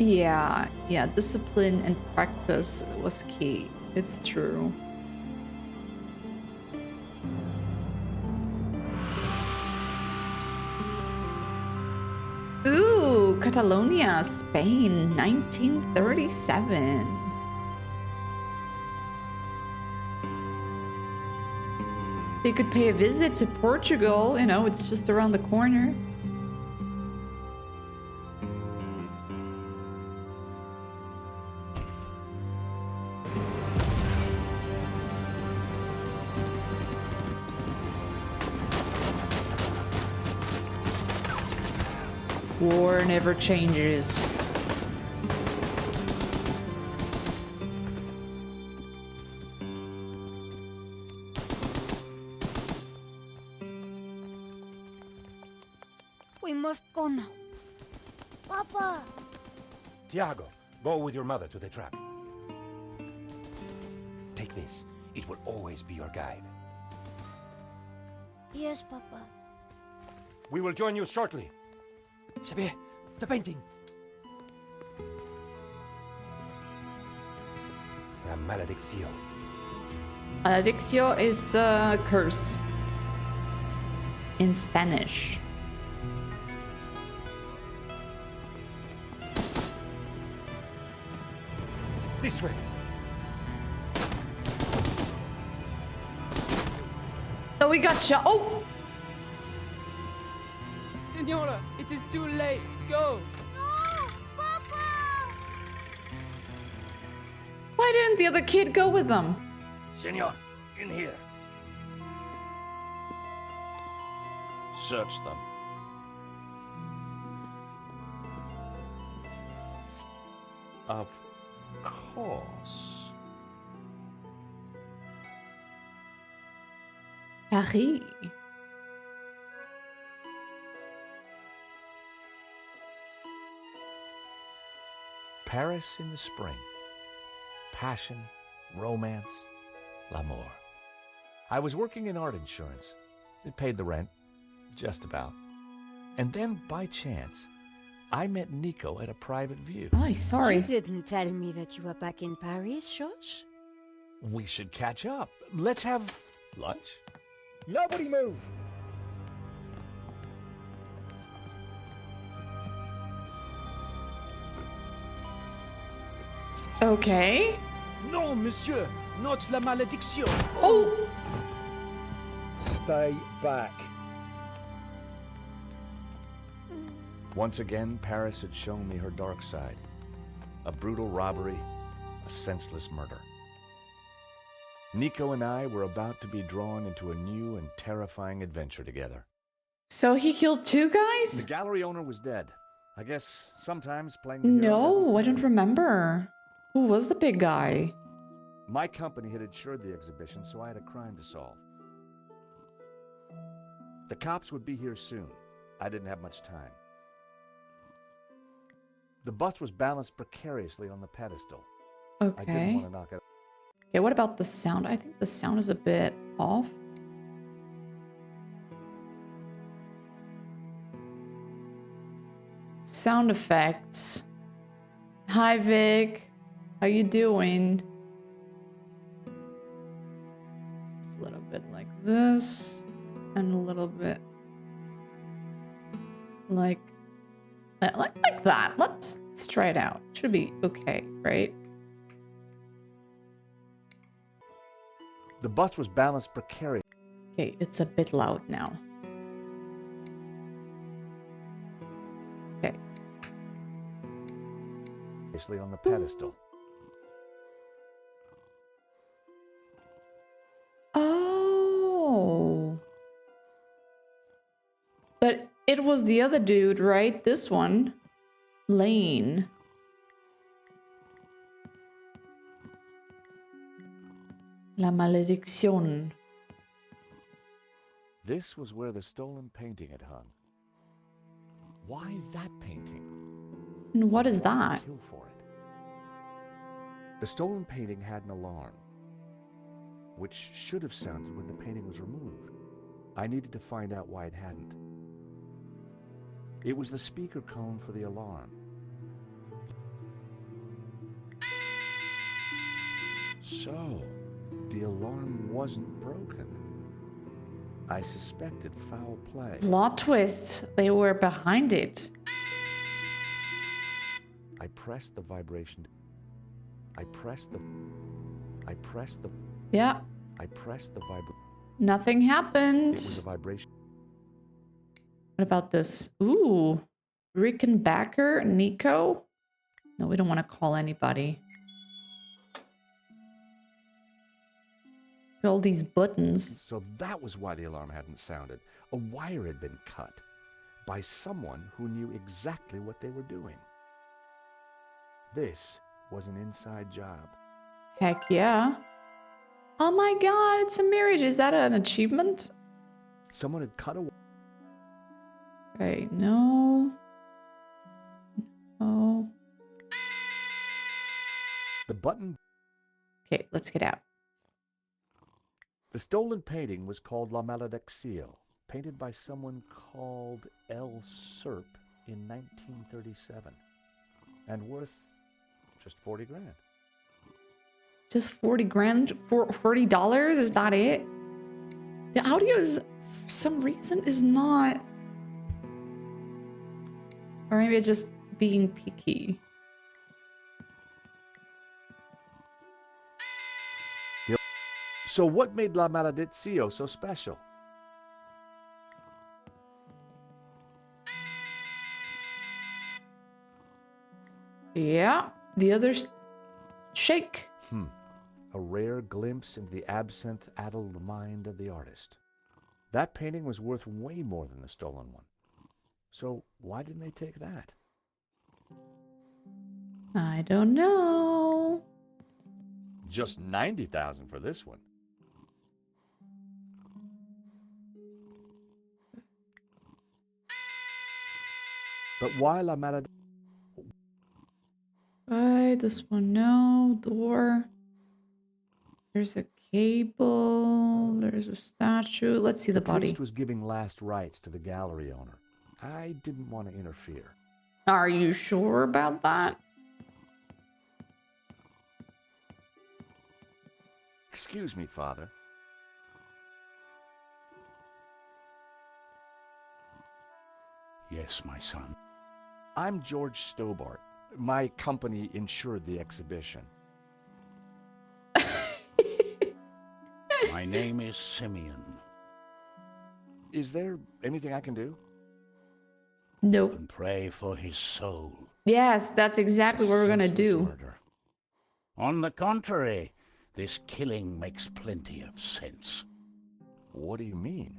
Yeah, discipline and practice was key. It's true. Ooh, Catalonia, Spain, 1937. They could pay a visit to Portugal, you know, it's just around the corner. War never changes. We must go now. Papa! Tiago, go with your mother to the trap. Take this. It will always be your guide. Yes, Papa. We will join you shortly. Xavier, the painting. La maledicción. Malediccio is curse in Spanish. This way. Oh, we got shot. Oh! Senora, it is too late. Go! No! Papa! Why didn't the other kid go with them? Senor, in here. Search them. Of course. Paris. Paris in the spring. Passion, romance, l'amour. I was working in art insurance. It paid the rent, just about. And then, by chance, I met Nico at a private view. Oh, sorry. You didn't tell me that you were back in Paris, Josh? We should catch up. Let's have lunch. Nobody move! Okay. Non, monsieur, not la malédiction. Oh! Stay back. Once again, Paris had shown me her dark side. A brutal robbery, a senseless murder. Nico and I were about to be drawn into a new and terrifying adventure together. So he killed two The guys? gallery owner was dead. I guess sometimes playing the hero No, I doesn't don't pay. remember. Who was the big guy? My company had insured the exhibition, so I had a crime to solve. The cops would be here soon. I didn't have much time. The bust was balanced precariously on the pedestal. I didn't Okay. want to knock it. Okay, what about the sound? I think the sound is a bit off. Sound effects. Hi, Vic. How you doing? Just a little bit like this, and a little bit like that. Let's try it out. Should be okay, right? The bust was balanced precariously. Okay, it's a bit loud now. Okay. On the pedestal. Oh. But it was the other dude, right? This one. Lane. La maledicción. This was where the stolen painting had hung. Why that painting? And what is that? Kill for it. The stolen painting had an alarm, which should have sounded when the painting was removed. I needed to find out why it hadn't. It was the speaker cone for the alarm. So, the alarm wasn't broken. I suspected foul play. Plot twist. They were behind it. I pressed the vibration. I pressed the Yeah. vibration. Nothing happened. It was a vibration. What about this? Ooh. Rickenbacker? Nico? No, we don't want to call anybody. Look at all these buttons. So that was why the alarm hadn't sounded. A wire had been cut by someone who knew exactly what they were doing. This was an inside job. Heck yeah. Oh my god, it's a marriage. Is that an achievement? Someone had cut a Okay, no. Oh. the button. Okay, let's get out. The stolen painting was called La Malediccio, painted by someone called L. Serp in 1937, and worth just 40 grand. Just 40 grand? For $40? Is that it? The audio is, for some reason, is not... Or maybe it's just being picky. So what made La Malediccio so special? Yeah, the others shake. A rare glimpse into the absinthe-addled mind of the artist. That painting was worth way more than the stolen one. So why didn't they take that? I don't know. Just $90,000 for this one. But why La Malediccio? Right, this one, no. Door. There's a cable. There's a statue. Let's see the body. priest was giving last rites to the gallery owner. I didn't want to interfere. Are you sure about that? Excuse me, Father. Yes, my son. I'm George Stobart. My company insured the exhibition. My name is Simeon. Is there anything I can do? Nope. And pray for his soul. Yes, that's exactly what we're gonna Senseless do. murder. On the contrary, this killing makes plenty of sense. What do you mean?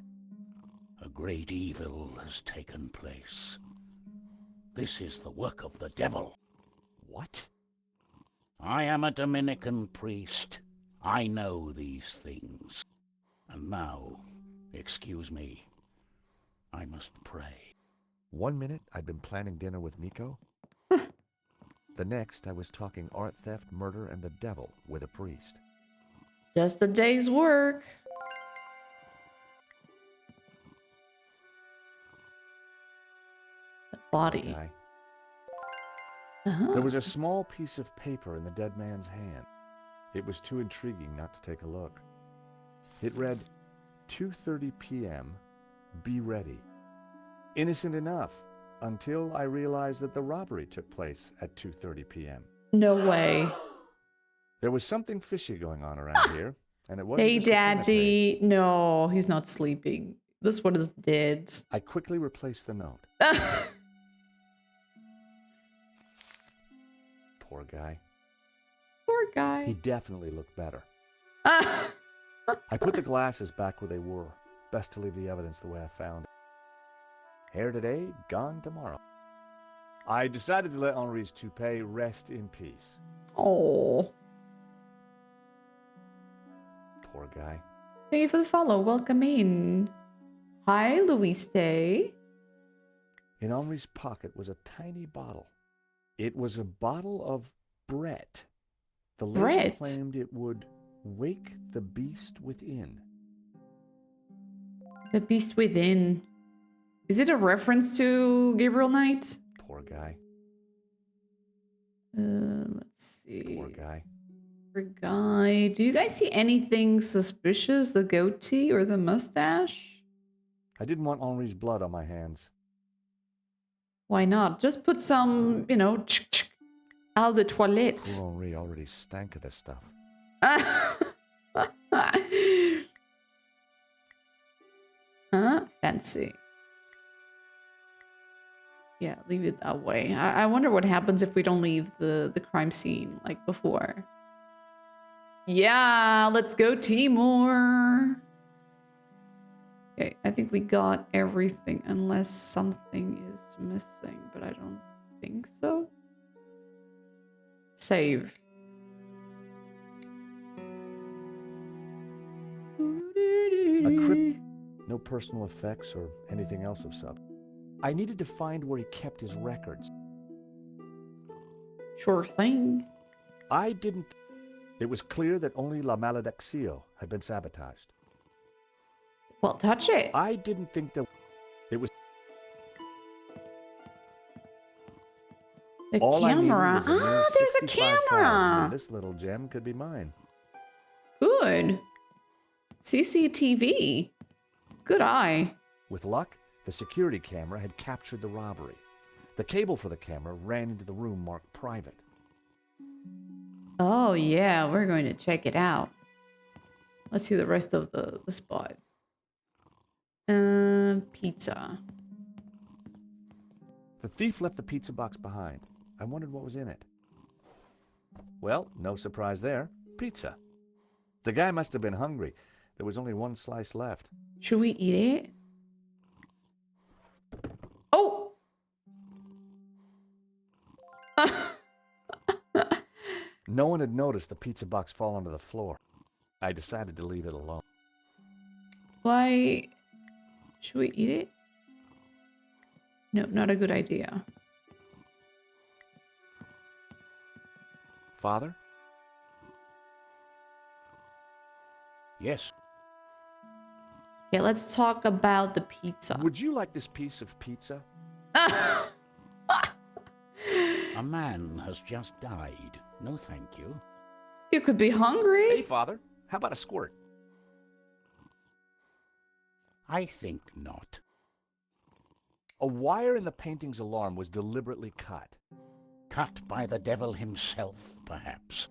A great evil has taken place. This is the work of the devil. What? I am a Dominican priest. I know these things. And now, excuse me, I must pray. 1 minute, I'd been planning dinner with Nico. The next, I was talking art theft, murder, and the devil with a priest. Just a day's work. The body. Guy. Uh-huh. There was a small piece of paper in the dead man's hand. It was too intriguing not to take a look. It read, 2:30 p.m., be ready. Innocent enough, until I realized that the robbery took place at 2:30 p.m. No way. There was something fishy going on around here, and it wasn't Hey, just a printer Daddy. No, he's not sleeping. This one is dead. page. I quickly replaced the note. Poor guy. Poor He guy. definitely looked better. I put the glasses back where they were. Best to leave the evidence the way I found it. Hair today, gone tomorrow. I decided to let Henri's toupee rest in peace. Oh. Poor guy. Thank you for the follow. Welcome in. Hi, Luis Day. In Henri's pocket was a tiny bottle. It was a bottle of Brett. The label Brett? claimed it would wake the beast within. The Beast Within. Is it a reference to Gabriel Knight? Poor guy. Let's see. Poor guy. Guy. Do you guys see anything suspicious? The goatee or the mustache? I didn't want Henri's blood on my hands. Why not? Just put some, you know, out the toilette. Poor Henri already stank of this stuff. Huh? Fancy. Yeah, leave it that way. I wonder what happens if we don't leave the crime scene like before. Yeah, let's go Timur. Okay, I think we got everything unless something is missing, but I don't think so. Save. A crypt, no personal effects or anything else of sub. I needed to find where he kept his records. Sure thing. I didn't... It was clear that only La Malediccio had been sabotaged. Well, touch it. I didn't think that it was... The All I needed camera. was a mere There's a 65,000, camera. and this little gem could be mine. Good. CCTV. Good eye. With luck, the security camera had captured the robbery. The cable for the camera ran into the room marked private. Oh, yeah. We're going to check it out. Let's see the rest of the spot. Pizza. The thief left the pizza box behind. I wondered what was in it. Well, no surprise there. Pizza. The guy must have been hungry. There was only one slice left. Should we eat it? Oh! No one had noticed the pizza box fall onto the floor. I decided to leave it alone. Why? Should we eat it? No, not a good idea. Father? Yes, Okay, let's talk about the pizza. Would you like this piece of pizza? a man has just died. No, thank you. You could be hungry. Hey, Father. How about a squirt? I think not. A wire in the painting's alarm was deliberately cut. Cut by the devil himself, perhaps.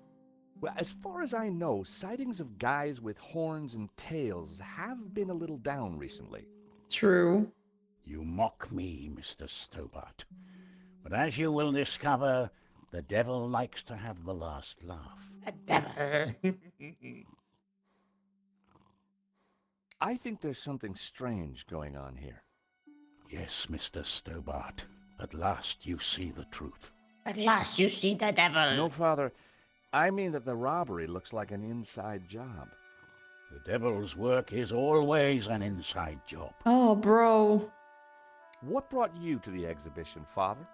Well, as far as I know, sightings of guys with horns and tails have been a little down recently. True. You mock me, Mr. Stobart. But as you will discover, the devil likes to have the last laugh. The devil. I think there's something strange going on here. Yes, Mr. Stobart. At last you see the truth. At last you see the devil. No, Father. I mean that the robbery looks like an inside job. The devil's work is always an inside job. Oh, bro. What brought you to the exhibition, Father?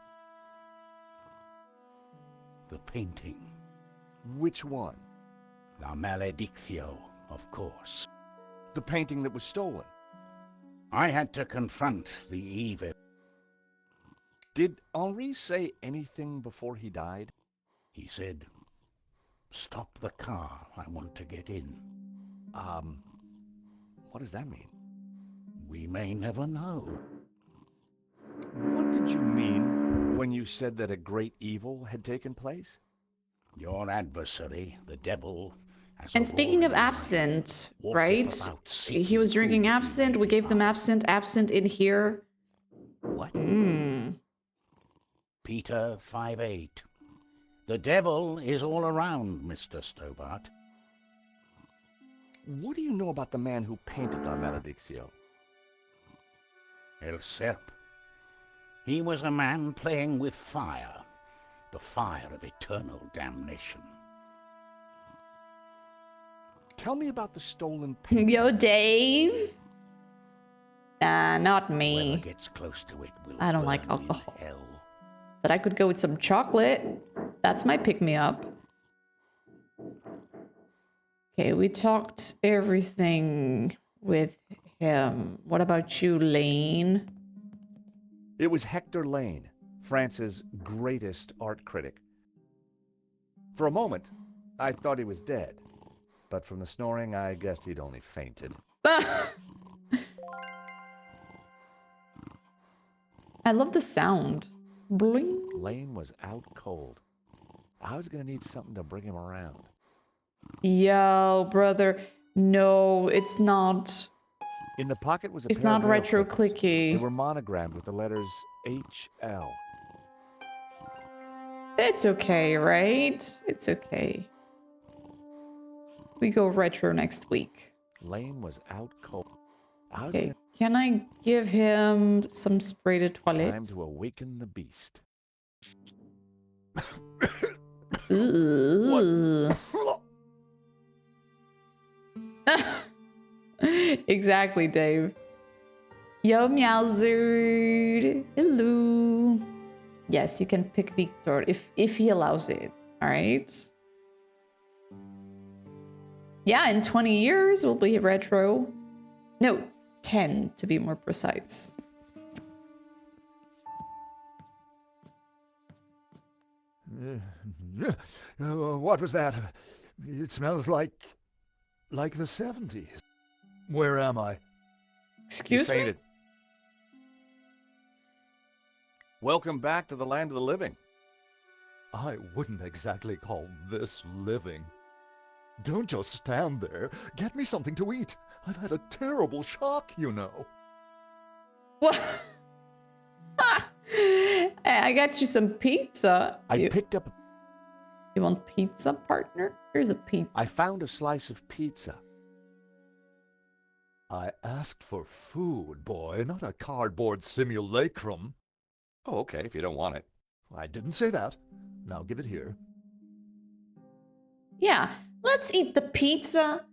The painting. Which one? La Malediccio, of course. The painting that was stolen. I had to confront the evil. Did Henri say anything before he died? He said, "Stop the car. I want to get in." What does that mean? We may never know. What did you mean when you said that a great evil had taken place? Your adversary, the devil, has And speaking of already absinthe, walketh right? about seeking He was drinking whom he absinthe. may We gave them devour. absinthe in here. What? Peter 5:8. The devil is all around, Mr. Stobart. What do you know about the man who painted La Malediccio? El Serp. He was a man playing with fire, the fire of eternal damnation. Tell me about the stolen painting. Yo, Dave. Not Whoever me. gets close to it will I don't like burn in alcohol. hell. But I could go with some chocolate. That's my pick-me-up. Okay, we talked everything with him. What about you, Lane? It was Hector Lane, France's greatest art critic. For a moment, I thought he was dead, but from the snoring, I guessed he'd only fainted. I love the sound. Bling. Lane was out cold. I was gonna need something to bring him around. Yo, brother. No, it's not. In the pocket was a It's pair of not nail retro clippers. They clicky. were monogrammed with the letters HL. It's okay, right? It's okay. We go retro next week. Lane was out cold. I was Okay, can I give him some spray de gonna toilette? time to awaken the beast. Ooh. Exactly, Dave. Yo, Meowzerd. Hello. Yes, you can pick Victor if he allows it. All right. Yeah, in 20 years we'll be retro. No, 10 to be more precise. What was that? It smells like the 70s. Where am I? Excuse me? Fainted. Welcome back to the land of the living. I wouldn't exactly call this living. Don't just stand there. Get me something to eat. I've had a terrible shock, you know. What? I got you some pizza. I picked up. You want pizza, partner? Here's a pizza. I found a slice of pizza. I asked for food, boy, not a cardboard simulacrum. Oh, okay, if you don't want it. I didn't say that. Now give it here. Yeah, let's eat the pizza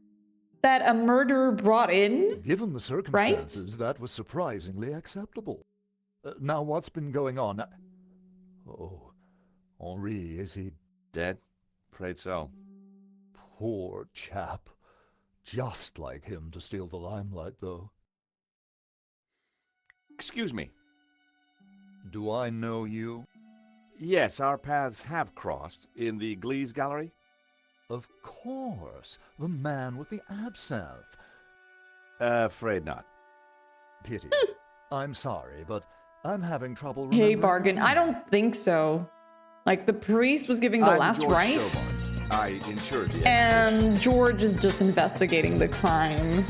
that a murderer brought in. Given the circumstances, that was surprisingly acceptable. Now, what's been going on? Oh, Henri, is he Dead? Afraid so. poor chap? Just like him to steal the limelight, though. Excuse me. Do I know you? Yes, our paths have crossed in the Glee's Gallery. Of course, the man with the absinthe. Afraid not. Pity. I'm sorry, but I'm having trouble Hey, remembering bargain. your I name. don't think so. Like, the priest was giving the I'm last George rites, Stobart. I insured the expedition. and George is just investigating the crime.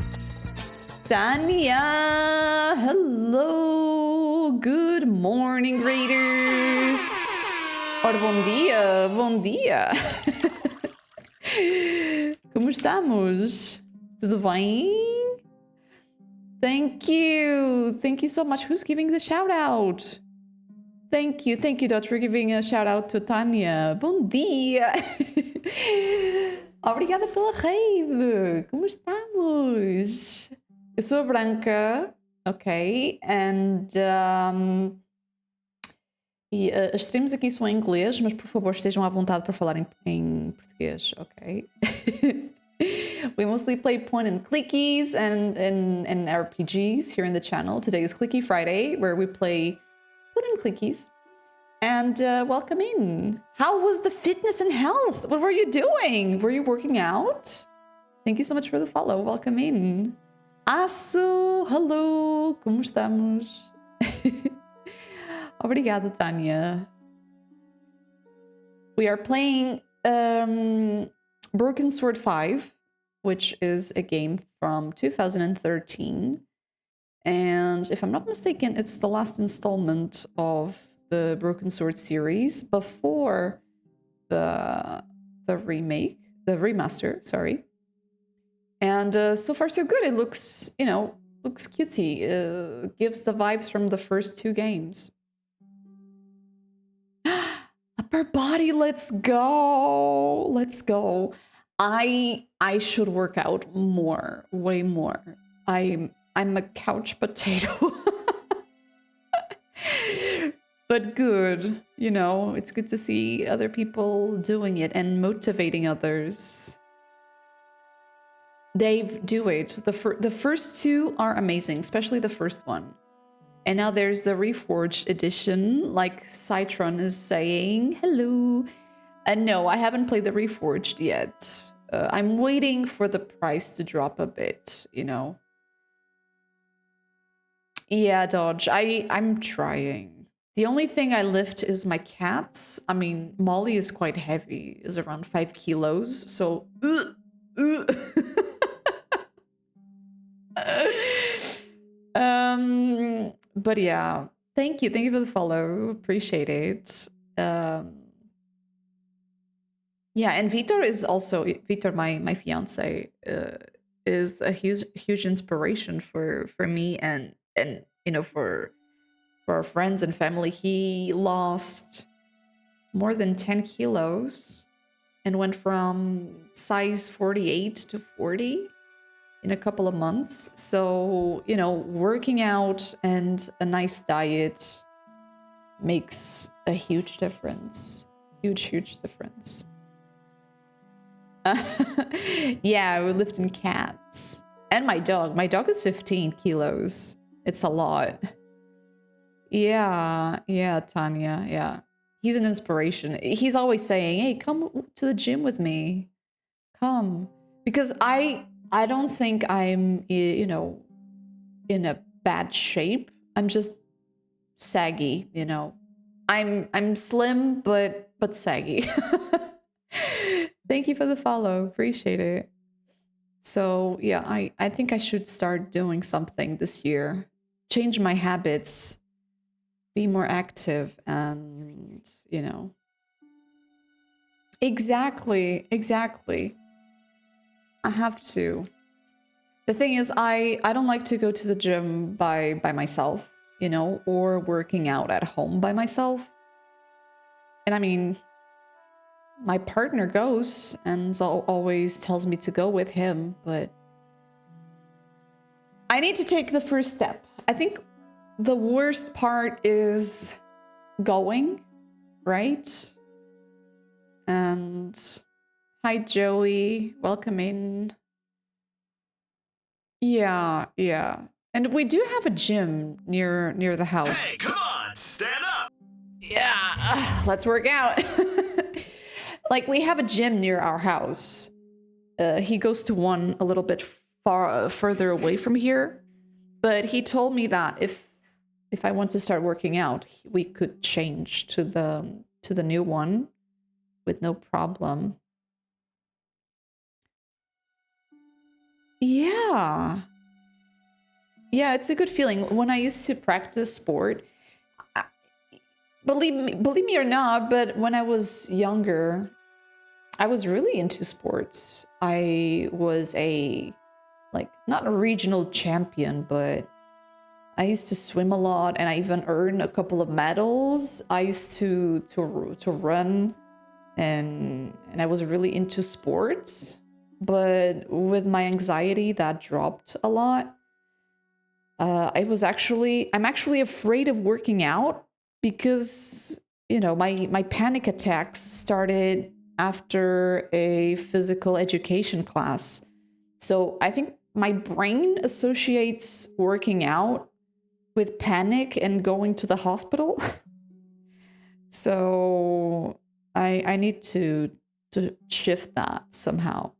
Tanya, hello. Good morning, Raiders. Ora, bom dia, bom dia. Como estamos? Tudo bem? Thank you so much. Who's giving the shout out? Thank you, Dot, for giving a shout out to Tanya. Bom dia! Obrigada pela rave! Como estamos? Eu sou a Branca, ok? E as streams aqui são em inglês, mas por favor estejam à vontade para falar em português, ok? We mostly play point and clickies and RPGs here in the channel. Today is Clicky Friday, where we play point and clickies. And welcome in. How was the fitness and health? What were you doing? Were you working out? Thank you so much for the follow. Welcome in. Aço, hello. Como estamos? Obrigada, Tanya. We are playing Broken Sword 5, which is a game from 2013. And if I'm not mistaken, it's the last installment of the Broken Sword series before the remaster, sorry. And so far so good. It looks, looks cutesy. Gives the vibes from the first two games. Upper body, let's go. Let's go. I should work out more, way more. I'm a couch potato. But good, it's good to see other people doing it and motivating others. They do it. The first two are amazing, especially the first one. And now there's the Reforged edition, like Citron is saying. Hello. No, I haven't played the Reforged yet. I'm waiting for the price to drop a bit, you know. Yeah, Dodge, I'm trying. The only thing I lift is my cats. I mean, Molly is quite heavy, is around 5 kilos, so... But yeah, thank you for the follow, appreciate it. Yeah, and Vitor is also Vitor, my fiance, is a huge inspiration for me and you know for our friends and family. He lost more than 10 kilos and went from size 48 to 40 in a couple of months. So, you know, working out and a nice diet makes a huge difference. Huge difference. Yeah, we're lifting cats. And my dog. My dog is 15 kilos. It's a lot. Yeah, Tanya, yeah. He's an inspiration. He's always saying, hey, come to the gym with me. Come. Because I don't think I'm, you know, in a bad shape. I'm just saggy, you know. I'm slim but saggy. Thank you for the follow. Appreciate it. So, yeah, I think I should start doing something this year. Change my habits. Be more active and, you know. Exactly. I have to. The thing is, I don't like to go to the gym by myself, you know, or working out at home by myself. And I mean, my partner goes and always tells me to go with him, but I need to take the first step. I think the worst part is going, right? And hi, Joey. Welcome in. Yeah. And we do have a gym near the house. Hey, come on, stand up! Yeah, let's work out. Like, we have a gym near our house. He goes to one a little bit further away from here. But he told me that if I want to start working out, we could change to the new one with no problem. Yeah. Yeah, it's a good feeling. When I used to practice sport, believe me or not, but when I was younger, I was really into sports. I was not a regional champion, but I used to swim a lot and I even earned a couple of medals. I used to run and I was really into sports, but with my anxiety that dropped a lot. I'm actually afraid of working out because, you know, my panic attacks started after a physical education class. So I think my brain associates working out with panic and going to the hospital. So I need to shift that somehow.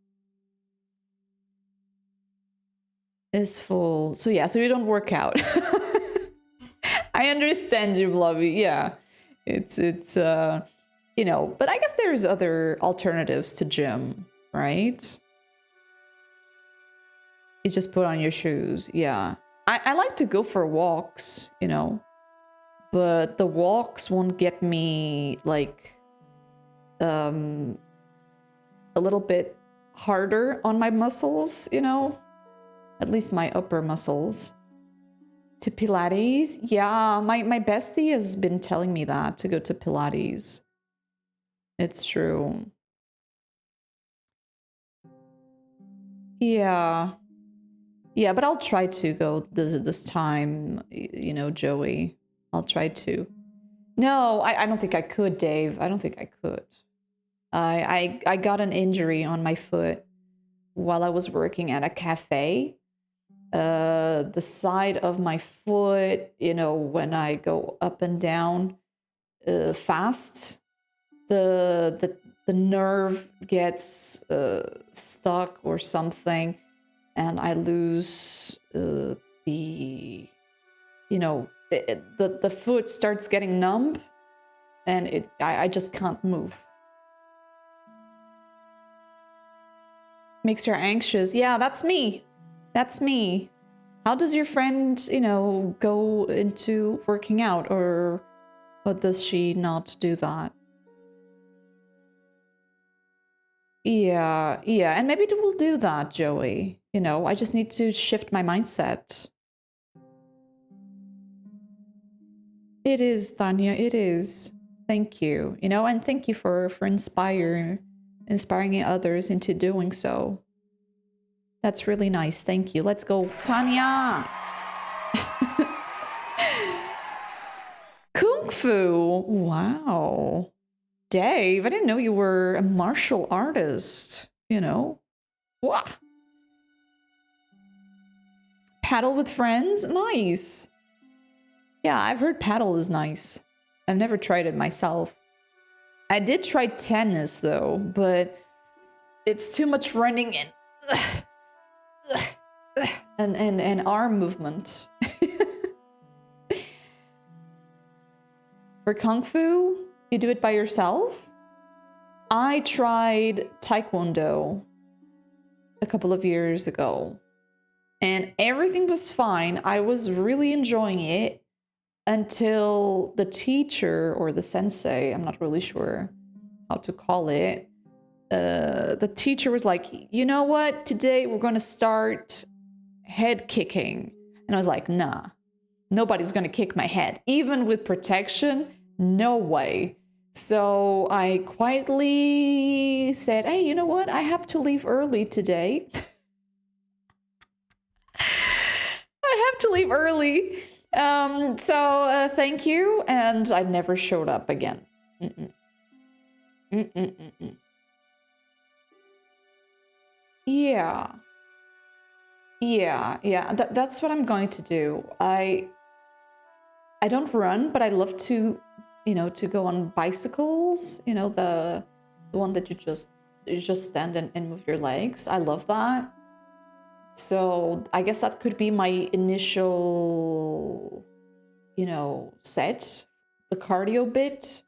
Is full. So yeah, so you don't work out. I understand you, Blobby. Yeah. It's you know, but I guess there's other alternatives to gym, right? You just put on your shoes. Yeah. I like to go for walks, you know, but the walks won't get me like a little bit harder on my muscles, you know, at least my upper muscles. To Pilates? Yeah, my bestie has been telling me that to go to Pilates. It's true. Yeah. Yeah, but I'll try to go this time, you know, Joey. I'll try to. No, I don't think I could, Dave. I don't think I could. I got an injury on my foot while I was working at a cafe. The side of my foot, you know, when I go up and down fast, the nerve gets stuck or something, and I lose the the foot starts getting numb, and I just can't move. Makes her anxious. Yeah, that's me. That's me. How does your friend, go into working out, or does she not do that? Yeah, and maybe it will do that, Joey. I just need to shift my mindset. It is, Tanya, it is. Thank you. And thank you for inspiring others into doing so. That's really nice. Thank you. Let's go, Tanya. Kung Fu. Wow. Dave, I didn't know you were a martial artist, Wow. Paddle with friends? Nice. Yeah, I've heard paddle is nice. I've never tried it myself. I did try tennis though, but it's too much running and arm movement. For Kung Fu, you do it by yourself? I tried Taekwondo a couple of years ago, and everything was fine. I was really enjoying it until the teacher or the sensei, I'm not really sure how to call it, the teacher was like, you know what, today we're going to start head kicking. And I was like, nah, nobody's going to kick my head. Even with protection, no way. So I quietly said, hey, you know what? I have to leave early today. I have to leave early. So thank you. And I never showed up again. Yeah. That's what I'm going to do. I don't run, but I love to, to go on bicycles. The one that you just stand and move your legs. I love that. So I guess that could be my initial, set, the cardio bit.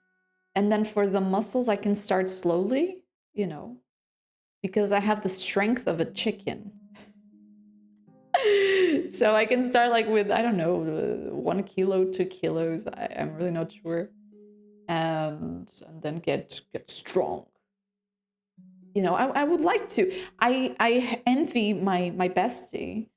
And then for the muscles, I can start slowly, because I have the strength of a chicken. So I can start like with, I don't know, 1 kilo, 2 kilos. I'm really not sure. And then get strong. I would like to. I envy my bestie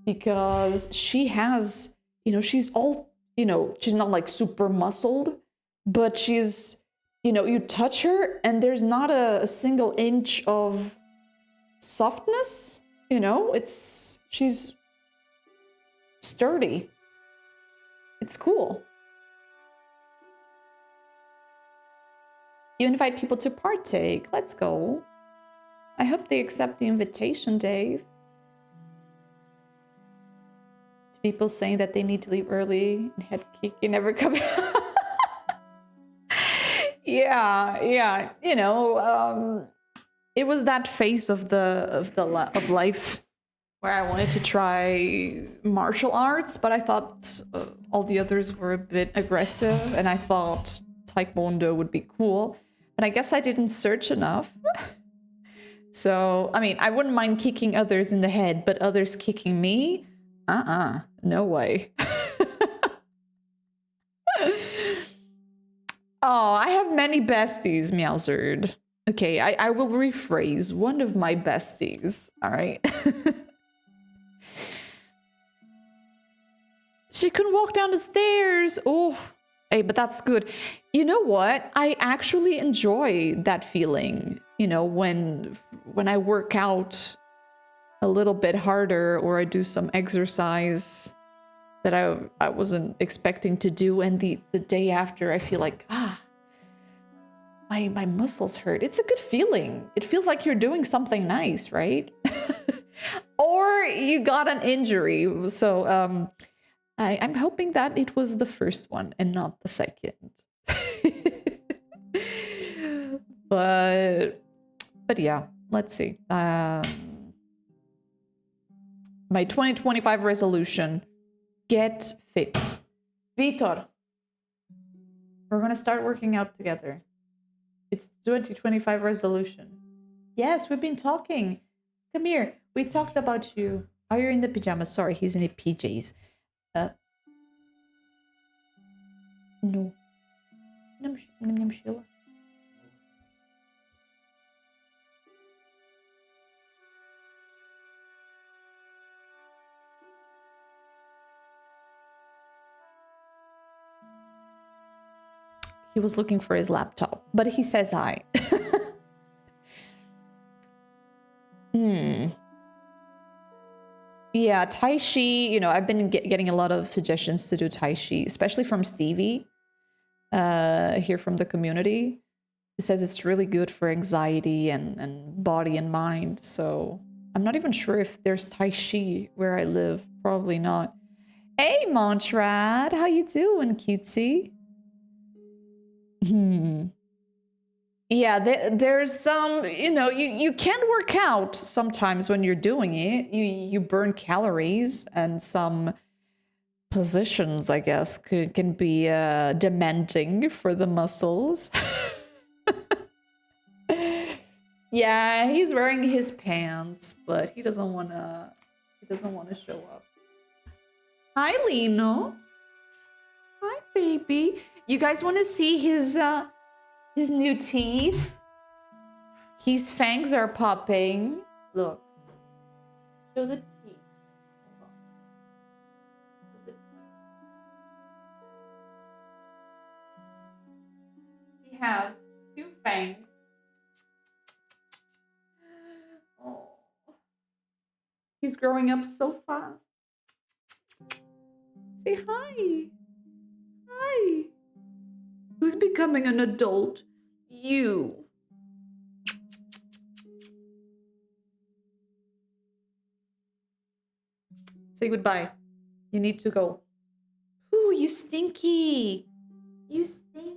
because she has, she's all, she's not like super muscled, but she's, you touch her and there's not a single inch of softness. She's sturdy. It's cool. You invite people to partake. Let's go. I hope they accept the invitation, Dave. People saying that they need to leave early and head kick, you never come back. Yeah. It was that phase of life where I wanted to try martial arts, but I thought all the others were a bit aggressive, and I thought Taekwondo would be cool. But I guess I didn't search enough. So, I mean, I wouldn't mind kicking others in the head, but others kicking me? No way. Oh, I have many besties, Meowsard. Okay, I will rephrase. One of my besties, all right? She can walk down the stairs. Oh, hey, but that's good. You know what? I actually enjoy that feeling, when I work out a little bit harder or I do some exercise that I wasn't expecting to do, and the day after I feel like, my muscles hurt. It's a good feeling. It feels like you're doing something nice, right? Or you got an injury. So I'm hoping that it was the first one and not the second. But yeah, let's see. My 2025 resolution: get fit. Vitor, we're gonna start working out together. It's 2025 resolution. Yes, we've been talking. Come here. We talked about you. Oh, you're in the pajamas. Sorry, he's in the PJs. No. Nam Sheila. He was looking for his laptop, but he says hi. Yeah, Tai Chi, you know, I've been getting a lot of suggestions to do Tai Chi, especially from Stevie, here from the community. He says it's really good for anxiety and body and mind. So I'm not even sure if there's Tai Chi where I live. Probably not. Hey, Montrad, how you doing, cutesy? Yeah, there's some, you know, you can work out sometimes when you're doing it. You burn calories, and some positions, I guess, can be demanding for the muscles. Yeah, he's wearing his pants, but he doesn't wanna show up. Hi, Lino. Hi, baby. You guys want to see his new teeth? His fangs are popping. Look. Show the teeth. He has 2 fangs. Oh. He's growing up so fast. Say hi. Hi. Who's becoming an adult? You. Say goodbye. You need to go. Ooh, you stinky. You stinky.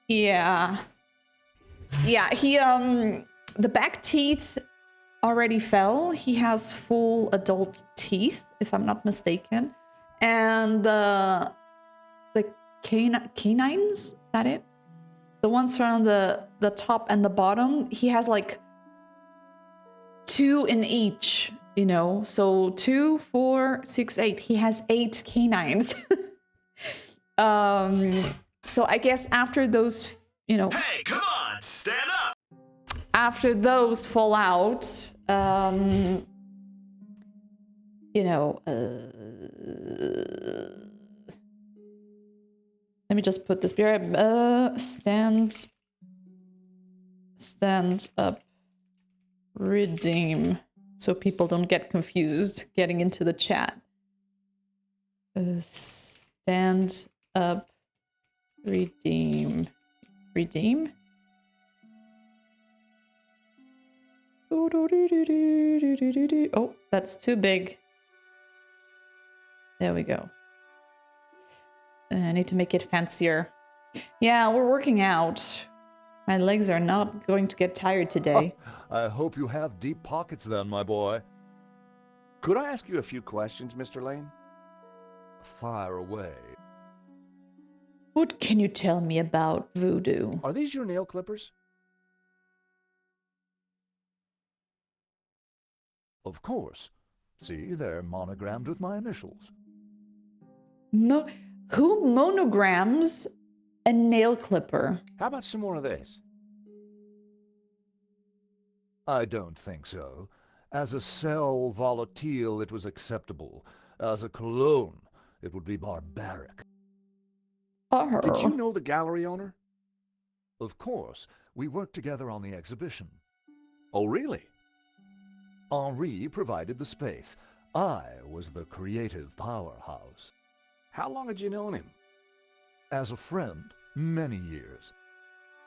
Yeah. Yeah, he the back teeth already fell. He has full adult teeth, if I'm not mistaken. And the canines, is that it? The ones from the top and the bottom, he has like 2 in each, you know. So 2, 4, 6, 8. He has 8 canines. So I guess after those, you know. Hey, come on, stand up. After those fall out, you know, let me just put this beer. Stand up, redeem, so people don't get confused getting into the chat. Stand up, redeem. Oh, that's too big. There we go. I need to make it fancier. Yeah, we're working out. My legs are not going to get tired today. I hope you have deep pockets then, my boy. Could I ask you a few questions, Mr. Lane? Fire away. What can you tell me about voodoo? Are these your nail clippers? Of course. See, they're monogrammed with my initials. Who monograms a nail clipper? How about some more of this? I don't think so. As a cell volatile, it was acceptable. As a cologne, it would be barbaric. Did you know the gallery owner? Of course. We worked together on the exhibition. Oh, really? Henri provided the space. I was the creative powerhouse. How long had you known him? As a friend, many years.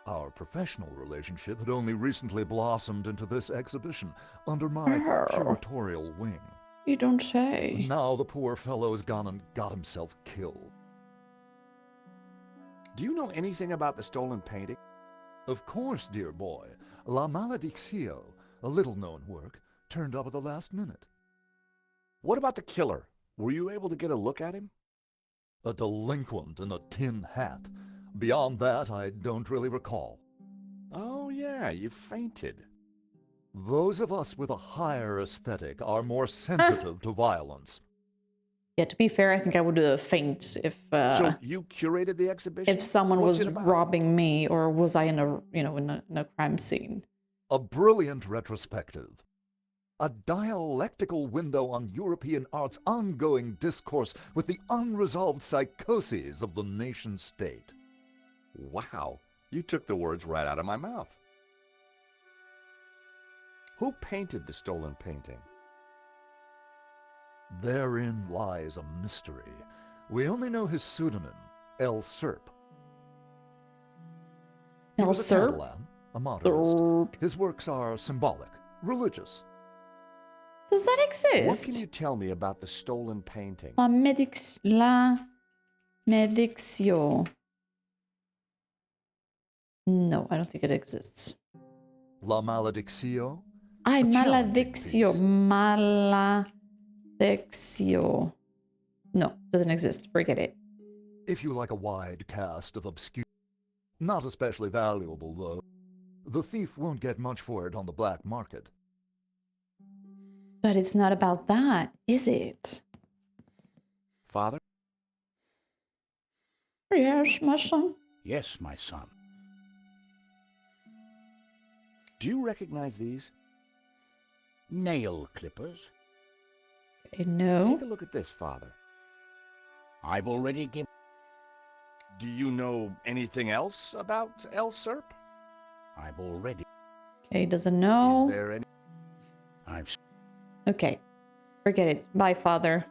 Our professional relationship had only recently blossomed into this exhibition under my Oh. curatorial wing. You don't say. Now the poor fellow's gone and got himself killed. Do you know anything about the stolen painting? Of course, dear boy. La Maledictio, a little-known work, turned up at the last minute. What about the killer? Were you able to get a look at him? A delinquent in a tin hat. Beyond that, I don't really recall. Oh, yeah, you fainted. Those of us with a higher aesthetic are more sensitive to violence. Yeah, to be fair, I think I would faint if So you curated the exhibition? if someone What's was it about? robbing me, or was I in a in a crime scene? A brilliant retrospective. A dialectical window on European art's ongoing discourse with the unresolved psychoses of the nation-state. Wow, you took the words right out of my mouth. Who painted the stolen painting? Therein lies a mystery. We only know his pseudonym, El Serp. He El was a Serp? Catalan, a moderist. Serp. His works are symbolic, religious. Does that What exist? can you tell me about the stolen painting? La Medixio. No, I don't think it exists. La Maledictio? Ay, A challenging maledictio. piece. Malediccio. No, doesn't exist. Forget it. If you like a wide cast of obscure... Not especially valuable, though. The thief won't get much for it on the black market. But it's not about that, is it? Father? Yes, my son. Yes, my son. Do you recognize these? Nail clippers. Okay, no. Take a look at this, Father. I've already given... Do you know anything else about El Serp? I've already... Okay, doesn't know. Is there any... I've... Okay, forget it. Bye, father.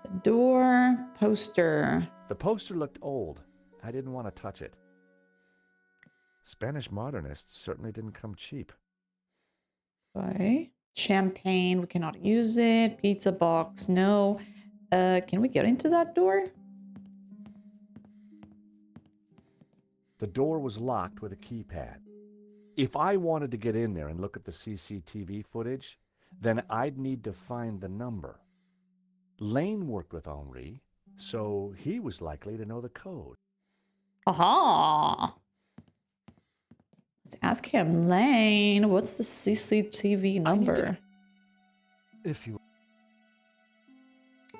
The door, poster. The poster looked old. I didn't want to touch it. Spanish modernists certainly didn't come cheap. Okay. Champagne, we cannot use it. Pizza box, no. Can we get into that door? The door was locked with a keypad. If I wanted to get in there and look at the CCTV footage, then I'd need to find the number. Lane worked with Henri, so he was likely to know the code. Aha! Let's ask him. Lane, what's the CCTV number? If you...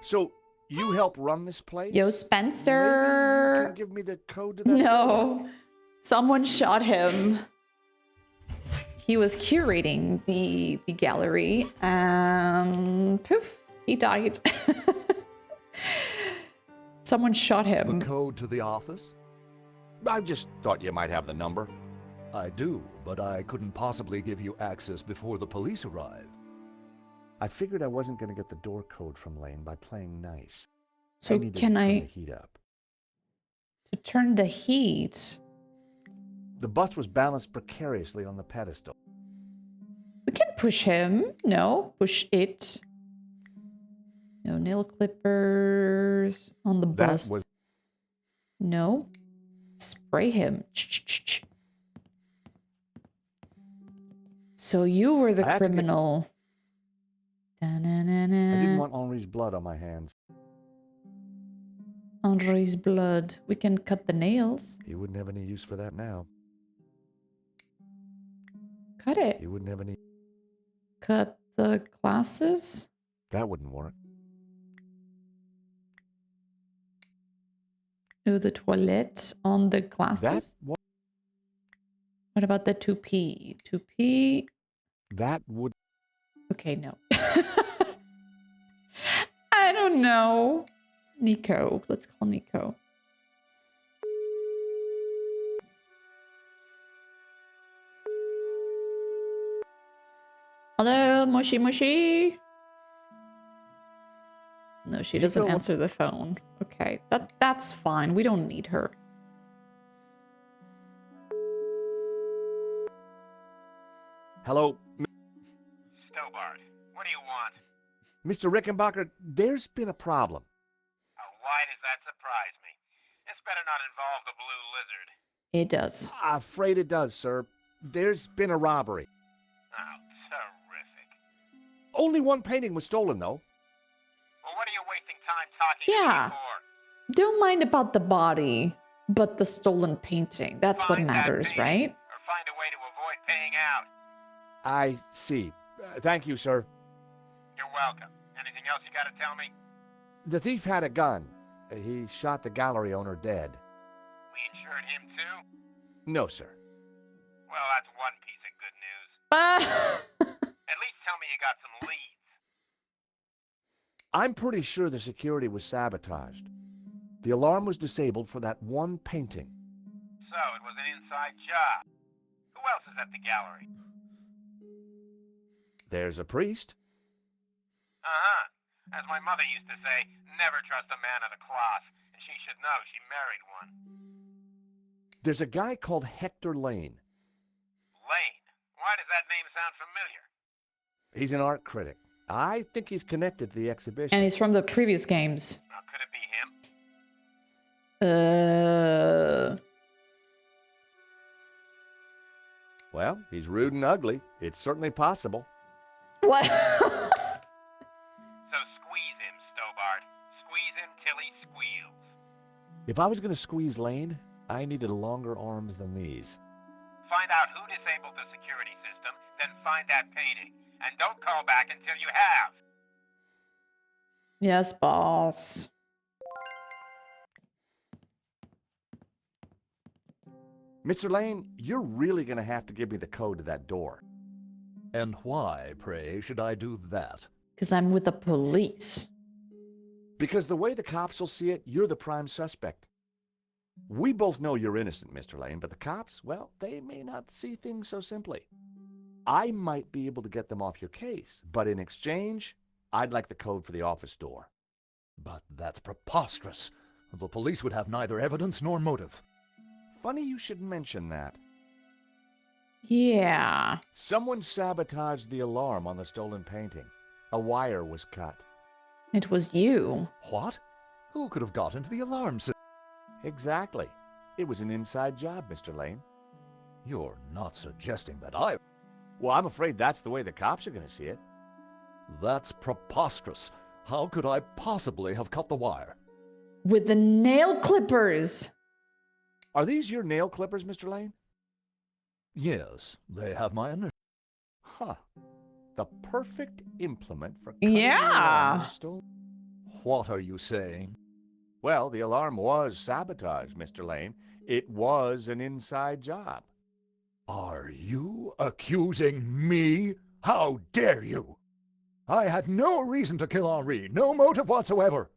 So, you help run this place? Yo, Maybe you Spencer! can give me the code to that door? No. Someone shot him. He was curating the gallery and poof, he died. Someone shot him. The code to the office? I just thought you might have the number. I do, but I couldn't possibly give you access before the police arrive. I figured I wasn't going to get the door code from Lane by playing nice. So needed to can turn I... the heat up. To turn the heat... The bust was balanced precariously on the pedestal. We can push him. No, push it. No nail clippers on the That bust. was... No. Spray him. Ch-ch-ch-ch. So you were the I had to get- criminal. I didn't Da-na-na-na. want Henri's blood on my hands. Henri's blood. We can cut the nails. He wouldn't have any use for that now. Cut it. He wouldn't have any... Cut the glasses. That wouldn't work. Do the toilet on the glasses. That... What about the 2P? 2P. That would... Okay, no. I don't know. Nico. Let's call Nico. Hello, Mushy Mushy. No, she doesn't Nico. answer the phone. Okay, that's fine. We don't need her. Hello, Stobart, what do you want? Mr. Rickenbacker, there's been a problem. Why does that surprise me? This better not involve the Blue Lizard. It does. Afraid it does, sir. There's been a robbery. Oh, terrific. Only one painting was stolen, though. Well, what are you wasting time talking to Yeah. me for? Don't mind about the body, but the stolen painting. That's what Find that matters, painting, right? Or find a way to avoid paying out. I see. Thank you, sir. You're welcome. Anything else you gotta tell me? The thief had a gun. He shot the gallery owner dead. We insured him too? No, sir. Well, that's one piece of good news. Ah! At least tell me you got some leads. I'm pretty sure the security was sabotaged. The alarm was disabled for that one painting. So, it was an inside job. Who else is at the gallery? There's a priest. Uh-huh. As my mother used to say, never trust a man of the cloth. And she should know she married one. There's a guy called Hector Lane. Lane. Why does that name sound familiar? He's an art critic. I think he's connected to the exhibition. And he's from the previous games. Now, could it be him? Well, he's rude and ugly. It's certainly possible. What? So squeeze him, Stobart. Squeeze him till he squeals. If I was going to squeeze Lane, I needed longer arms than these. Find out who disabled the security system, then find that painting. And don't call back until you have. Yes, boss. Mr. Lane, you're really going to have to give me the code to that door. And why, pray, should I do that? Because I'm with the police. Because the way the cops will see it, you're the prime suspect. We both know you're innocent, Mr. Lane, but the cops, well, they may not see things so simply. I might be able to get them off your case, but in exchange, I'd like the code for the office door. But that's preposterous. The police would have neither evidence nor motive. Funny you should mention that. Yeah. Someone sabotaged the alarm on the stolen painting. A wire was cut. It was you. What? Who could have got into the alarm system? Exactly. It was an inside job, Mr. Lane. You're not suggesting that I... Well, I'm afraid that's the way the cops are going to see it. That's preposterous. How could I possibly have cut the wire? With the nail clippers. Are these your nail clippers, Mr. Lane? Yes, they have my initials. Huh. The perfect implement for cutting the alarm Yeah. on a stolen... What are you saying? Well, the alarm was sabotaged, Mr. Lane. It was an inside job. Are you accusing me? How dare you? I had no reason to kill Henri, no motive whatsoever.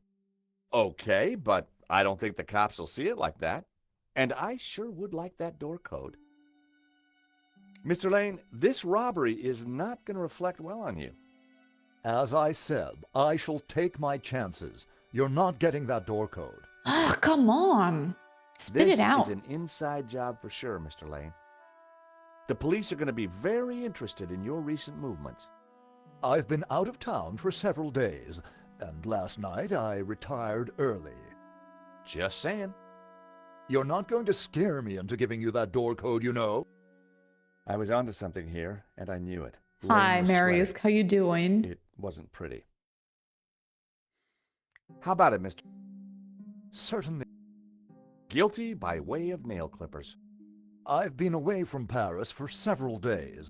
Okay, but I don't think the cops will see it like that. And I sure would like that door code. Mr. Lane, this robbery is not going to reflect well on you. As I said, I shall take my chances. You're not getting that door code. Oh, come on. Spit it out. This is an inside job for sure, Mr. Lane. The police are going to be very interested in your recent movements. I've been out of town for several days, and last night I retired early. Just saying. You're not going to scare me into giving you that door code, you know. I was onto something here, and I knew it. Hi, Lane was Marius. sweating. How you doing? It wasn't pretty. How about it, Mr. Certainly. Guilty by way of nail clippers. I've been away from Paris for several days.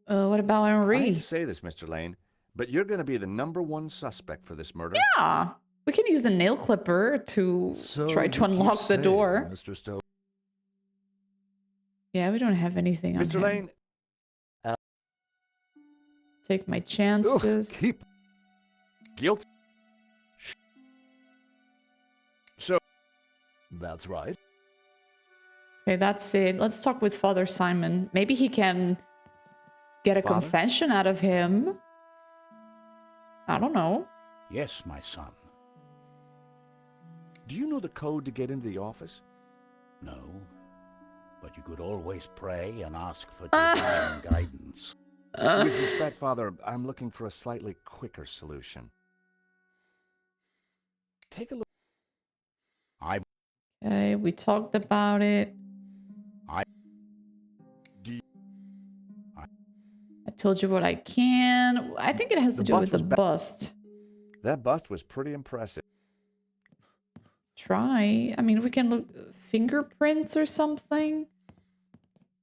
What about I hate Henri? to say this, Mr. Lane, but you're going to be the #1 suspect for this murder. Yeah. We can use the nail clipper to So try you to keep unlock the saying, door. Mr. Stowe. Yeah, we don't have anything on Mr. him. Lane, Take my Ugh, chances. keep. guilty. So, That's right. Okay, that's it. Let's talk with Father Simon. Maybe he can get a Father? confession out of him. I don't know. Yes, my son. do you know the code to get into the office? No. But you could always pray and ask for divine guidance. With respect, Father, I'm looking for a slightly quicker solution. Take a look. Okay, we talked about it. I told you what I can. I think it has to do with the bust. That bust was pretty impressive. Try. I mean, we can look fingerprints or something.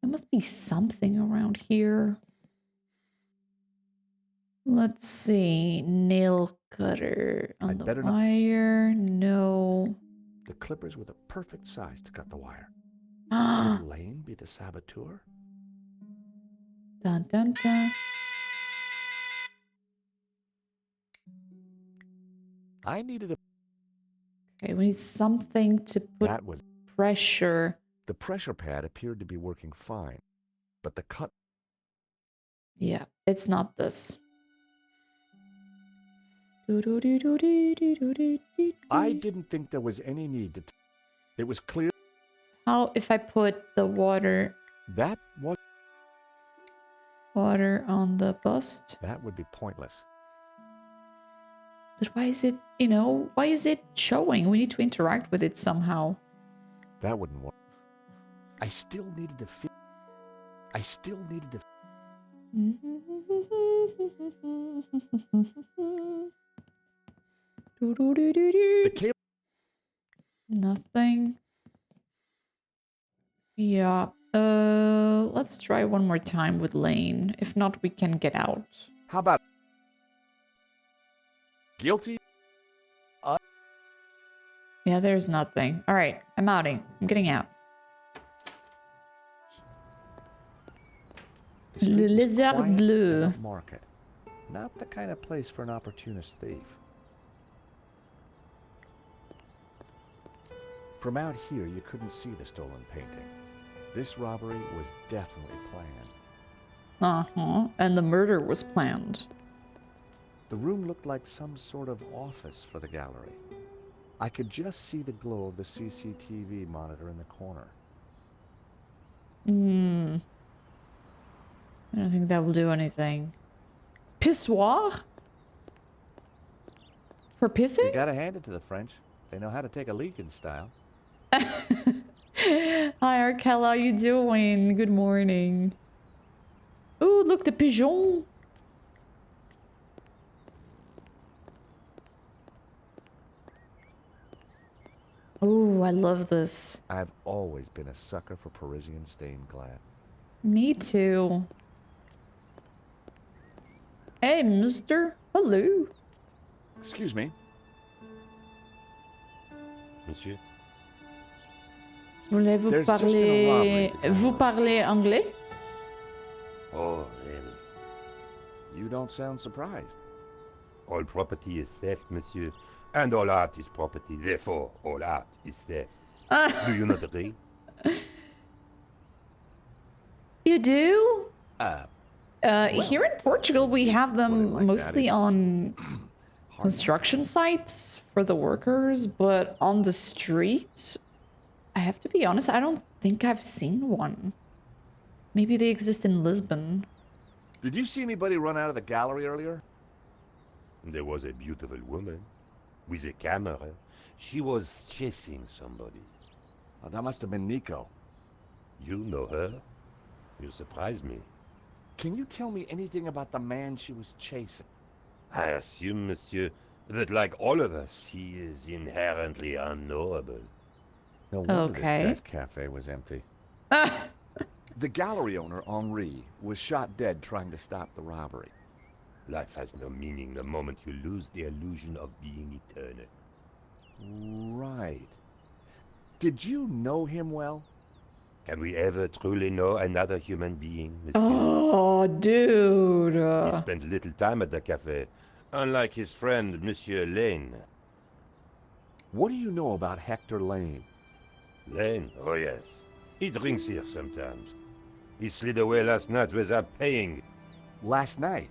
There must be something around here. Let's see. Nail cutter on the wire. No. The clippers were the perfect size to cut the wire. Ah. Could Lane be the saboteur? Dun dun dun. I needed a... Okay, we need something to put pressure. The pressure pad appeared to be working fine, but the cut... Yeah, it's not this. I didn't think there was any need to... It was clear... How if I put the water... That was... Water on the bust? That would be pointless. But why is it, you know, why is it showing? We need to interact with it somehow. That wouldn't work. I still needed to feel... I still needed to... The cable... Nothing. Yeah. Let's try one more time with Lane. If not, we can get out. How about... Guilty? Yeah, there's nothing. All right, I'm outing. I'm getting out. Le Lézard Bleu. Market. Not the kind of place for an opportunist thief. From out here, you couldn't see the stolen painting. This robbery was definitely planned. Uh-huh. And the murder was planned. The room looked like some sort of office for the gallery. I could just see the glow of the CCTV monitor in the corner. I don't think that will do anything. Pissoir? For pissing? You gotta hand it to the French. They know how to take a leak in style. Hi, Arkella, how you doing? Good morning. Oh, look, the pigeon. Oh, I love this. I've always been a sucker for Parisian stained glass. Me too. Hey, mister. Hello. Excuse me. Monsieur? Voulez-vous parler... Vous parlez anglais? Oh, really? You don't sound surprised. All property is theft, monsieur. And all art is property. Therefore, all art is theft. Do you not agree? You do? Here in Portugal, we have them mostly on construction sites for the workers, but on the street, I have to be honest, I don't think I've seen one. Maybe they exist in Lisbon. Did you see anybody run out of the gallery earlier? There was a beautiful woman with a camera. She was chasing somebody. Oh, that must have been Nico. You know her? You surprise me. Can you tell me anything about the man she was chasing? I assume, monsieur, that like all of us, he is inherently unknowable. No wonder this guy's cafe was empty. The gallery owner, Henri, was shot dead trying to stop the robbery. Life has no meaning the moment you lose the illusion of being eternal. Right. Did you know him well? Can we ever truly know another human being, monsieur? Oh, dude. He spent little time at the cafe, unlike his friend, Monsieur Lane. What do you know about Hector Lane? Lane? Oh, yes. He drinks here sometimes. He slid away last night without paying. Last night?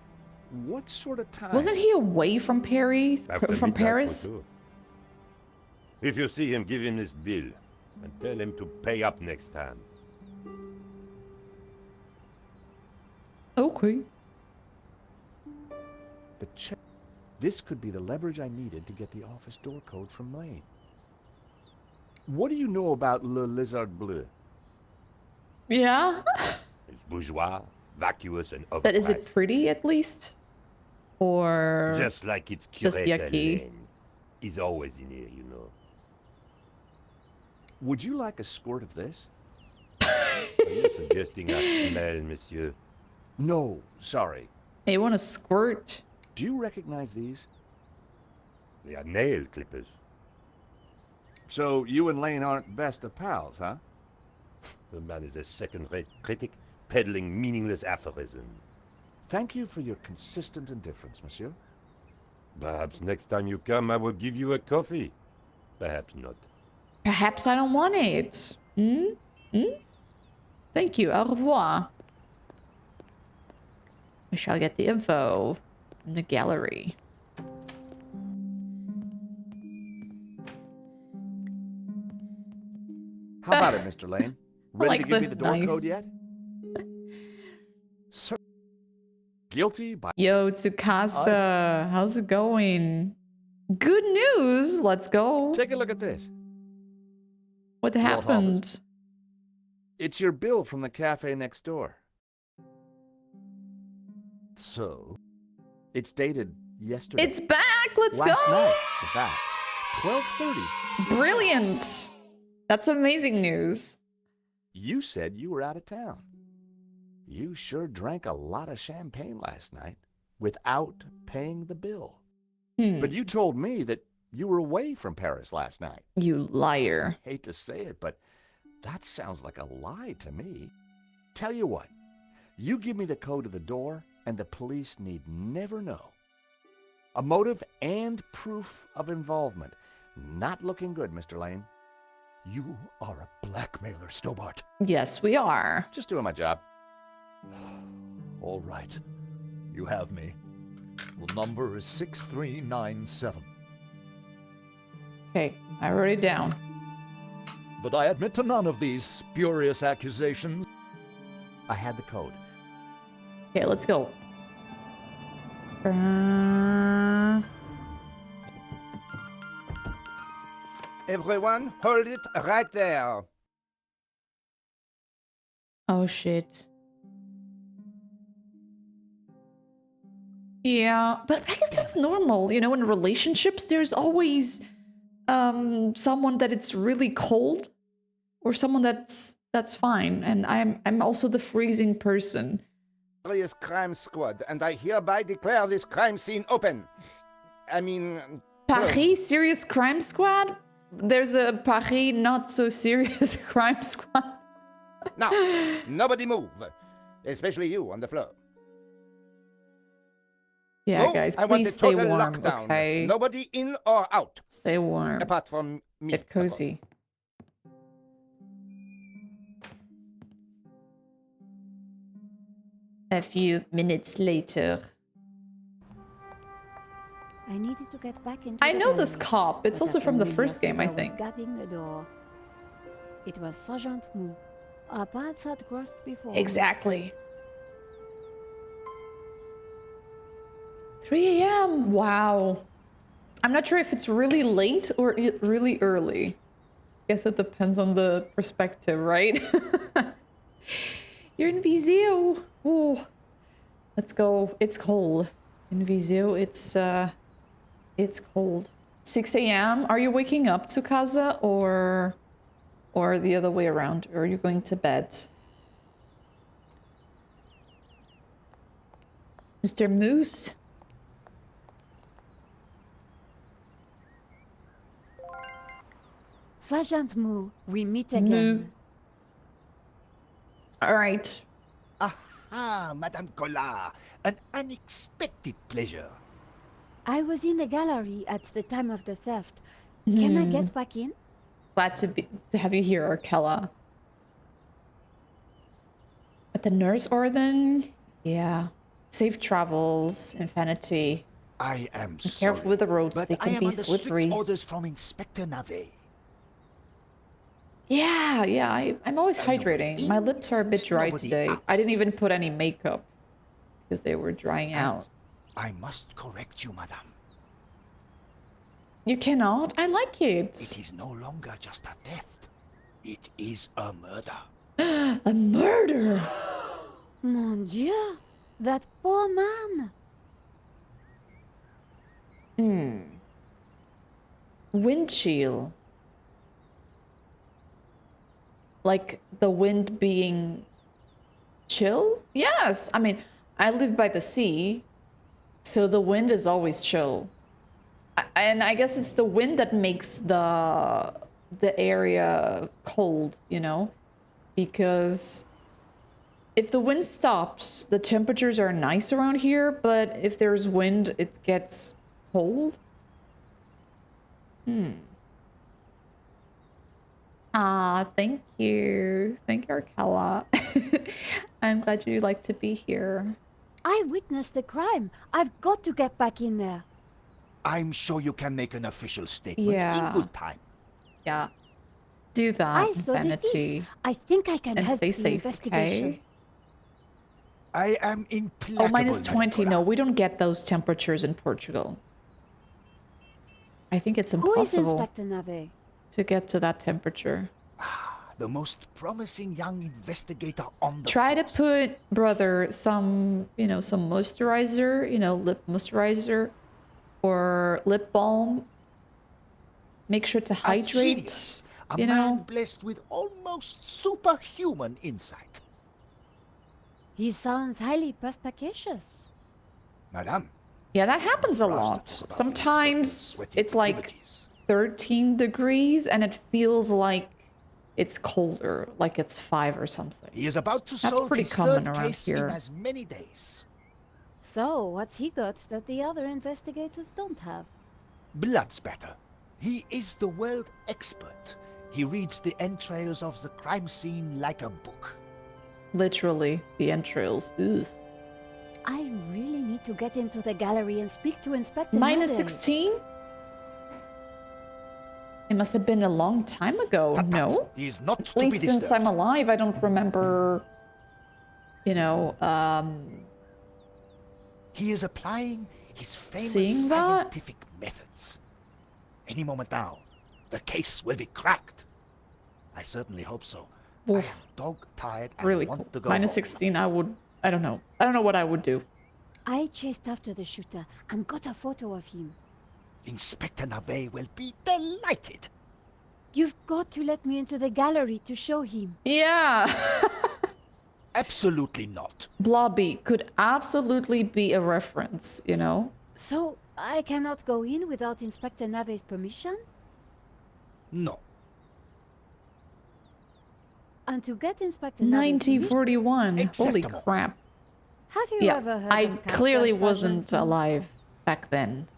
What sort of time? Wasn't he away from Paris? From Paris? If you see him, give him this bill and tell him to pay up next time. Okay. But check. This could be the leverage I needed to get the office door code from Lane. What do you know about Le Lizard Bleu? Yeah. It's bourgeois, vacuous, and overpriced. But is it pretty at least? Or Just like its just curator yucky? Lane. He's always in here, you know. Would you like a squirt of this? Are you suggesting I smell, monsieur? No, sorry. Hey, you want a squirt? Do you recognize these? They are nail clippers. So you and Lane aren't best of pals, huh? The man is a second-rate critic, peddling meaningless aphorisms. Thank you for your consistent indifference, monsieur. Perhaps next time you come, I will give you a coffee. Perhaps not. Perhaps I don't want it. Hmm? Hmm? Thank you. Au revoir. I shall get the info in the gallery. How about it, Mr. Lane? Ready like to give the me the door nice. code yet? Sir, guilty by... Yo, Tsukasa. How's it going? Good news. Let's go. Take a look at this. What Lord happened? It's your bill from the cafe next door. So, it's dated yesterday. It's back. Let's Last go. night, in fact. 12:30. Brilliant. That's amazing news. You said you were out of town. You sure drank a lot of champagne last night without paying the bill. But you told me that you were away from Paris last night. You liar. Hate to say it, but that sounds like a lie to me. Tell you what, you give me the code to the door, and the police need never know. A motive and proof of involvement. Not looking good, Mr. Lane. You are a blackmailer, Stobart. Yes, we are. Just doing my job. All right. You have me. The number is 6397. Okay, I wrote it down. But I admit to none of these spurious accusations. I had the code. Okay, let's go. Everyone, hold it right there. Oh shit. Yeah, but I guess that's normal. You know, in relationships, there's always someone that it's really cold, or someone that's fine. And I'm also the freezing person. Serious Crime Squad, and I hereby declare this crime scene open. I mean... Paris Serious Crime Squad? There's a Paris Not So Serious Crime Squad. Now, nobody move. Especially you on the floor. Yeah, No, guys, I want please a stay total warm, lockdown. okay? Nobody in or out, Stay warm. apart from me. Get cozy. A few minutes later. I needed to get back into I the know this gallery, cop. It's but also at from the only first left game, I I was think. guarding the door. It was Sergeant Mou. Our paths had crossed before. Exactly. 3 a.m. Wow. I'm not sure if it's really late or really early. Guess it depends on the perspective, right? You're in Viseu. Ooh. Let's go. It's cold. In Viseu, it's cold. 6 a.m. Are you waking up, Tsukasa, or the other way around? Or are you going to bed? Mr. Moose? Sergeant Mou, we meet again. All right. Ah, Madame Collard, an unexpected pleasure. I was in the gallery at the time of the theft. Can I get back in? Glad to have you here, Arkella. At the nurse Orden? Yeah. Safe travels, Infinity. I am Be careful with the roads, but they I can am be under strict slippery. orders from Inspector Navet. Yeah, I'm always hydrating. My lips are a bit dry Nobody today. out. I didn't even put any makeup. because they were drying out. I must correct you, madame. You cannot? I like it. It is no longer just a theft. It is a murder. A murder! Mon Dieu! That poor man! Wind chill. Like the wind being chill? Yes. I mean, I live by the sea, so the wind is always chill. And I guess it's the wind that makes the area cold, you know? Because if the wind stops, the temperatures are nice around here, but if there's wind, it gets cold. Ah, thank you. Thank you, Arkella. I'm glad you like to be here. I witnessed the crime. I've got to get back in there. I'm sure you can make an official statement Yeah. in good time. Yeah. Do that, I saw the Vanity. thief. I think I can And help stay the safe, investigation. okay? I am implacable. Oh, minus Madame 20. Collard. No, we don't get those temperatures in Portugal. I think it's Who is impossible Inspector Nave? to get to that temperature. The most promising young investigator on the Try to force. put, brother, some, you know, some moisturizer, you know, lip moisturizer or lip balm. Make sure to A hydrate, genius, a you man know. blessed with almost superhuman insight. He sounds highly perspicacious. Madame, Yeah, that happens a trust lot. the talk about Sometimes inspector's sweaty it's like activities. 13 degrees and it feels like it's colder, like it's 5 or something. He is about to That's solve pretty his common third around case here. in as many days. So, what's he got that the other investigators don't have? Blood spatter. He is the world expert. He reads the entrails of the crime scene like a book. Literally, the entrails. Ugh. I really need to get into the gallery and speak to Inspector Minus Nave. 16? It must have been a long time ago, Tut, tut. no? He is not At to be least since disturbed. I'm alive, I don't remember, you know, He is applying his famous Seeing that? scientific methods. Any moment now, the case will be cracked. I certainly hope so. I Oof. am dog-tired and really want cool. to go Minus home. 16, I would, I don't know. I don't know what I would do. I chased after the shooter and got a photo of him. Inspector Nave will be delighted. You've got to let me into the gallery to show him. Yeah. Absolutely not. Blobby could absolutely be a reference, you know? So, I cannot go in without Inspector Nave's permission? No. And to get Inspector Nave's permission, 1941. Holy Acceptable. crap. have you Yeah, ever heard I of Captain clearly Sergeant wasn't Moore? alive back then.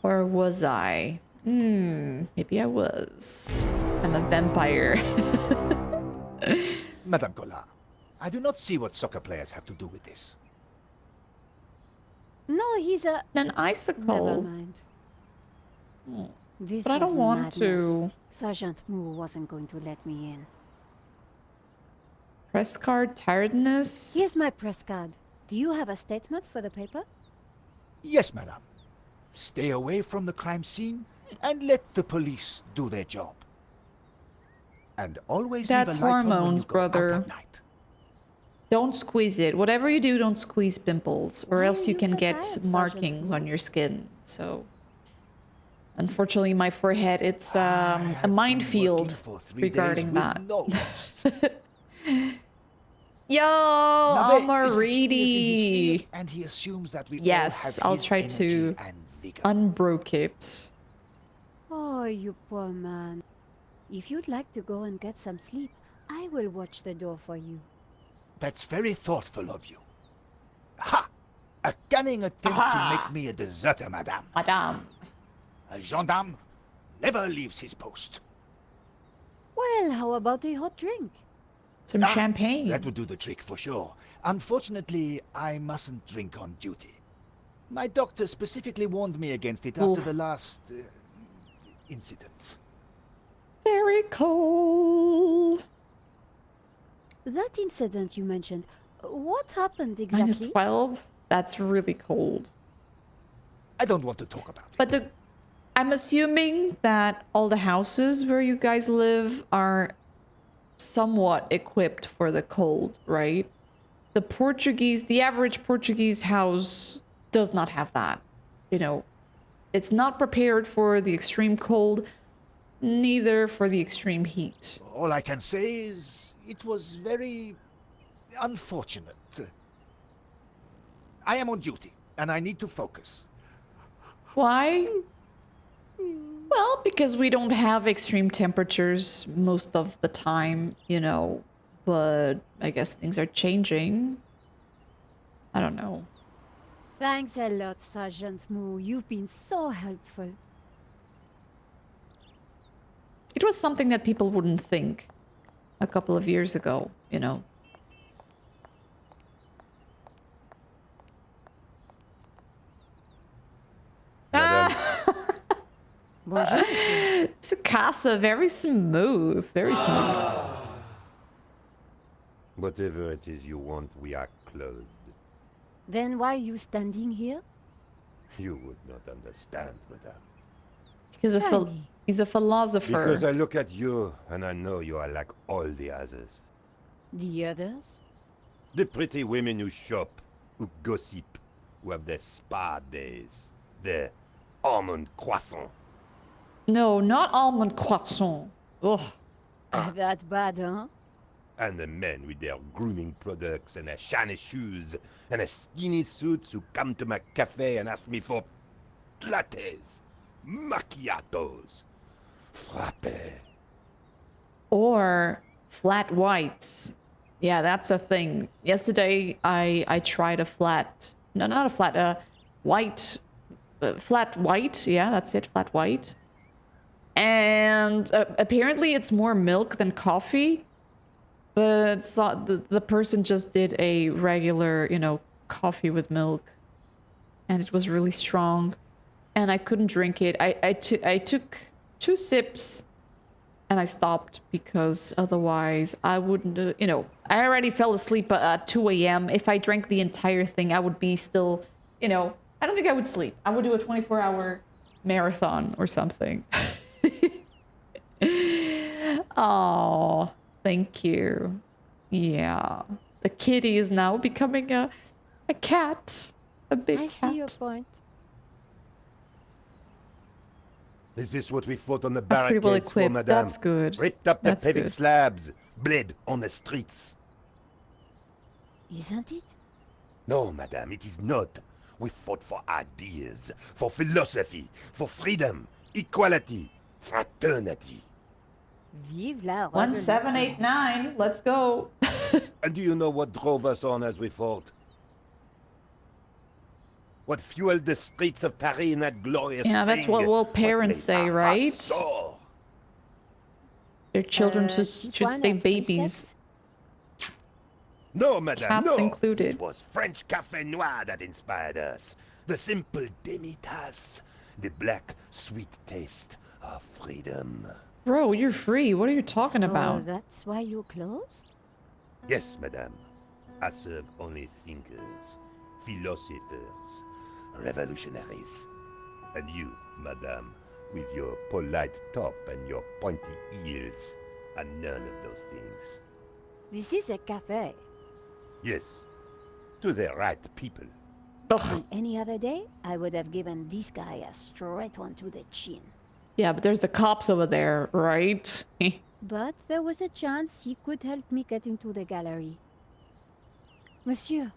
Or was I? Maybe I was. I'm a vampire. Madame Collard, I do not see what soccer players have to do with this. No, he's a... An Never icicle. mind. This But I was don't want madness. to. Sergeant Moore wasn't going to let me in. Press card tiredness. Here's my press card. Do you have a statement for the paper? Yes, madame. Stay away from the crime scene and let the police do their job. And always That's leave a light on when hormones, you go out brother. at night. Don't squeeze it. Whatever you do, don't squeeze pimples, or Why else are you you can so get tired, Sergeant markings Moore? on your skin. So, unfortunately, my forehead, it's I a have been minefield working for 3 regarding days that. with no rest. Yo, Nave is a genius in his Almaridi. field, and he assumes that we Yes, all I'll have his try energy to and vigor. unbroke it. Oh, you poor man. If you'd like to go and get some sleep, I will watch the door for you. That's very thoughtful of you. Ha! A cunning attempt to make me a deserter, madame. Madame. A gendarme never leaves his post. Well, how about a hot drink? Some champagne. That would do the trick for sure. Unfortunately, I mustn't drink on duty. My doctor specifically warned me against it after Oof. the last incident. Very cold. That incident you mentioned, what happened Minus exactly? 12. That's really cold. I don't want to talk about it. But I'm assuming that all the houses where you guys live are somewhat equipped for the cold, right? The average Portuguese house does not have that. You know, it's not prepared for the extreme cold, neither for the extreme heat. All I can say is it was very unfortunate. I am on duty, and I need to focus. Why? Well, because we don't have extreme temperatures most of the time, you know, but I guess things are changing. I don't know. Thanks a lot, Sergeant Moo. You've been so helpful. It was something that people wouldn't think a couple of years ago, you know. Bonjour, monsieur. Tsukasa, very smooth, very smooth. Whatever it is you want, we are closed. Then why are you standing here? You would not understand, madame. Because Tell me. he's a philosopher. Because I look at you, and I know you are like all the others. The others? The pretty women who shop, who gossip, who have their spa days, their almond croissant. No, not almond croissant. Ugh. That bad, huh? And the men with their grooming products and their shiny shoes and their skinny suits who come to my cafe and ask me for lattes, macchiatos, frappe. Or flat whites. Yeah, that's a thing. Yesterday, I tried a flat... No, not a flat, white... flat white. Yeah, that's it, flat white. And apparently it's more milk than coffee. But the person just did a regular, you know, coffee with milk. And it was really strong. And I couldn't drink it. I took 2 sips and I stopped because otherwise I wouldn't, you know, I already fell asleep at 2 a.m. If I drank the entire thing, I would be still, you know, I don't think I would sleep. I would do a 24-hour marathon or something. Oh, thank you. Yeah. The kitty is now becoming a cat. A big I cat. see your point. Is this what we fought on the Pretty well barricades for, equipped. madame? That's good. Ripped up the That's paving good. slabs, bled on the streets. Isn't it? No, madame, it is not. We fought for ideas, for philosophy, for freedom, equality, fraternity. Vive la 1789. Let's go. And do you know what drove us on as we fought? What fueled the streets of Paris in that glorious Yeah, that's spring? what all parents made say, our right? hearts soar? Their children should one stay and babies. precepts? No, madame, Cats no. included. It was French café noir that inspired us. The simple demi-tasse, the black, sweet taste of freedom. Bro, you're free. What are you talking So about? that's why you closed? Yes, madame. I serve only thinkers, philosophers, revolutionaries. And you, madame, with your polite top and your pointy heels, are none of those things. This is a cafe. Yes, to the right people. On any other day, I would have given this guy a straight one to the chin. Yeah, but there's the cops over there, right? But there was a chance he could help me get into the gallery. Monsieur,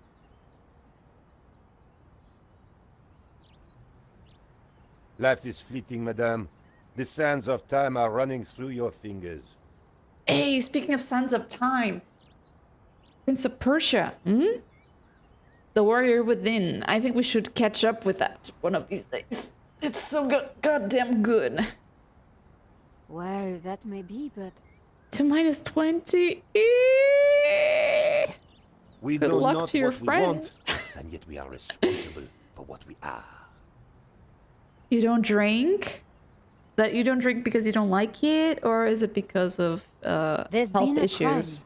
Life is fleeting, madame. The sands of time are running through your fingers. Hey, speaking of Sons of Time. Prince of Persia, The Warrior Within. I think we should catch up with that one of these days. It's so goddamn good. well, that may be, but To minus 20. We Good know luck not to your what we friend. want, and yet we are responsible for what we are. You don't drink? That you don't drink because you don't like it? Or is it because of There's health been a issues?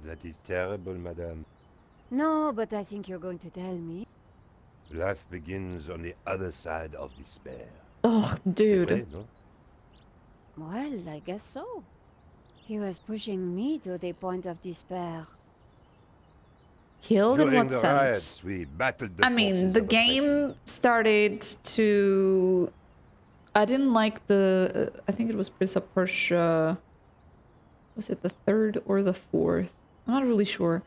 That is terrible, madame. No, but I think you're going to tell me. Life begins on the other side of despair. Ugh, C'est dude. vrai, no? Well, I guess so. He was pushing me to the point of despair. Killed in During what the sense? riots, we battled the I mean, forces the of oppression. game started to... I didn't like the... I think it was Prince of Persia... Was it the third or the fourth? I'm not really sure.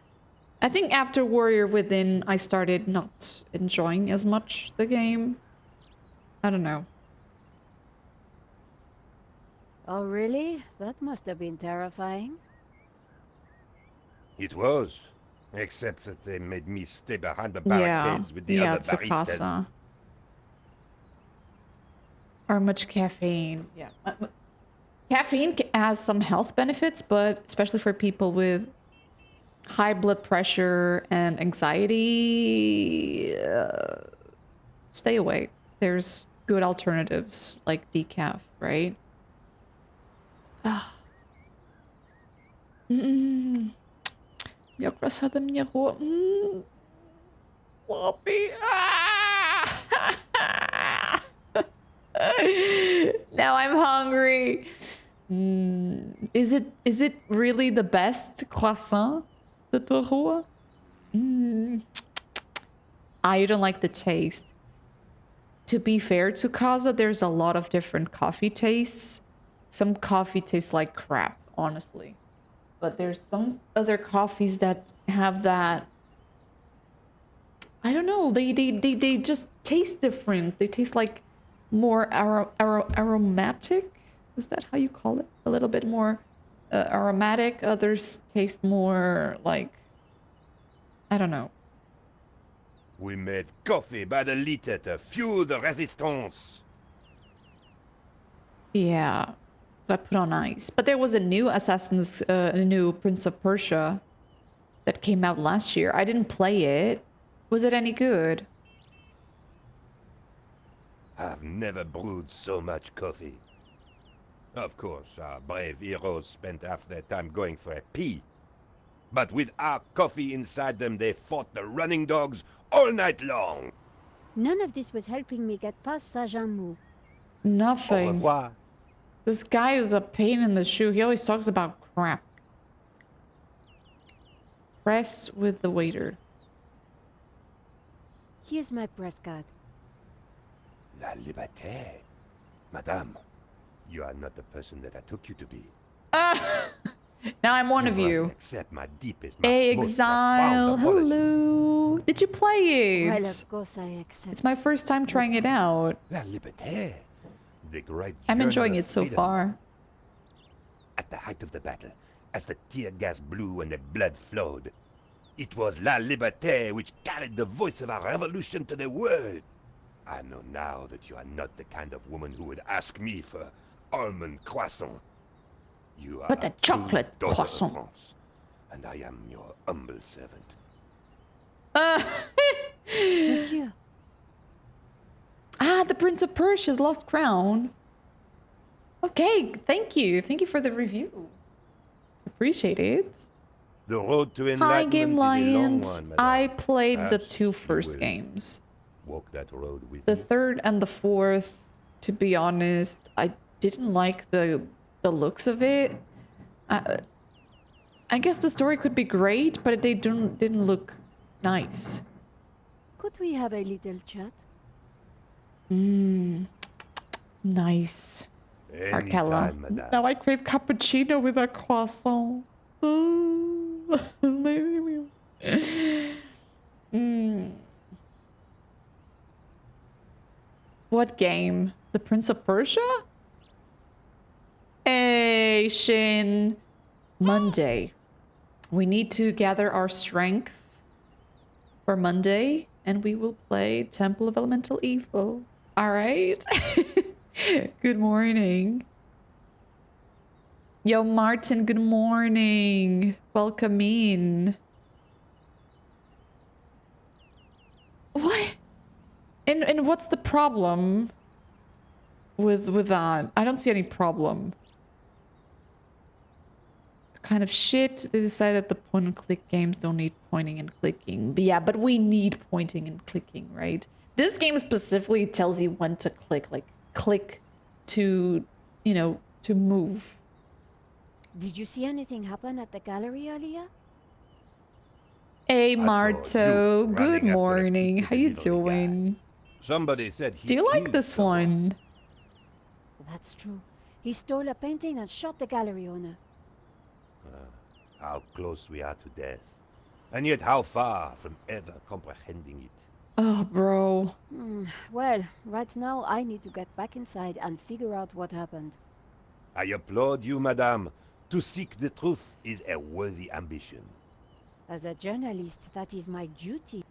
I think after Warrior Within, I started not enjoying as much the game. I don't know. Oh, really? That must have been terrifying. It was. Except that they made me stay behind the Yeah, barricades with the yeah, other it's a baristas. casa. Or much caffeine. Yeah. Caffeine has some health benefits, but especially for people with high blood pressure and anxiety, stay away. There's good alternatives like decaf, right? Jak rozsada mě ho. Floppy. Now I'm hungry. Is it really the best croissant de Torua? I don't like the taste. To be fair to Kaza, there's a lot of different coffee tastes. Some coffee tastes like crap, honestly. But there's some other coffees that have that... I don't know, they just taste different. They taste like more aromatic. Is that how you call it? A little bit more aromatic. Others taste more like... I don't know. We made coffee by the liter to fuel the resistance. Yeah, got put on ice. But there was a new a new Prince of Persia that came out last year. I didn't play it. Was it any good? I've never brewed so much coffee. Of course, our brave heroes spent half their time going for a pee. But with our coffee inside them, they fought the running dogs all night long. None of this was helping me get past Saint-Jean-Mou. Au Nothing. revoir. This guy is a pain in the shoe. He always talks about crap. Press with the waiter. Here's my press card. La liberté. Madame, you are not the person that I took you to be. Now I'm one of must you. accept my deepest, my most Exile. profound apologies. Hello. Did you play Well, it? of course I accept. It's my first time trying it out. La liberté. The great I'm journey enjoying of it so freedom. far. At the height of the battle, as the tear gas blew and the blood flowed, it was La Liberté which carried the voice of our revolution to the world. I know now that you are not the kind of woman who would ask me for almond croissant. You are But a a true chocolate daughter of croissant. France, and I am your humble servant. Monsieur, Ah, the Prince of Persia, the Lost Crown. Okay, thank you. Thank you for the review. Appreciate it. The road to Hi, enlightenment Game is a long Lions. one, I madame. played the Perhaps two you first will games. Walk that road with The me. third and the fourth, to be honest, I didn't like the looks of it. I guess the story could be great, but they didn't look nice. could we have a little chat? Nice. Arkella. Anytime, madame. Now I crave cappuccino with a croissant. What game? The Prince of Persia? Hey, Shin. Monday. We need to gather our strength for Monday, and we will play Temple of Elemental Evil. All right? Good morning. Yo, Martin, good morning. Welcome in. What? And what's the problem with that? I don't see any problem. kind of shit. They decided the point and click games don't need pointing and clicking. But yeah, but we need pointing and clicking, right? This game specifically tells you when to click, like click to, you know, to move. Did you see anything happen at the gallery earlier? Hey, I saw Marto. you Good running after a morning. pizza How you delivery guy. doing? Somebody said he Do you like killed this someone. one? That's true. He stole a painting and shot the gallery owner. How close we are to death. And yet how far from ever comprehending it. Oh, bro. Well, right now I need to get back inside and figure out what happened. I applaud you, madame. To seek the truth is a worthy ambition. As a journalist, that is my duty.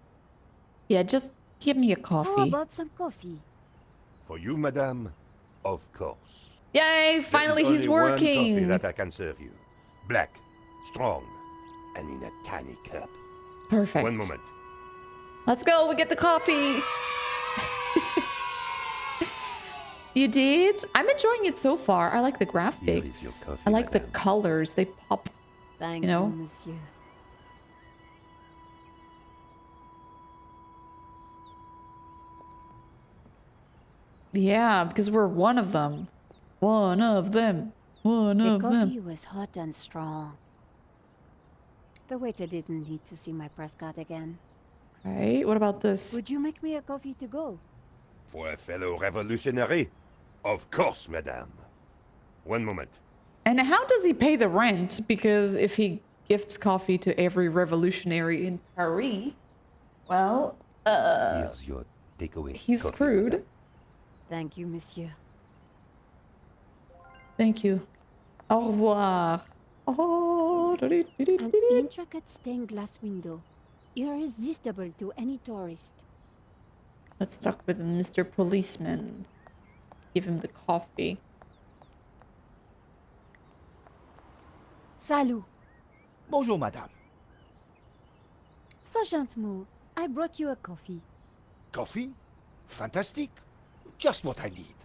Yeah, just give me a How coffee. about some coffee? For you, madame, of course. Yay, finally There is he's only one coffee working. that I can serve you. Black, strong, and in a tiny cup. Perfect. One moment. Let's go, we get the coffee. You did? I'm enjoying it so far. I like the Here is graphics. your coffee, I like the madame. colors. They pop. Thank You know? you, monsieur. Yeah, because we're one of them. One of them. One The of coffee them. was hot and strong. The waiter didn't need to see my press card again. Okay, what about this? Would you make me a coffee to go? For a fellow revolutionary? Of course, madame. One moment. And how does he pay the rent? Because if he gifts coffee to every revolutionary in Paris, well, Here's your takeaway. he's coffee, screwed. madame. Thank you, monsieur. Thank you. Au revoir. Oh, An intricate stained glass window. Irresistible to any tourist. let's talk with Mr. Policeman. Give him the coffee. Salut. Bonjour, madame. Sergeant Moore, I brought you a coffee. Coffee? Fantastic. Just what I need.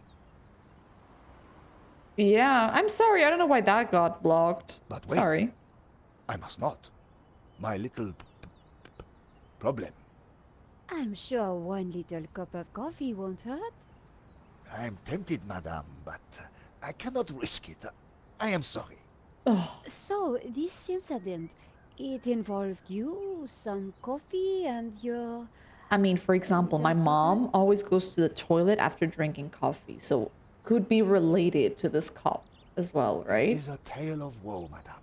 Yeah, I'm sorry. I don't know why that got blocked. But wait. Sorry. I must not. My little problem. I'm sure one little cup of coffee won't hurt. I'm tempted, madame, but I cannot risk it. I am sorry. So, this incident, it involved you, some coffee, and your... I mean, for example, my mom always goes to the toilet after drinking coffee, so could be related to this cup as well, It right? is a tale of woe, madame.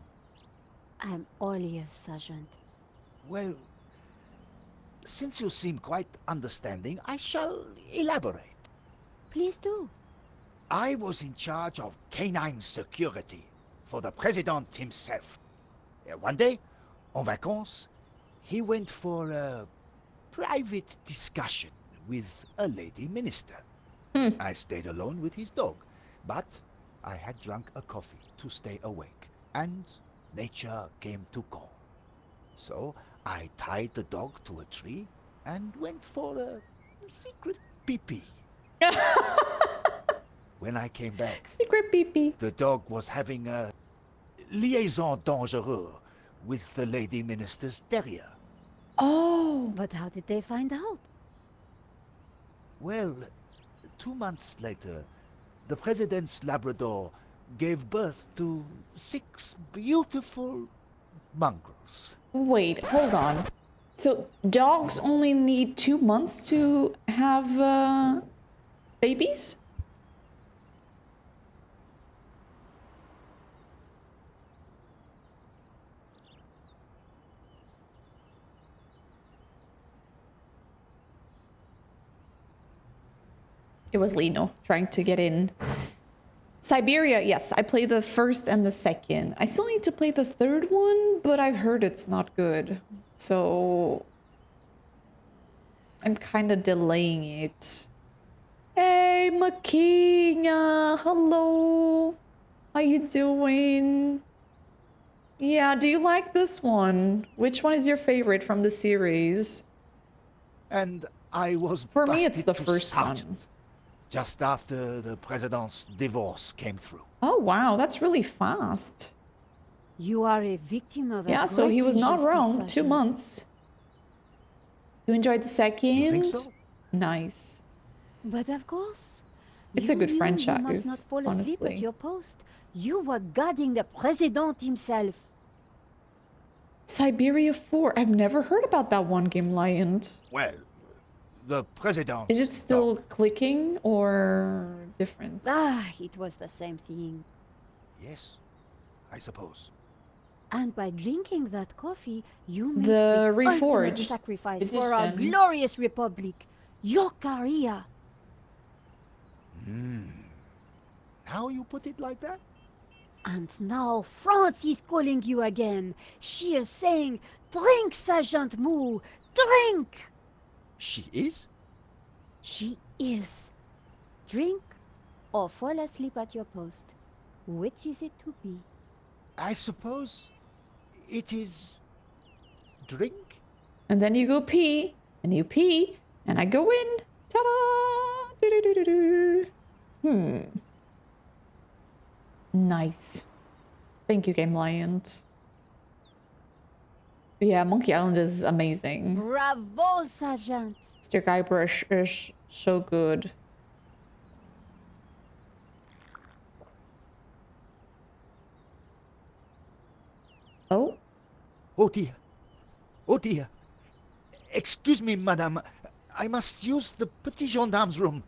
I'm all ears, Sergeant. Well, since you seem quite understanding, I shall elaborate. Please do. I was in charge of canine security for the president himself. One day, en vacances, he went for a private discussion with a lady minister. I stayed alone with his dog, but I had drunk a coffee to stay awake, and nature came to call. So I tied the dog to a tree and went for a secret pee-pee. When I came back, Secret pee-pee. the dog was having a liaison dangereuse with the lady minister's terrier. Oh, But how did they find out? Well, 2 months later, the president's Labrador gave birth to 6 beautiful mongrels. wait, hold on. So dogs only need 2 months to have babies? It was Lino trying to get in. Siberia, yes, I played the first and the second. I still need to play the third one, but I've heard it's not good. So I'm kind of delaying it. Hey, Makinha, hello. How you doing? Yeah, do you like this one? Which one is your favorite from the series? And I was For me, it's busted the to first one. sergeant just after the president's divorce came through. Oh, wow, that's really fast. You are a victim of a Yeah, so he great was not injustice, wrong. 2 Sergeant. months. You enjoyed the second? You think so? Nice. But of course, It's you a good knew you must franchise, not fall asleep at honestly. your post. You were guarding the president himself. Siberia 4. I've never heard about that one game, Lion. Well, the president. Is it still clicking or different? Ah, it was the same thing. Yes, I suppose. And by drinking that coffee, you made The the ultimate Reforged sacrifice for our edition. glorious republic, your career. Now you put it like that? And now France is calling you again. She is saying, drink, Sergeant Moo, drink! She is? She is. Drink or fall asleep at your post. Which is it to be? I suppose it is drink? And then you go pee, and you pee, and I go in. Ta-da! Do-do-do-do-do. Nice. Thank you, Game Lion. Yeah, Monkey Island is amazing. Bravo, Sergeant! Mr. Guybrush is so good. Oh? Oh dear. Oh dear. Excuse me, madame. I must use the petit gendarme's room.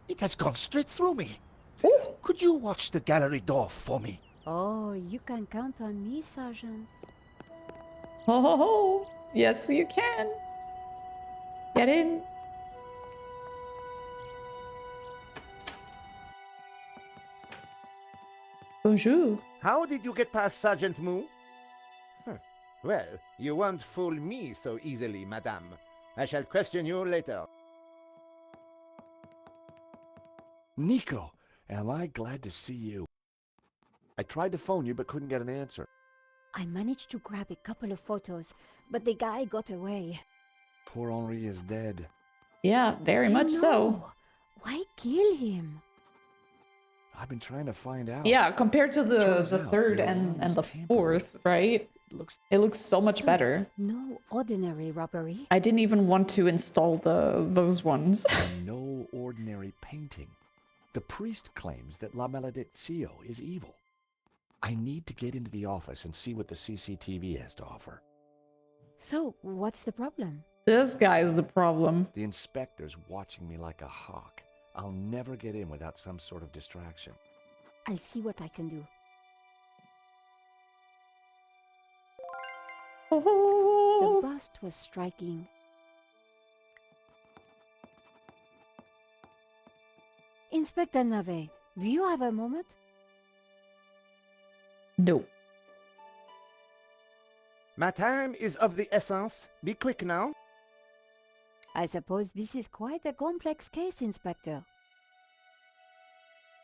It has gone straight through me. Oh. Could you watch the gallery door for me? Oh, you can count on me, Sergeant. Ho ho ho! Yes, you can. Get in. Bonjour. How did you get past Sergeant Moo? Well, you won't fool me so easily, madame. I shall question you later. Nico, am I glad to see you. I tried to phone you but couldn't get an answer. I managed to grab a couple of photos, but the guy got away. Poor Henri is dead. Yeah, very much so. No. Why kill him? I've been trying to find out. Yeah, compared to the Turns out third the and alarm's the tampered fourth, right? It looks so much So, better. No ordinary robbery. I didn't even want to install those ones. And no ordinary painting. The priest claims that La Maledictio is evil. I need to get into the office and see what the CCTV has to offer. So, what's the problem? This guy's the problem. The inspector's watching me like a hawk. I'll never get in without some sort of distraction. I'll see what I can do. The bust was striking. Inspector Nave, do you have a moment? No. My time is of the essence. Be quick now. I suppose this is quite a complex case, Inspector.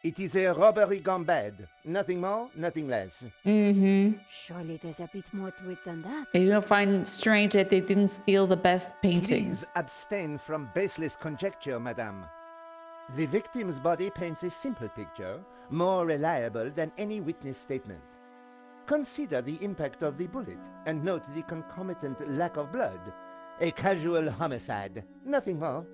It is a robbery gone bad. Nothing more, nothing less. Mm-hmm. Surely there's a bit more to it than that. You don't find strange that they didn't steal the best paintings. Please abstain from baseless conjecture, madame. The victim's body paints a simple picture, more reliable than any witness statement. Consider the impact of the bullet, and note the concomitant lack of blood. A casual homicide, nothing more.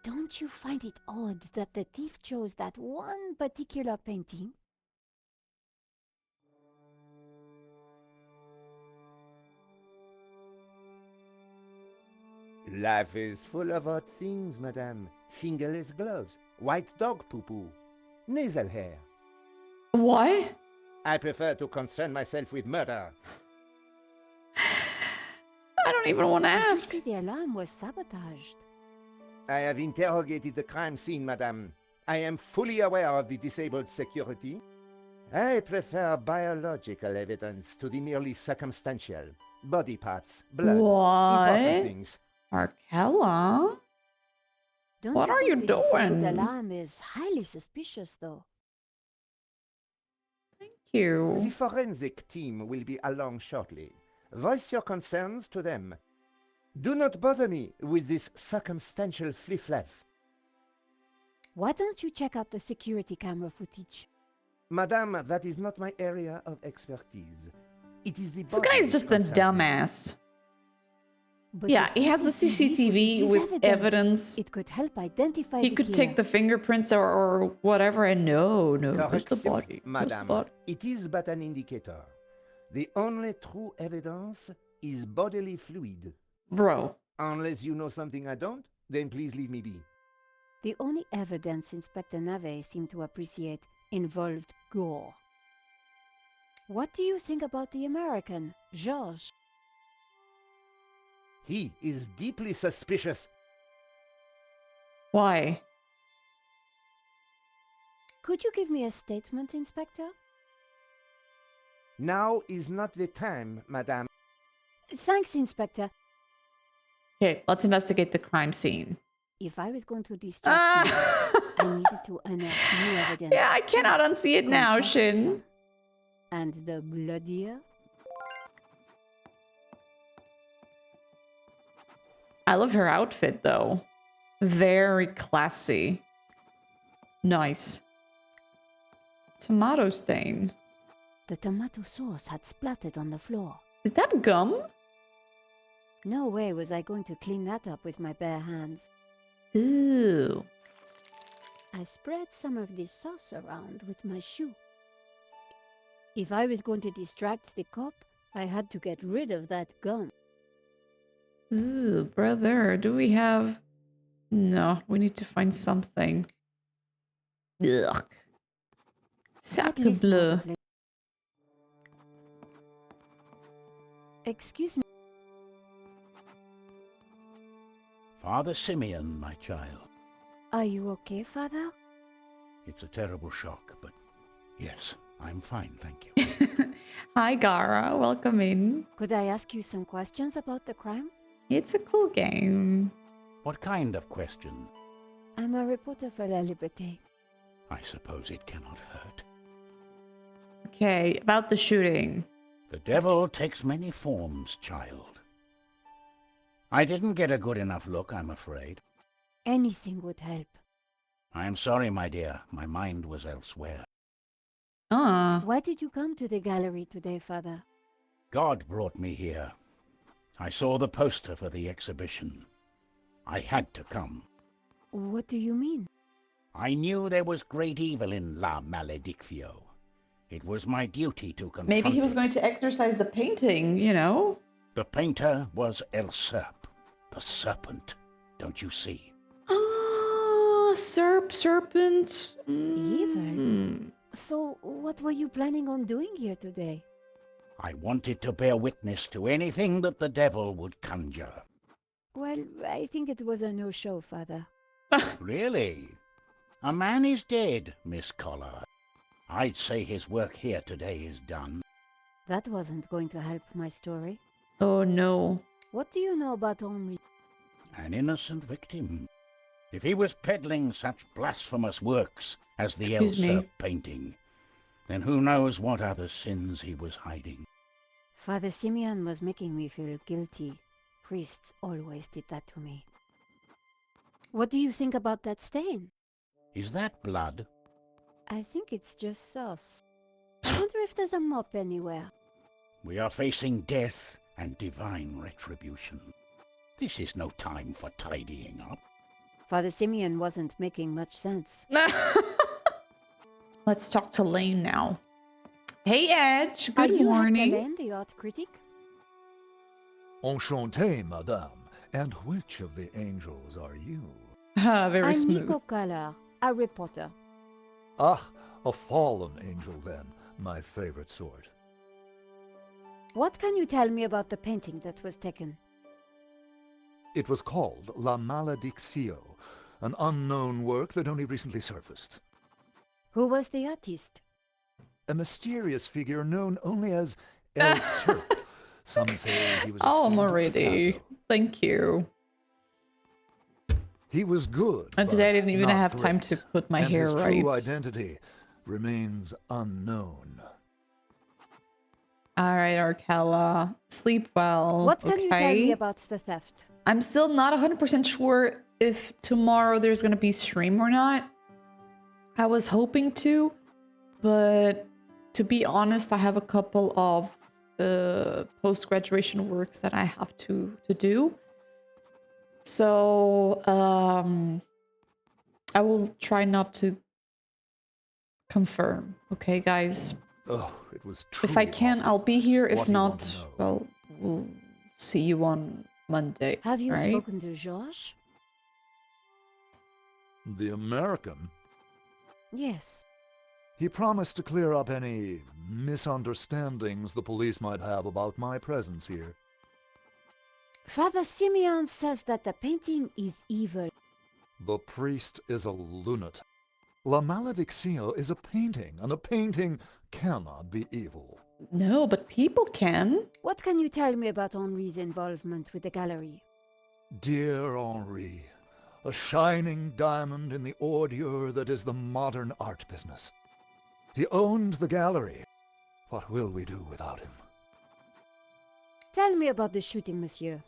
Don't you find it odd that the thief chose that one particular painting? Life is full of odd things, madame. Fingerless gloves, white dog poo-poo, nasal hair. What? I prefer to concern myself with murder. I don't even want to Did you ask. see the alarm was sabotaged? I have interrogated the crime scene, madame. I am fully aware of the disabled security. I prefer biological evidence to the merely circumstantial. Body parts, blood, important What? things. Arkella? Don't What are you think the disabled doing? alarm is highly suspicious, though. Thank you. The forensic team will be along shortly. Voice your concerns to them. Do not bother me with this circumstantial fliff-flaff. Why don't you check out the security camera footage? Madame, that is not my area of expertise. It is the This guy is just a dumbass. But Yeah, the he has the CCTV footage is with evidence. It could help identify He the could take the killer. fingerprints or whatever, and no, where's the Correction, body? Where's the Madame. body? It is but an indicator. The only true evidence is bodily fluid. Bro. Unless you know something I don't, then please leave me be. The only evidence Inspector Nave seemed to appreciate involved gore. What do you think about the American, Georges? He is deeply suspicious. Why? Could you give me a statement, Inspector? Now is not the time, Madame. Thanks, Inspector. Okay, let's investigate the crime scene. If I was going to distract you, I needed to unearth new evidence. Yeah, I cannot unsee it now, Shin. And the bloodier? I love her outfit, though. Very classy. Nice. Tomato stain. The tomato sauce had splattered on the floor. Is that gum? No way was I going to clean that up with my bare hands. Ew. I spread some of this sauce around with my shoe. If I was going to distract the cop, I had to get rid of that gum. Ooh, brother, do we have... No, we need to find something. Ugh. Sacre bleu. Excuse me. Father Simeon, my child. Are you okay, Father? It's a terrible shock, but yes, I'm fine, thank you. Hi, Gara. Welcome in. Could I ask you some questions about the crime? It's a cool game. What kind of question? I'm a reporter for La Liberté. I suppose it cannot hurt. Okay, about the shooting. The devil takes many forms, child. I didn't get a good enough look, I'm afraid. Anything would help. I am sorry, my dear. My mind was elsewhere. Why did you come to the gallery today, Father? God brought me here. I saw the poster for the exhibition. I had to come. What do you mean? I knew there was great evil in La Maledictio. It was my duty to confront Maybe he was it. going to exercise the painting, you know? The painter was El Serp, the Serpent. Don't you see? Ah, Serpent. Evil? So, what were you planning on doing here today? I wanted to bear witness to anything that the devil would conjure. Well, I think it was a no-show, Father. Really? A man is dead, Miss Collard. I'd say his work here today is done. That wasn't going to help my story. Oh, no. What do you know about Henri? An innocent victim. If he was peddling such blasphemous works as the El Excuse me. Serp painting, then who knows what other sins he was hiding. Father Simeon was making me feel guilty. Priests always did that to me. What do you think about that stain? Is that blood? I think it's just sauce. I wonder if there's a mop anywhere. We are facing death and divine retribution. This is no time for tidying up. Father Simeon wasn't making much sense. Let's talk to Lane now. Hey, Edge. Are Good you morning. Hector Lane, the art critic? Enchanté, madame. And which of the angels are you? Very I'm smooth. Nico Collard, a reporter. Ah, a fallen angel then, my favorite sort. What can you tell me about the painting that was taken? It was called La Maledictio, an unknown work that only recently surfaced. Who was the artist? A mysterious figure known only as El Serp. Some say he was a Oh, I'm student of already. Picasso. Thank you. He was good. And today I but didn't even not have time great, to put my and hair his right. true identity remains unknown. All right, Arkella. Sleep well. What can you tell me okay? about the theft? I'm still not 100% sure if tomorrow there's going to be stream or not. I was hoping to, But to be honest, I have a couple of post-graduation works that I have to do. So I will try not to confirm. Okay, guys? Oh, it was If I truly can, awful. I'll be here. If What do you want not, to know? well, we'll see you on Monday. Have you right? spoken to Georges? The American? Yes. He promised to clear up any misunderstandings the police might have about my presence here. Father Simeon says that the painting is evil. The priest is a lunatic. La Malediction is a painting, and a painting cannot be evil. No, but people can. What can you tell me about Henri's involvement with the gallery? Dear Henri, a shining diamond in the ordure that is the modern art business. He owned the gallery. What will we do without him? Tell me about the shooting, monsieur.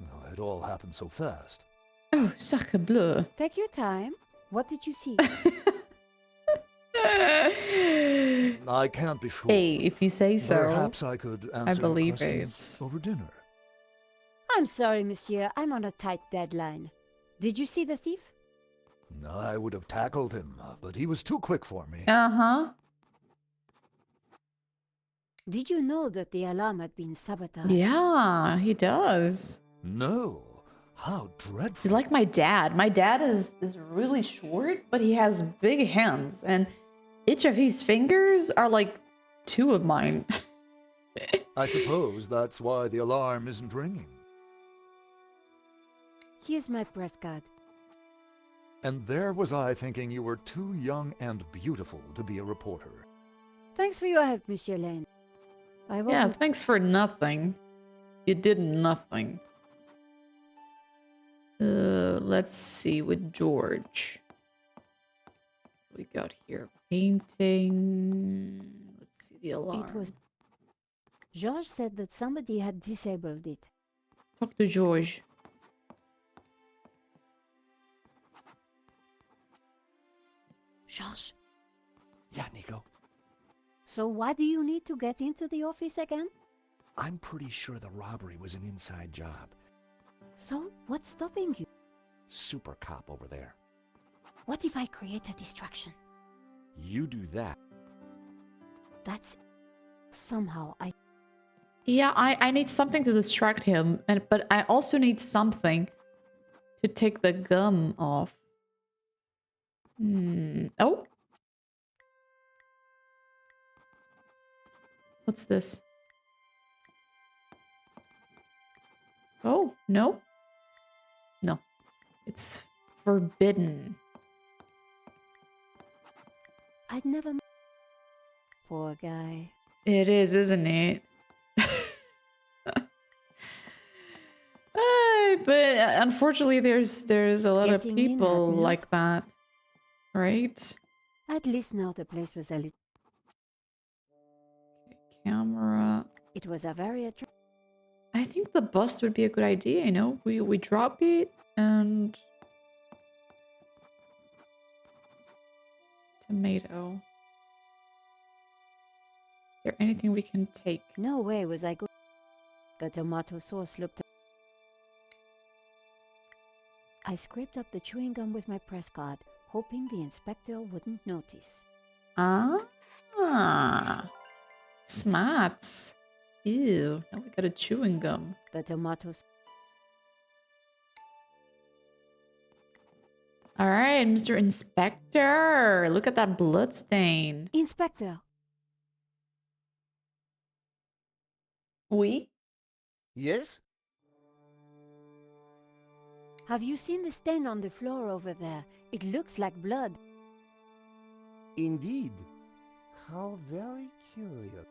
Well, it all happened so fast. Oh, sacre bleu. Take your time. What did you see? I can't be sure. Hey, if you say so. Perhaps I could answer your believe questions it. over dinner. I'm sorry, monsieur. I'm on a tight deadline. Did you see the thief? I would have tackled him, but he was too quick for me. Uh-huh. Did you know that the alarm had been sabotaged? Yeah, he does. No. How dreadful. He's like my dad. My dad is really short, but he has big hands, and each of his fingers are like 2 of mine. I suppose that's why the alarm isn't ringing. Here's my press card. And there was I thinking you were too young and beautiful to be a reporter. Thanks for your help, Monsieur Lane. I Yeah, wasn't... thanks for nothing. You did nothing. Let's see with George. We got here painting. Let's see the alarm. It was... Georges said that somebody had disabled it. Talk to George. Georges, Yeah, Nico. so why do you need to get into the office again? I'm pretty sure the robbery was an inside job. So, what's stopping you? Super cop over there. What if I create a distraction? You do that. That's... Somehow, Yeah, I need something to distract him, but I also need something to take the gum off. Oh. What's this? Oh, no. No. It's forbidden. I'd never... Poor guy. It is, isn't it? But unfortunately, there's a lot of Getting in people had no- like that, right? At least now the place was a little... Camera. It was a very attractive... I think the bust would be a good idea, you know? We drop it and... Tomato. Is there anything we can take? No way was I go... The tomato sauce looked... I scraped up the chewing gum with my press card, hoping the inspector wouldn't notice. Ah. Smarts. Ew. Now we got a chewing gum. The tomatoes... All right, Mr. Inspector. Look at that blood stain. Inspector! Oui? Yes? Have you seen the stain on the floor over there? It looks like blood. Indeed. How very curious.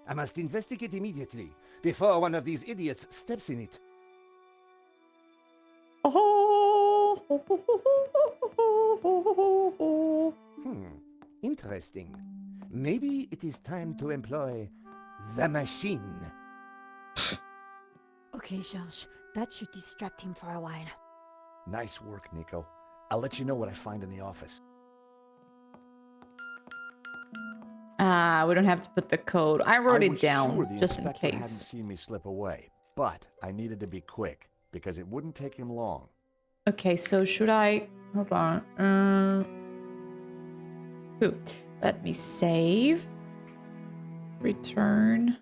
I must investigate immediately, before one of these idiots steps in it. Interesting. Maybe it is time to employ the machine. Okay, Georges, that should distract him for a while. Nice work, Nico. I'll let you know what I find in the office. Ah, we don't have to put the code. I wrote it down sure the just in inspector hadn't case. seen me slip away, but I needed to be quick because it wouldn't take him long. Okay, so should I... Hold on. Ooh, let me save. Return.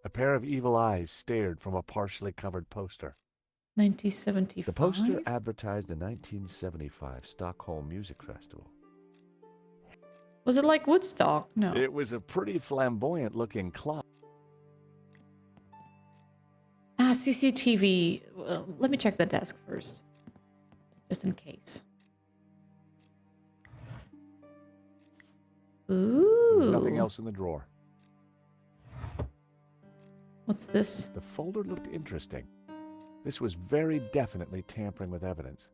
A pair of evil eyes stared from a partially covered poster. 1975? The poster advertised the 1975 Stockholm Music Festival. Was it like Woodstock? No. It was a pretty flamboyant-looking club. Ah, CCTV. Well, let me check the desk first. Just in case. Ooh. There was nothing else in the drawer. What's this? The folder looked interesting. This was very definitely tampering with evidence.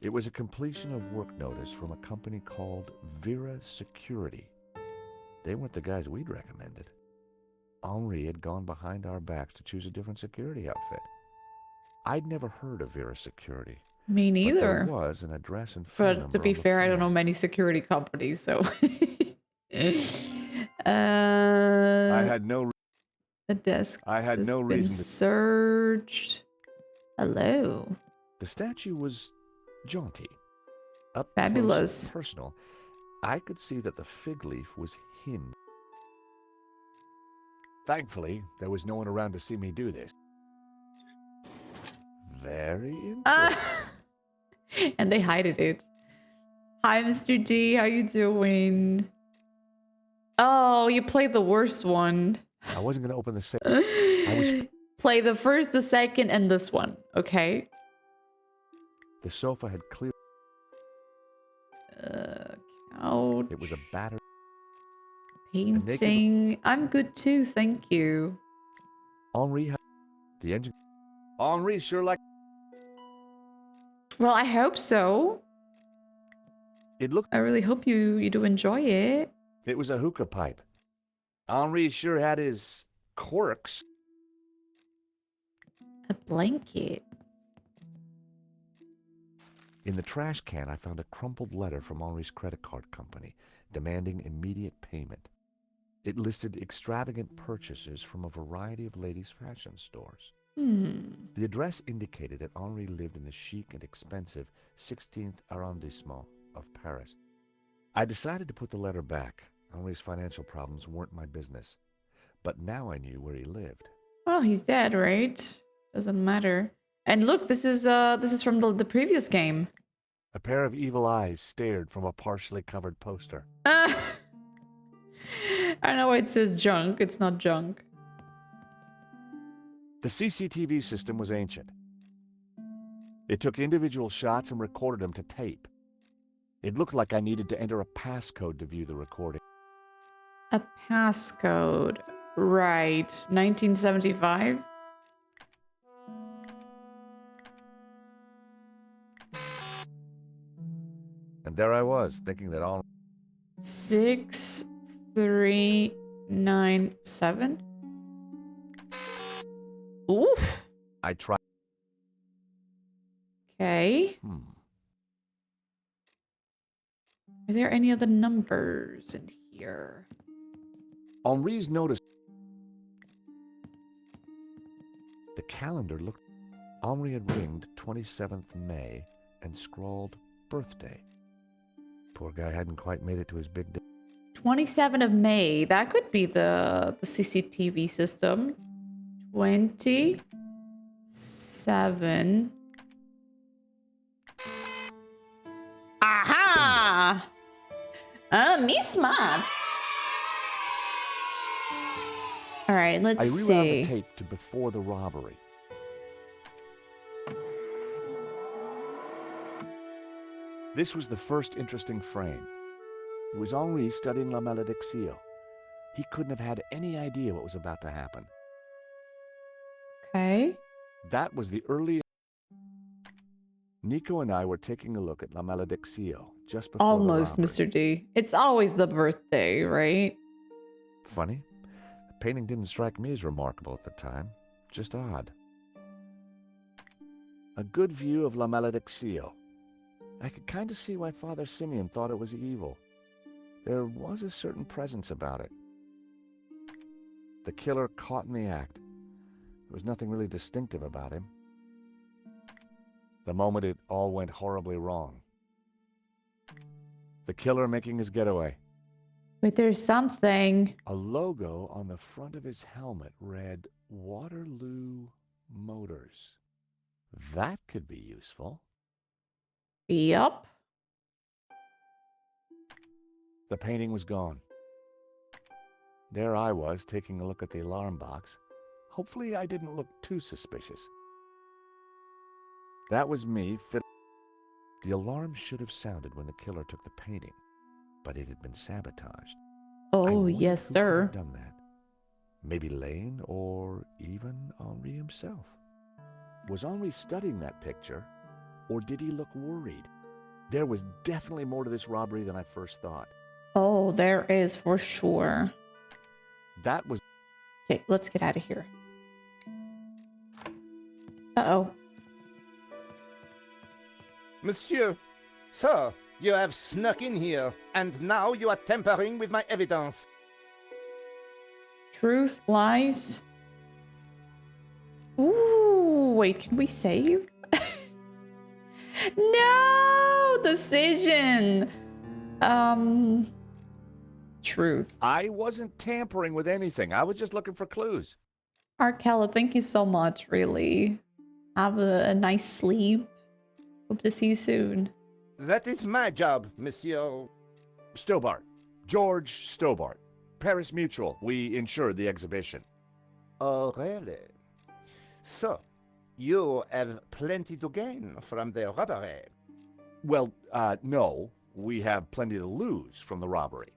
It was a completion of work notice from a company called Vera Security. They weren't the guys we'd recommended. Henri had gone behind our backs to choose a different security outfit. I'd never heard of Vera Security. Me neither. But there was an address and phone number But to be on the fair, I don't know form. many security companies, so... I had no The desk has no been reason to... searched. Hello. The statue was jaunty. Up Fabulous. close and personal, I could see that the fig leaf was hinged. Thankfully, there was no one around to see me do this. Very interesting. And they hided it. Hi, Mr. D. How you doing? Oh, you played the worst one. I wasn't going to open the safe. I was... Play the first, the second, and this one, okay? The sofa had cleared. Couch. It was a battered... Painting. I'm good too, thank you. Henri had... The engine... Henri sure like... Well, I hope so. It looked... I really hope you do enjoy it. It was a hookah pipe. Henri sure had his quirks. A blanket. In the trash can, I found a crumpled letter from Henri's credit card company, demanding immediate payment. It listed extravagant purchases from a variety of ladies' fashion stores. The address indicated that Henri lived in the chic and expensive 16th arrondissement of Paris. I decided to put the letter back. Henri's financial problems weren't my business. But now I knew where he lived. Well, he's dead, right? Doesn't matter. And look, this is from the previous game. A pair of evil eyes stared from a partially covered poster. I know it says junk. It's not junk. The CCTV system was ancient. It took individual shots and recorded them to tape. It looked like I needed to enter a passcode to view the recording. A passcode. Right. 1975? And there I was, thinking that all... 6397? Oof. I tried... Okay. Are there any other numbers in here? Henri's notice... The calendar looked... Henri had ringed 27th May and scrawled birthday. Poor guy hadn't quite made it to his big day. 27 of May. That could be the CCTV system. 27. Aha! Me smart. All right, let's I rewound see. the tape to before the robbery. This was the first interesting frame. It was Henri studying La Malédiction. He couldn't have had any idea what was about to happen. Okay. That was the early... Nico and I were taking a look at La Malédiction just before Almost, the robbery. Mr. D. It's always the birthday, right? Funny. The painting didn't strike me as remarkable at the time. Just odd. A good view of La Malédiction. I could kind of see why Father Simeon thought it was evil. there was a certain presence about it. The killer caught in the act. There was nothing really distinctive about him. The moment it all went horribly wrong. The killer making his getaway. But there's something. A logo on the front of his helmet read Waterloo Motors. That could be useful. Yup. The painting was gone. There I was, taking a look at the alarm box. Hopefully I didn't look too suspicious. That was me. The alarm should have sounded when the killer took the painting, but it had been sabotaged. Oh, yes, who sir. could have done that? Maybe Lane or even Henri himself. Was Henri studying that picture, or did he look worried? There was definitely more to this robbery than I first thought. Oh, there is for sure. That was... Okay, let's get out of here. Uh-oh. Monsieur, sir, you have snuck in here, and now you are tampering with my evidence. Truth, lies. Ooh, wait, can we save? No! Decision! Truth. I wasn't tampering with anything. I was just looking for clues. Arkella, thank you so much, really. Have a nice sleep. Hope to see you soon. That is my job, Monsieur. Stobart. George Stobart. Paris Mutual. We insured the exhibition. Oh, really? So, you have plenty to gain from the robbery. Well, no. We have plenty to lose from the robbery.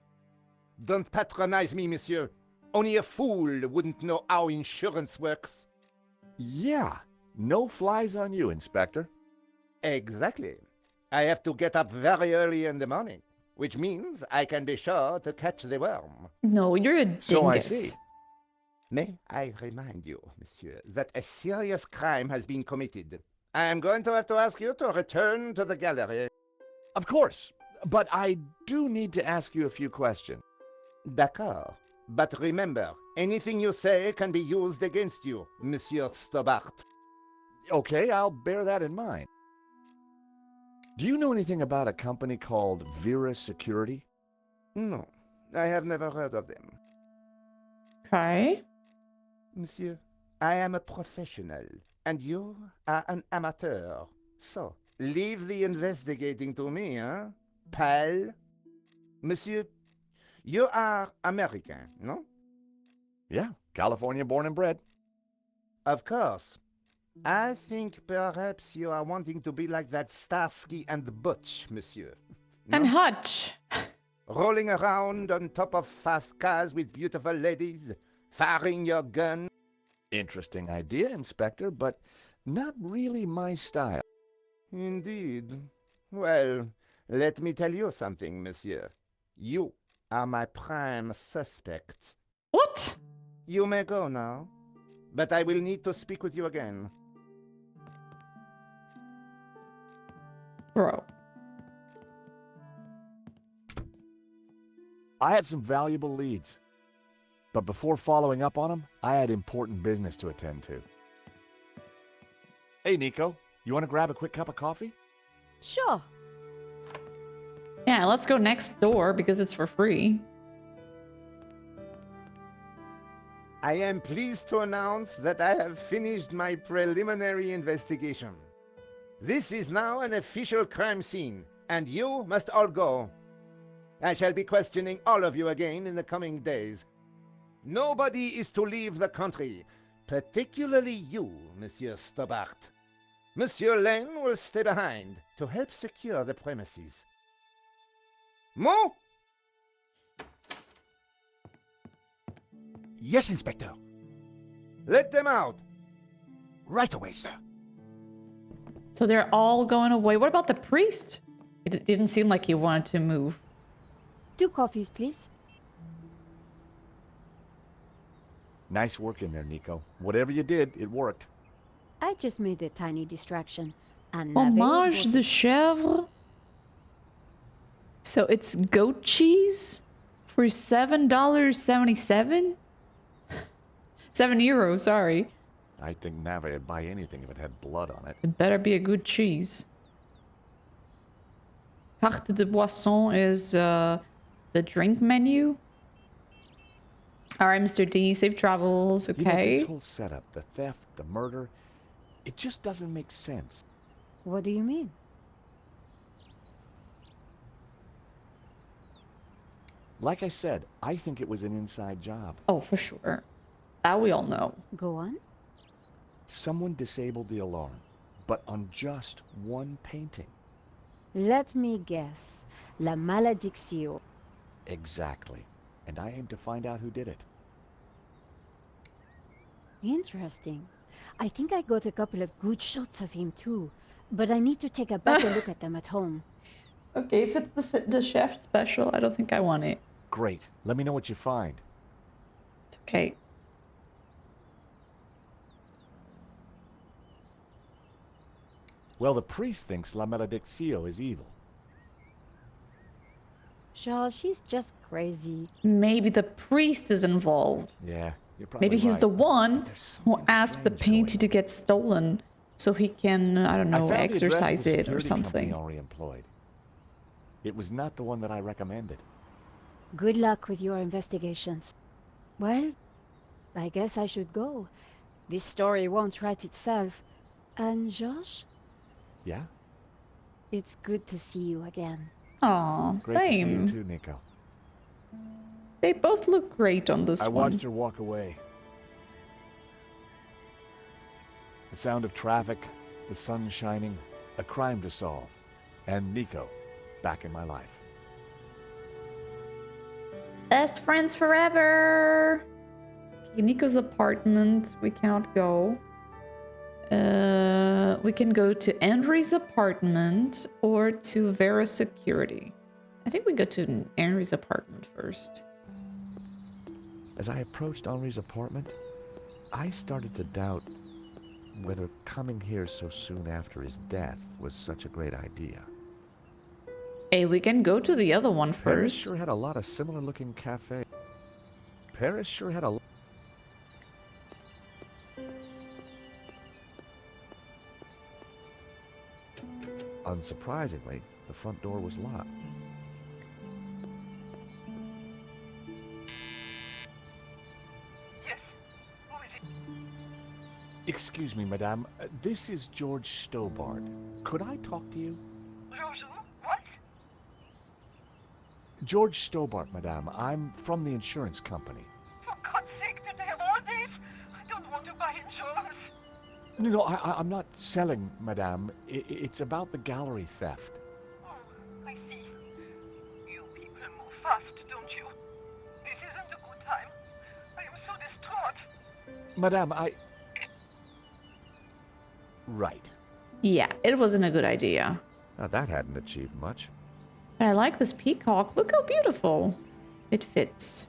Don't patronize me, monsieur. Only a fool wouldn't know how insurance works. Yeah. No flies on you, Inspector. Exactly. I have to get up very early in the morning, which means I can be sure to catch the worm. No, you're a dingus. So I see. May I remind you, monsieur, that a serious crime has been committed. I am going to have to ask you to return to the gallery. Of course. But I do need to ask you a few questions. D'accord. But remember, anything you say can be used against you, Monsieur Stobart. Okay, I'll bear that in mind. Do you know anything about a company called Vera Security? No, I have never heard of them. Okay. Monsieur, I am a professional, and you are an amateur. So, leave the investigating to me, huh? Pal? Monsieur, you are American, no? Yeah, California born and bred. Of course. I think perhaps you are wanting to be like that Starsky and Butch, monsieur. No? And Hutch. Rolling around on top of fast cars with beautiful ladies, firing your gun. Interesting idea, Inspector, but not really my style. Indeed. Well, let me tell you something, monsieur. You are my prime suspect. What? You may go now, but I will need to speak with you again. Bro. I had some valuable leads. But before following up on them, I had important business to attend to. Hey, Nico, you want to grab a quick cup of coffee? Sure. Yeah, let's go next door because it's for free. I am pleased to announce that I have finished my preliminary investigation. This is now an official crime scene, and you must all go. I shall be questioning all of you again in the coming days. Nobody is to leave the country, particularly you, Monsieur Stobart. Monsieur Lane will stay behind to help secure the premises. Mo? Yes, Inspector. Let them out. Right away, sir. So they're all going away. What about the priest? It didn't seem like he wanted to move. 2 coffees, please. Nice work in there, Nico. Whatever you did, it worked. I just made a tiny distraction. And Homage de chèvre. So it's goat cheese for $7.77? €7, sorry. I think Nave would buy anything if it had blood on it. It better be a good cheese. Carte de boisson is the drink menu. Alright, Mr. D, safe travels, You know, okay? this whole setup, the theft, the murder, it just doesn't make sense. What do you mean? Like I said, I think it was an inside job. Oh, for sure. That we all know. Go on. Someone disabled the alarm, but on just one painting. Let me guess. La malédiction. Exactly. And I aim to find out who did it. Interesting. I think I got a couple of good shots of him too, but I need to take a better look at them at home. Okay, if it's the chef special, I don't think I want it. Great. Let me know what you find. It's okay. Well, the priest thinks La Malediccio is evil. Shaw, she's just crazy. Maybe the priest is involved. Yeah, you're probably Maybe he's right. the one who something asked the strange painting going to get stolen so he can, I don't I know, found the address of exercise the it or security something. company Henri employed. It was not the one that I recommended. Good luck with your investigations. Well, I guess I should go. This story won't write itself. And Josh, Yeah? it's good to see you again. Aw, Great to see you same. too, Nico. They both look great on this I one. watched her walk away. The sound of traffic, the sun shining, a crime to solve, and Nico back in my life. Best friends forever! Okay, Nico's apartment. We cannot go. We can go to Henry's apartment or to Vera's security. I think we go to Henry's apartment first. As I approached Henri's apartment, I started to doubt whether coming here so soon after his death was such a great idea. Hey, we can go to the other one Paris first. sure had a lot of similar looking cafes. Paris sure had a lot. Unsurprisingly, the front door was locked. Yes. Who is it? Excuse me, madame. This is George Stobart. Could I talk to you? George, what? George Stobart, madame. I'm from the insurance company. For God's sake, did they have all this? I don't want to buy insurance. No, I'm not selling, madame. It's about the gallery theft. Oh, I see. You people move fast, don't you? This isn't a good time. I am so distraught. Madame, Right. Yeah, it wasn't a good idea. Now that hadn't achieved much. But I like this peacock. Look how beautiful. It fits.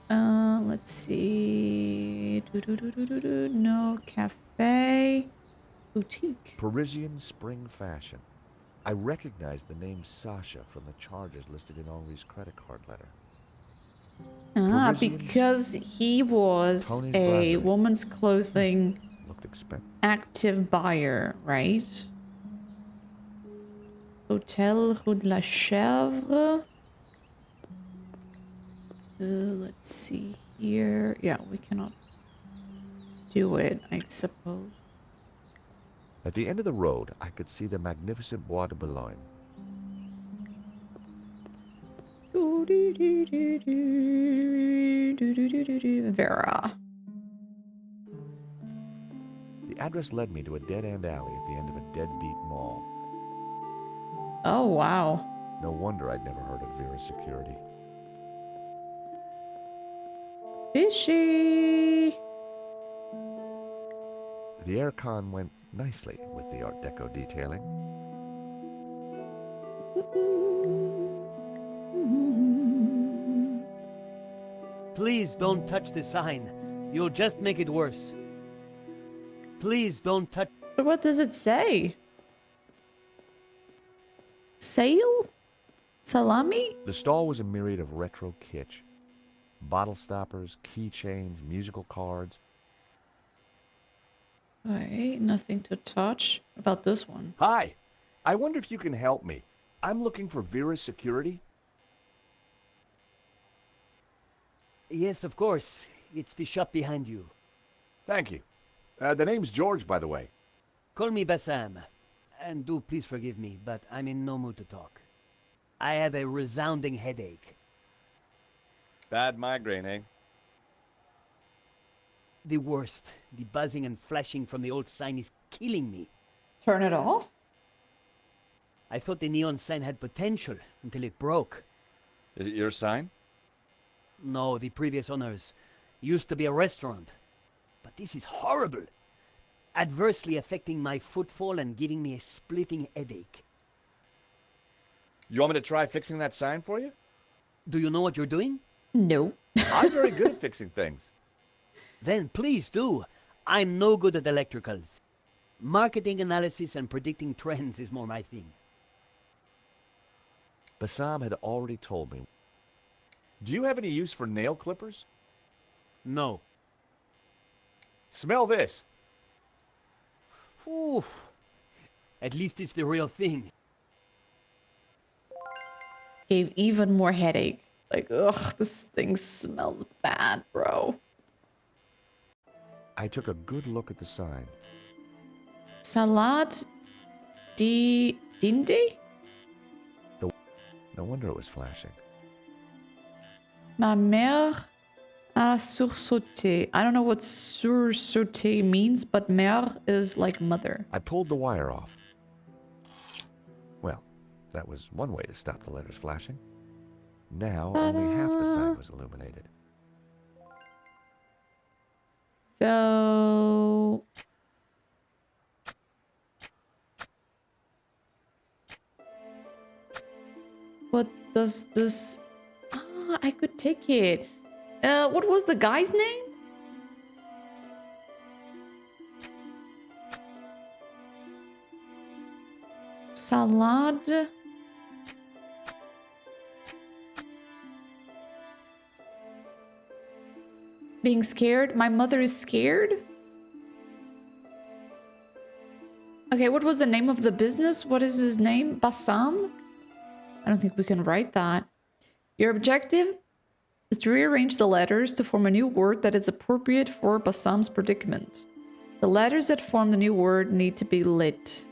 Let's see. No cafe. Boutique. Parisian spring fashion. I recognized the name Sasha from the charges listed in Henri's credit card letter. Ah, Parisian because he was Tony's a brasserie. woman's clothing Looked expensive. active buyer, right? Hotel Rue de la Chèvre. Let's see here. Yeah, we cannot do it, I suppose. At the end of the road, I could see the magnificent Bois de Boulogne. Vera. The address led me to a dead-end alley at the end of a deadbeat mall. Oh, wow. No wonder I'd never heard of Vera's security. Fishy. The aircon went nicely with the Art Deco detailing. Please don't touch the sign. You'll just make it worse. Please don't touch. But what does it say? Sale? Salami? The stall was a myriad of retro kitsch. Bottle stoppers, keychains, musical cards. Okay, nothing to touch. What about this one? Hi, I wonder if you can help me. I'm looking for Vera's security. Yes, of course. It's the shop behind you. Thank you. The name's George, by the way. Call me Bassam. And do please forgive me, but I'm in no mood to talk. I have a resounding headache. Bad migraine, eh? The worst. The buzzing and flashing from the old sign is killing me. Turn it off? I thought the neon sign had potential until it broke. Is it your sign? No, the previous owners. Used to be a restaurant. But this is horrible. Adversely affecting my footfall and giving me a splitting headache. You want me to try fixing that sign for you? Do you know what you're doing? No. I'm very good at fixing things. Then please do. I'm no good at electricals. Marketing analysis and predicting trends is more my thing. Bassam had already told me. Do you have any use for nail clippers? No. Smell this. Ooh. At least it's the real thing. Gave even more headache. Like, ugh, this thing smells bad, bro. I took a good look at the sign. Salad di dinde? No wonder it was flashing. Ma mère a sursauté. I don't know what sursauté means, but mère is like mother. I pulled the wire off. Well, that was one way to stop the letters flashing. Now only half the sign was illuminated. So... what does this... Ah, I could take it. What was the guy's name? Salad... Being scared? My mother is scared? Okay, what was the name of the business? What is his name? Bassam? I don't think we can write that. Your objective is to rearrange the letters to form a new word that is appropriate for Bassam's predicament. The letters that form the new word need to be lit.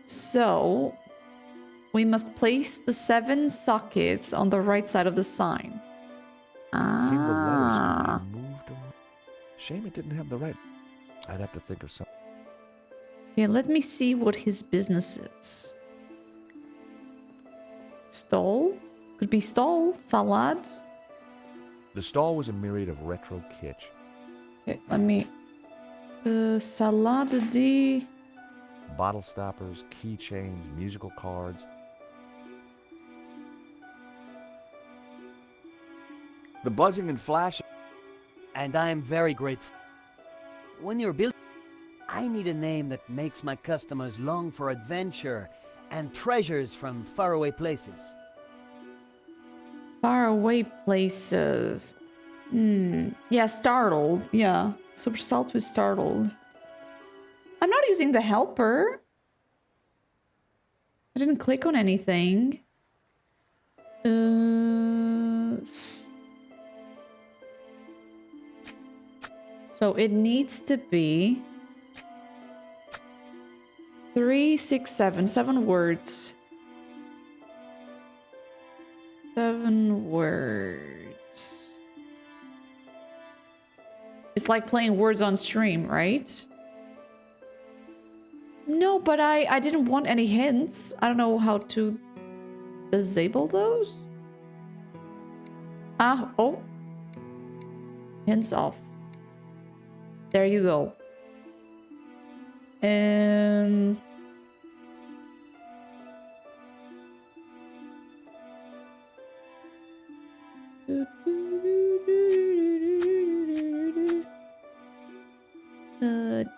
So, we must place the 7 sockets on the right side of the sign. Seemed the letters could be moved around. Shame it didn't have the right. I'd have to think of something. Okay, let me see what his business is. Stall? Could be stall. Salad. The stall was a myriad of retro kitsch. Okay, let me... salad di... Bottle stoppers, keychains, musical cards. The buzzing and flashing. And I am very grateful. When you're building, I need a name that makes my customers long for adventure and treasures from faraway places. Faraway places. Yeah, startled. Yeah, super salt with startled. I'm not using the helper. I didn't click on anything. So it needs to be 3, 6, 7. 7 words. 7 words. It's like playing words on stream, right? No, but I didn't want any hints. I don't know how to disable those. Oh. Hints off. There you go.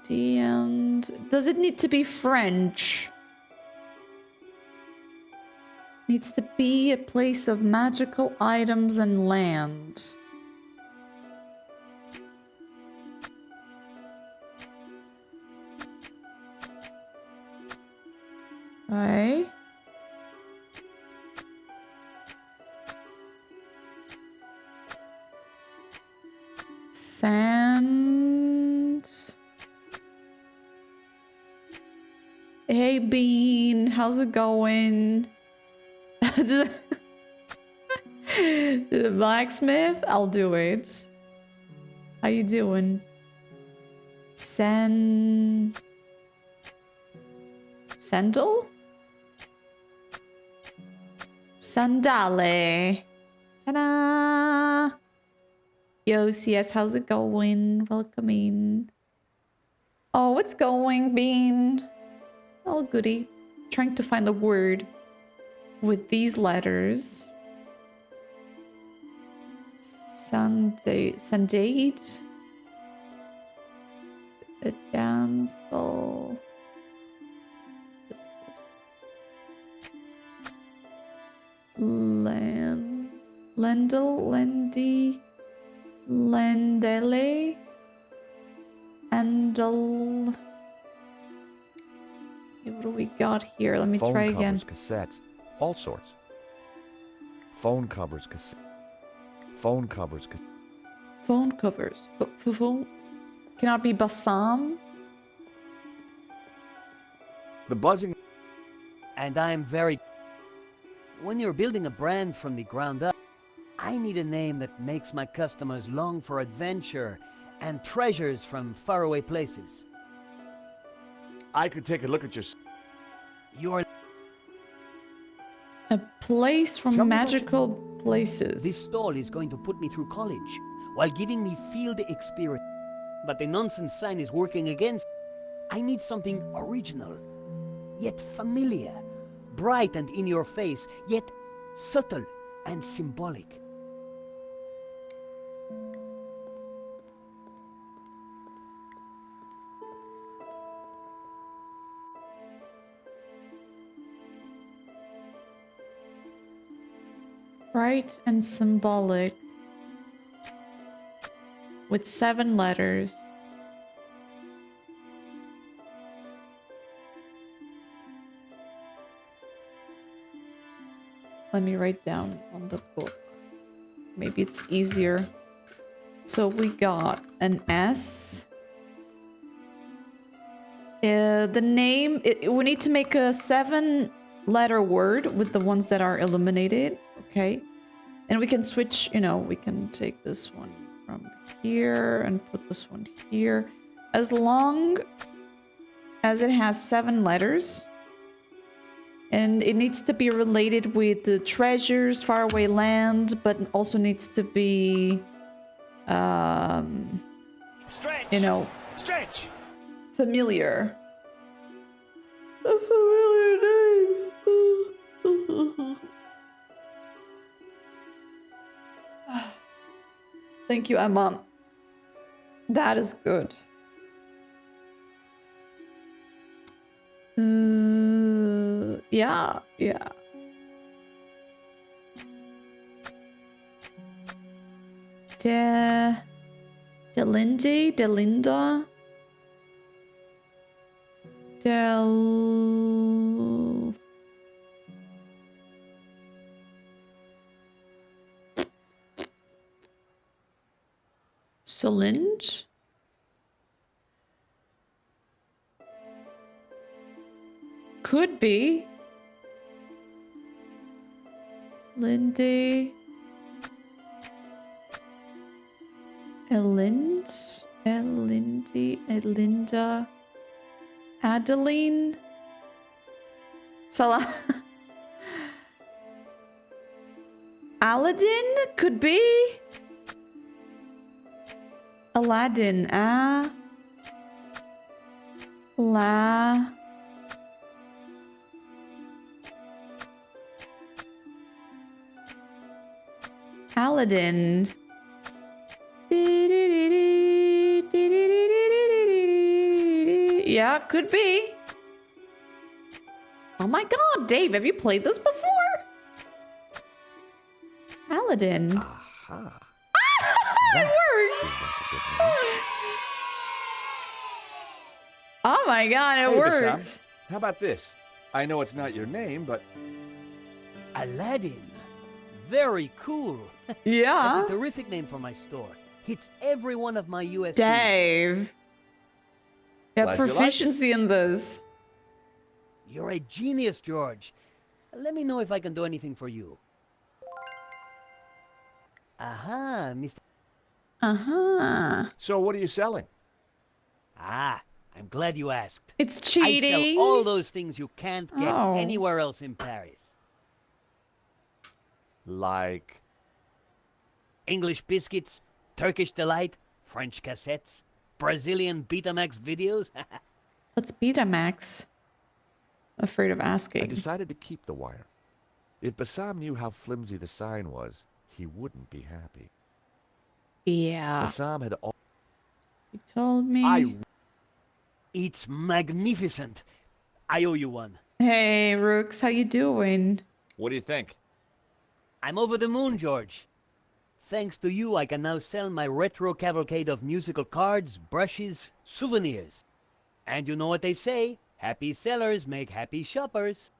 The end. Does it need to be French? Needs to be a place of magical items and land. Right. Sand. Hey Bean, how's it going? The blacksmith? I'll do it. How you doing? Sandal? Sandale. Ta-da! Yo, CS, how's it going? Welcome in. Oh, it's going, Bean. All goody. Trying to find a word with these letters. Sandate. A dancel. Lendel, Lendy, Lendele, Andel. What do we got here? Let me Phone try again. covers, cassettes, all sorts. Phone covers, cassettes. Phone covers. Phone covers. Phone. Cannot be Bassam. The buzzing. And I'm very... When you're building a brand from the ground up, I need a name that makes my customers long for adventure and treasures from faraway places. I could take a look at your... You're... A place from magical places. This stall is going to put me through college while giving me field experience. But the nonsense sign is working against. I need something original, yet familiar, bright and in your face, yet subtle and symbolic. Bright and symbolic. With 7 letters. Let me write down on the book. Maybe it's easier. So we got an S. The name, we need to make a 7-letter word with the ones that are eliminated. Okay. And we can switch, you know, we can take this one from here and put this one here. As long as it has 7 letters. And it needs to be related with the treasures, faraway land, but also needs to be, Stretch. you know, Stretch. familiar. A familiar name. Thank you, Emma. That is good. Yeah. Delinda. Solange? Could be. Lindy. Elinda. Adeline. Salah. Aladdin? Could be. Aladdin. Aladdin. Yeah, could be. Oh my god, Dave, have you played this before? paladin. Aha. It works! Oh my god, it Hey, works! Bassam, how about this? I know it's not your name, but Aladdin. Very cool. Yeah. That's a terrific name for my store. Hits every one of my USPs. Dave. Yeah, Glad you like it. proficiency in this. You're a genius, George. Let me know if I can do anything for you. Aha, Mr. Uh-huh. so what are you selling? Ah, I'm glad you asked. It's I cheating. sell all those things you can't get Oh. anywhere else in Paris. Like, English biscuits, Turkish delight, French cassettes, Brazilian Betamax videos. What's Betamax? Afraid of I asking. decided to keep the wire. If Bassam knew how flimsy the sign was, he wouldn't be happy. Yeah. Bassam had all... You told me. It's magnificent. I owe you one. Hey, Rooks, how you doing? What do you think? I'm over the moon, George. Thanks to you, I can now sell my retro cavalcade of musical cards, brushes, souvenirs. And you know what they say? Happy sellers make happy shoppers.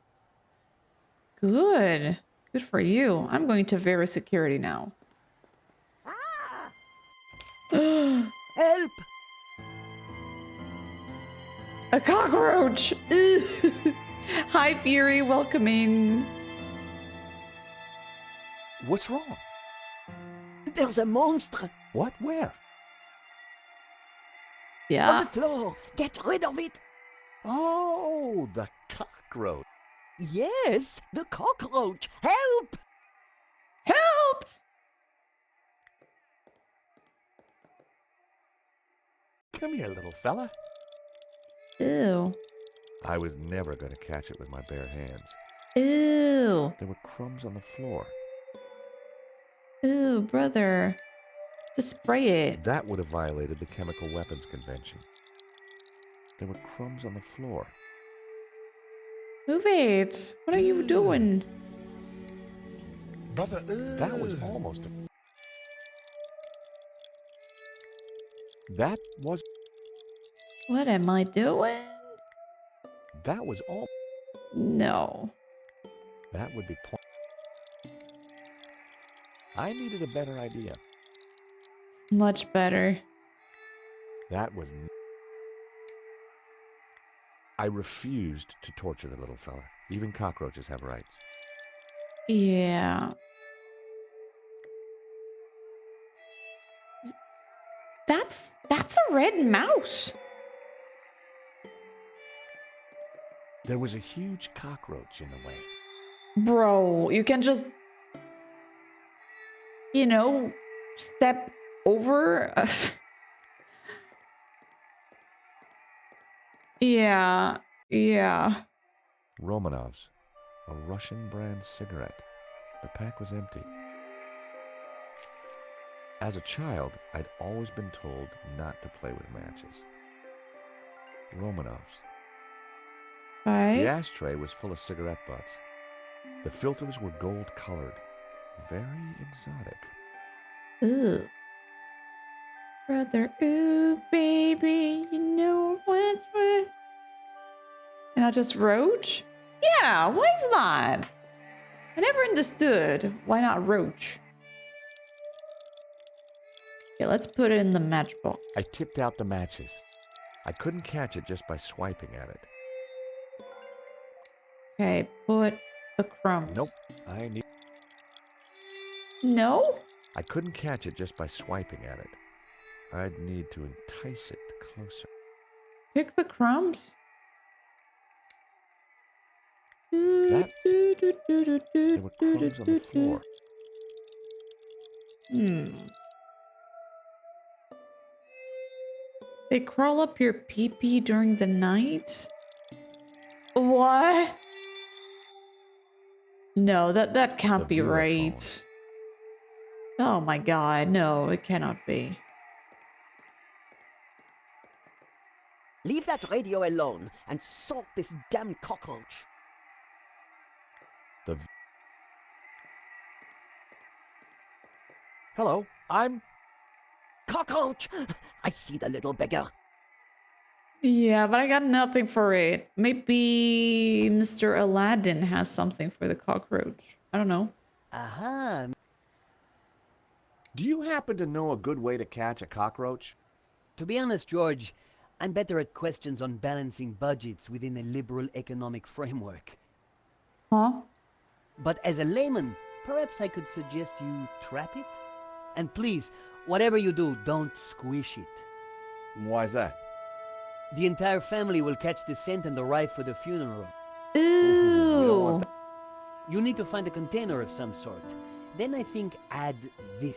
Good. Good for you. I'm going to Vera Security now. Help! A cockroach! Hi, Fury. Welcome in. What's wrong? There's a monster What? Where? on Yeah. the floor. Get rid of it. Oh, the cockroach. Yes, the cockroach. Help! Help! Come here, little fella. Ew. I was never going to catch it with my bare hands. Ew. There were crumbs on the floor. Ew, brother. Just spray it. That would have violated the Chemical Weapons Convention. There were crumbs on the floor. Move it. What are you doing? Brother, That was almost a... That was... What am I doing? That was all... No. That would be... I needed a better idea. Much better. That was... I refused to torture the little fella. Even cockroaches have rights. Yeah. That's a red mouse. There was a huge cockroach in the way. Bro, you can just, you know, step over. Yeah, yeah. Romanov's, a Russian brand cigarette. The pack was empty. As a child, I'd always been told not to play with matches. Romanov's. Right? The ashtray was full of cigarette butts. The filters were gold-colored. Very exotic. Ooh. Brother, ooh, baby, you know what's what? And I just roach? Yeah, why is that? I never understood. Why not roach? Okay, let's put it in the matchbox. I tipped out the matches. I couldn't catch it just by swiping at it. Okay, put the crumbs. Nope. I need... No? I couldn't catch it just by swiping at it. I'd need to entice it closer. Pick the crumbs? That... There were crumbs on the floor. They crawl up your pee-pee during the night? What? No, that can't be right. Oh my god, no, it cannot be. Leave that radio alone and salt this damn cockroach. The... Hello, I'm... Cockroach! I see the little beggar. Yeah, but I got nothing for it. Maybe Mr. Aladdin has something for the cockroach. I don't know. Aha! Do you happen to know a good way to catch a cockroach? To be honest, George, I'm better at questions on balancing budgets within a liberal economic framework. Huh? But as a layman, perhaps I could suggest you trap it? And please, whatever you do, don't squish it. Why's that? The entire family will catch the scent and arrive for the funeral. Ooh. You need to find a container of some sort. Then I think add this.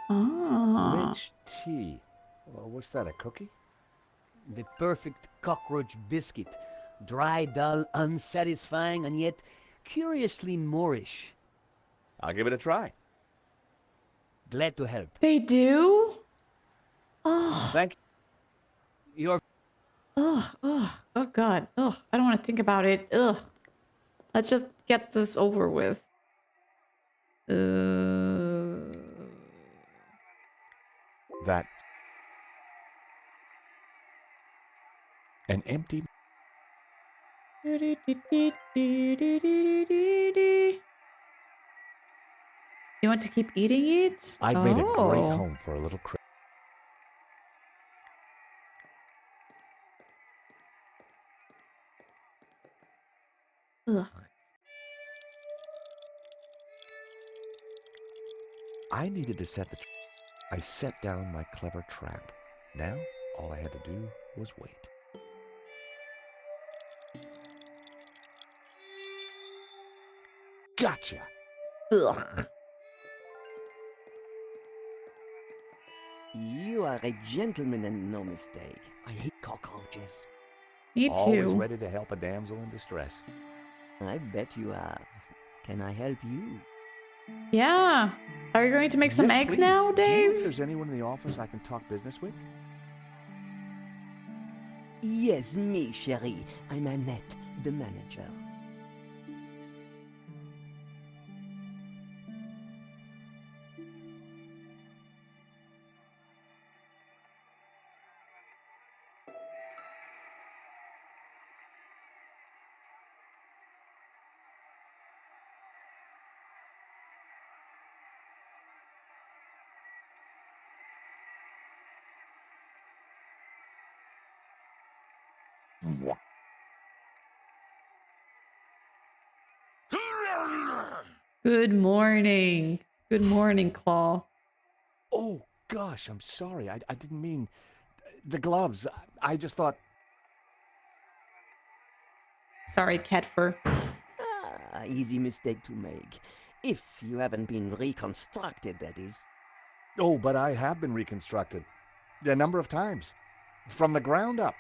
Ah. Rich tea. Well, what's that, a cookie? The perfect cockroach biscuit. Dry, dull, unsatisfying, and yet curiously Moorish. I'll give it a try. Glad to help. They do? Oh. Thank you. You're... Oh God. Ugh. I don't want to think about it. Ugh. Let's just get this over with. That... An empty... You want to keep eating it? I've made a great home for a little critter. Ugh. I needed to set the... I set down my clever trap. Now, all I had to do was wait. Gotcha! Ugh. You are a gentleman and no mistake. I hate cockroaches. Me Always too. ready to help a damsel in distress. I bet you are. Can I help you? Yeah. Are you going to make some Yes, eggs please. now, Do you know if Dave? there's anyone in the office I can talk business with? Yes, me, chérie. I'm Annette, the manager. Good morning. Good morning, Claw. Oh, gosh, I'm sorry. I didn't mean... The gloves. I just thought... Sorry, cat fur. Ah, easy mistake to make. If you haven't been reconstructed, that is. Oh, but I have been reconstructed. A number of times. From the ground up.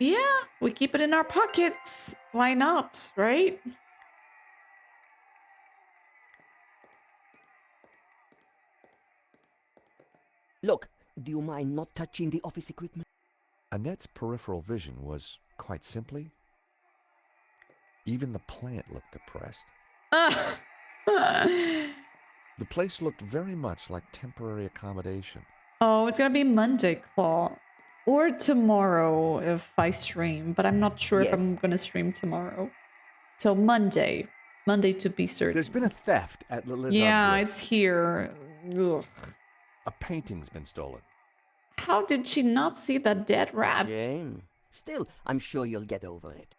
Yeah, we keep it in our pockets. Why not, right? Look, do you mind not touching the office equipment? Annette's peripheral vision was, quite simply... Even the plant looked depressed. The place looked very much like temporary accommodation. Oh, it's gonna be Monday, Claw. Or tomorrow if I stream, but I'm not sure if Yes. I'm gonna stream tomorrow. So Monday. Monday to be certain. There's been a theft at Le Yeah, it's here. Ugh. A painting's been stolen. How did she not see that dead rat? Shame. Still, I'm sure you'll get over it.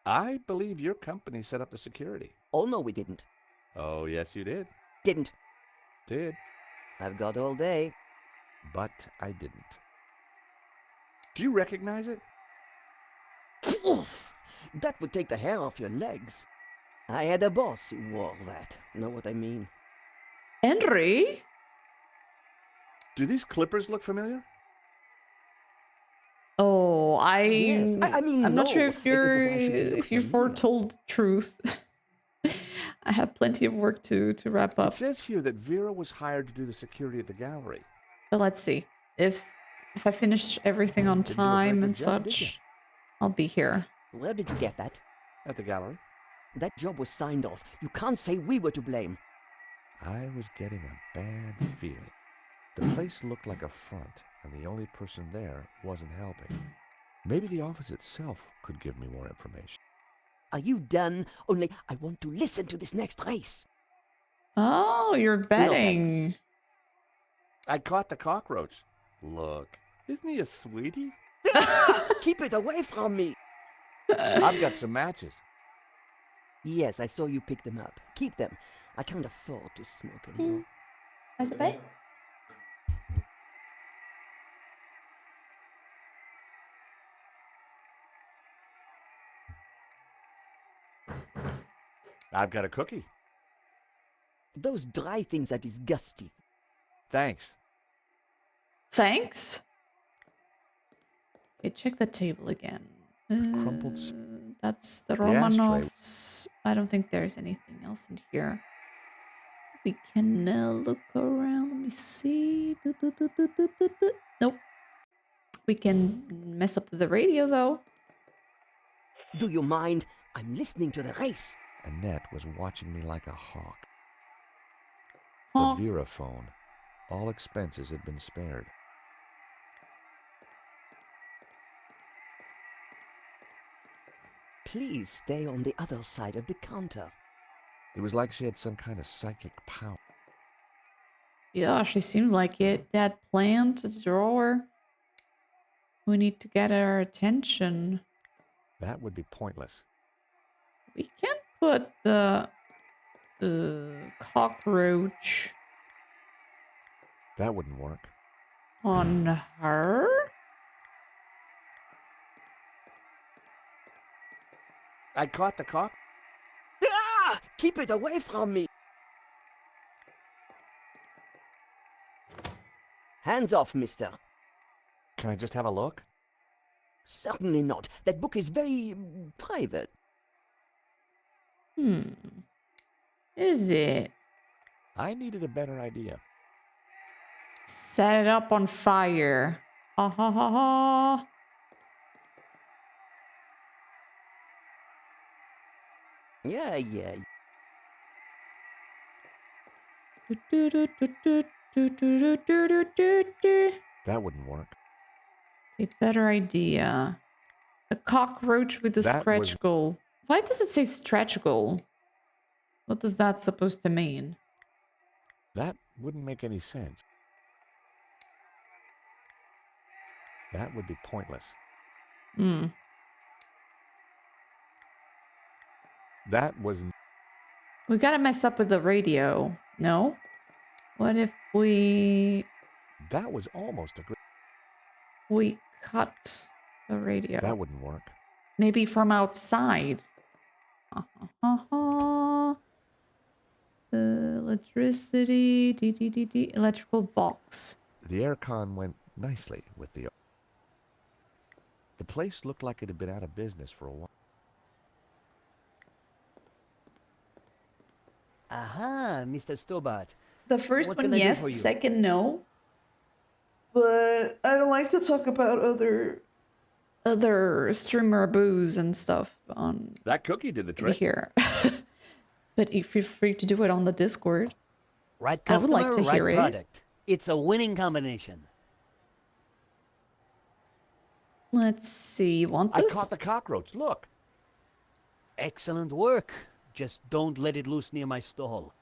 I believe your company set up the security. Oh, no, we didn't. Oh, yes, you did. Didn't. Did. I've got all day. But I didn't. Do you recognize it? Oof! That would take the hair off your legs. I had a boss who wore that. Know what I mean? Henry? Do these clippers look familiar? Oh, Yes, I mean, I'm not no. sure Why should they look if you familiar? foretold truth. I have plenty of work to wrap up. It says here that Vera was hired to do the security at the gallery. So let's see. If I finish everything on Didn't do a very time good and job, did you? such, I'll be here. Where did you get that? At the gallery? That job was signed off. You can't say we were to blame. I was getting a bad feeling. The place looked like a front, and the only person there wasn't helping. Maybe the office itself could give me more information. Are you done? Only I want to listen to this next race. Oh, you're betting. thanks. I caught the cockroach. Look, isn't he a sweetie? Keep it away from me. I've got some matches. Yes, I saw you pick them up. Keep them. I can't afford to smoke anymore. Has a bet? I've got a cookie. Those dry things are disgusting. Thanks. Thanks. Okay, check the table again. Crumpled That's the The ashtray. Romanovs. I don't think there's anything else in here. We can look around. Let me see. Boop, boop, boop, boop, boop, boop, boop. Nope. We can mess up with the radio, though. Do you mind? I'm listening to the race. Annette was watching me like a hawk. Huh. The Vera phone. All expenses had been spared. Please stay on the other side of the counter. It was like she had some kind of psychic power. Yeah, she seemed like it. That plant, the drawer. We need to get her attention. That would be pointless. We can put the cockroach That wouldn't work. on her. I caught the cock. Ah! Keep it away from me. Hands off, mister. Can I just have a look? Certainly not. That book is very private. Is it? I needed a better idea. Set it up on fire. Ha ha ha ha. Yeah. That wouldn't work. A better idea. A cockroach with a That stretch was- goal. Why does it say stretch goal? What is that supposed to mean? That wouldn't make any sense. That would be pointless. That was... We gotta mess up with the radio. No? What if we That was almost a great... cut the radio? That wouldn't work. Maybe from outside. Electricity, electrical box. The aircon went nicely with the... The place looked like it had been out of business for a while. Aha, Mr. Stobart. The first What one, can I do yes. for The you? second, no. But I don't like to talk about other streamer booze and stuff on That cookie did the trick. here. But you feel free to do it on the Discord. Right I would customer, like to right hear it. product. It's a winning combination. Let's see. You want I this? caught the cockroach. Look. Excellent work. Just don't let it loose near my stall.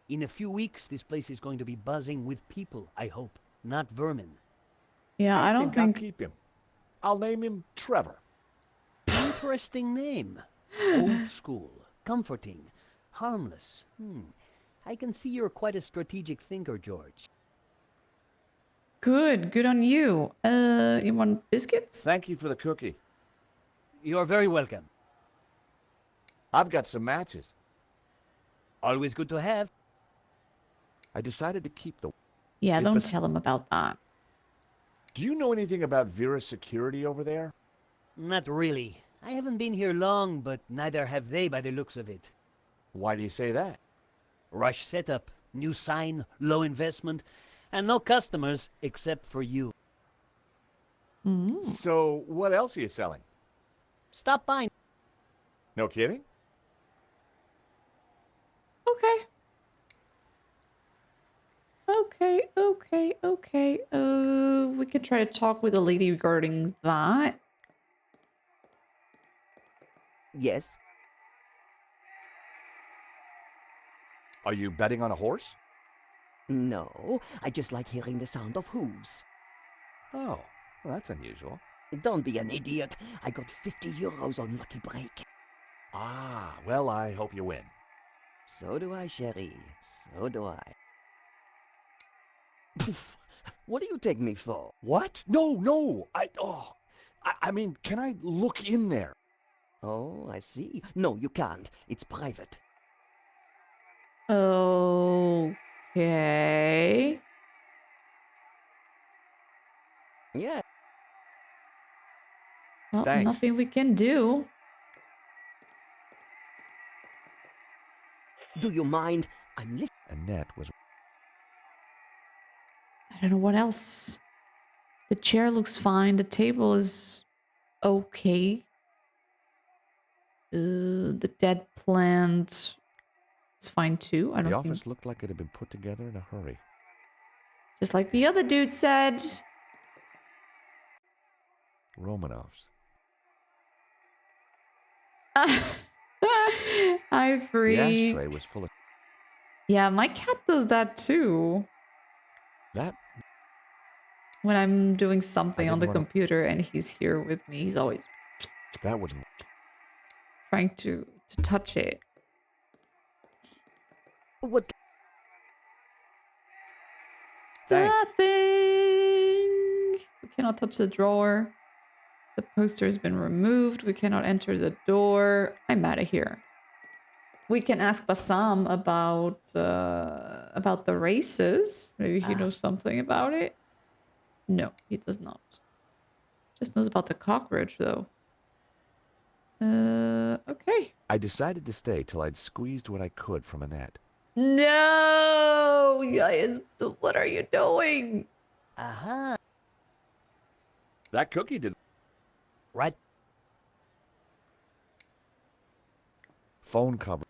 In a few weeks, this place is going to be buzzing with people, I hope, not vermin. Yeah, I don't I'll think. keep him. I'll name him Trevor. Interesting name. Old school, comforting, harmless. I can see you're quite a strategic thinker, George. Good on you. You want biscuits? Thank you for the cookie. You're very welcome. I've got some matches. Always good to have. I decided to keep the... Yeah, It don't was- tell him about that. Do you know anything about Vera's security over there? Not really. I haven't been here long, but neither have they by the looks of it. Why do you say that? Rush setup, new sign, low investment, and no customers except for you. So, what else are you selling? Stop by. No kidding? Okay. could try to talk with the lady regarding that. Yes. Are you betting on a horse? No, I just like hearing the sound of hooves. Oh, well, that's unusual. Don't be an idiot. I got 50 euros on Lucky Break. Ah, well, I hope you win. So do I, Sherry. So do I. What do you take me for? What? No. I mean, can I look in there? Oh, I see. No, you can't. It's private. Okay. Yeah. Well, Thanks. nothing we can do. Do you mind? I'm listening. Annette was... I don't know what else. The chair looks fine. The table is okay. The dead plant is fine too. I The don't think. office looked like it had been put together in a hurry. Just like the other dude said. Romanovs. I The freak. ashtray was full of... Yeah, my cat does that too. That... When I'm doing something on didn't the wanna- computer and he's here with me, he's always That wouldn't... trying to touch it. What? Thanks. Nothing. We cannot touch the drawer. The poster has been removed. We cannot enter the door. I'm out of here. We can ask Bassam about the races. Maybe he knows something about it. No, he does not. Just knows about the cockroach, though. Okay. I decided to stay till I'd squeezed what I could from Annette. No! What are you doing? Aha. That cookie did... Right. Phone cover.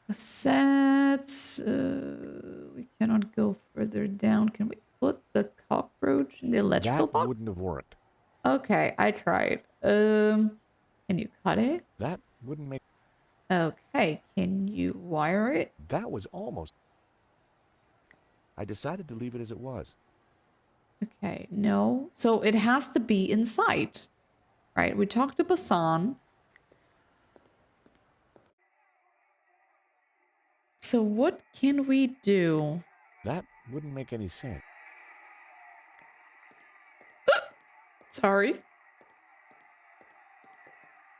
Cassettes. We cannot go further down. Can we put the cockroach in the electrical That box? wouldn't have worked. Okay, I tried. Can you cut it? That wouldn't make... Okay, can you wire it? That was almost... I decided to leave it as it was. Okay, no. So it has to be inside. Right, we talked to Basan. So what can we do? That wouldn't make any sense. Sorry.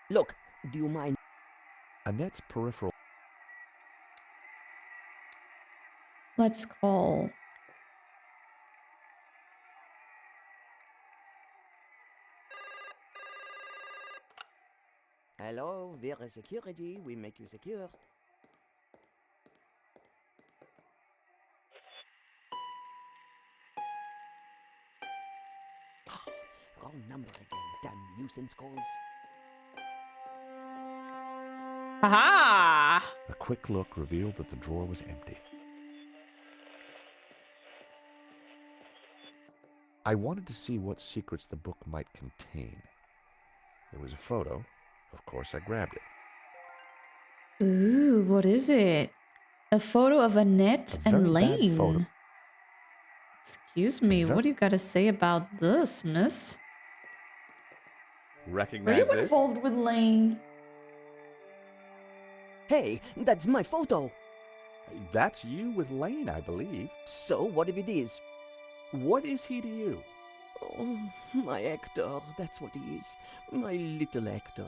Look, do you mind? Annette's peripheral... Let's call. Hello, we're security. We make you secure. Wrong number again. Damn nuisance calls. Aha! A quick look revealed that the drawer was empty. I wanted to see what secrets the book might contain. There was a photo. Of course, I grabbed it. Ooh, what is it? A photo of Annette A very and bad Lane. photo. Excuse me, Very- what do you got to say about this, miss? Are Recognize you this? involved with Lane? Hey, that's my photo. That's you with Lane, I believe. So, what if it is? What is he to you? Oh, my actor. That's what he is. My little actor.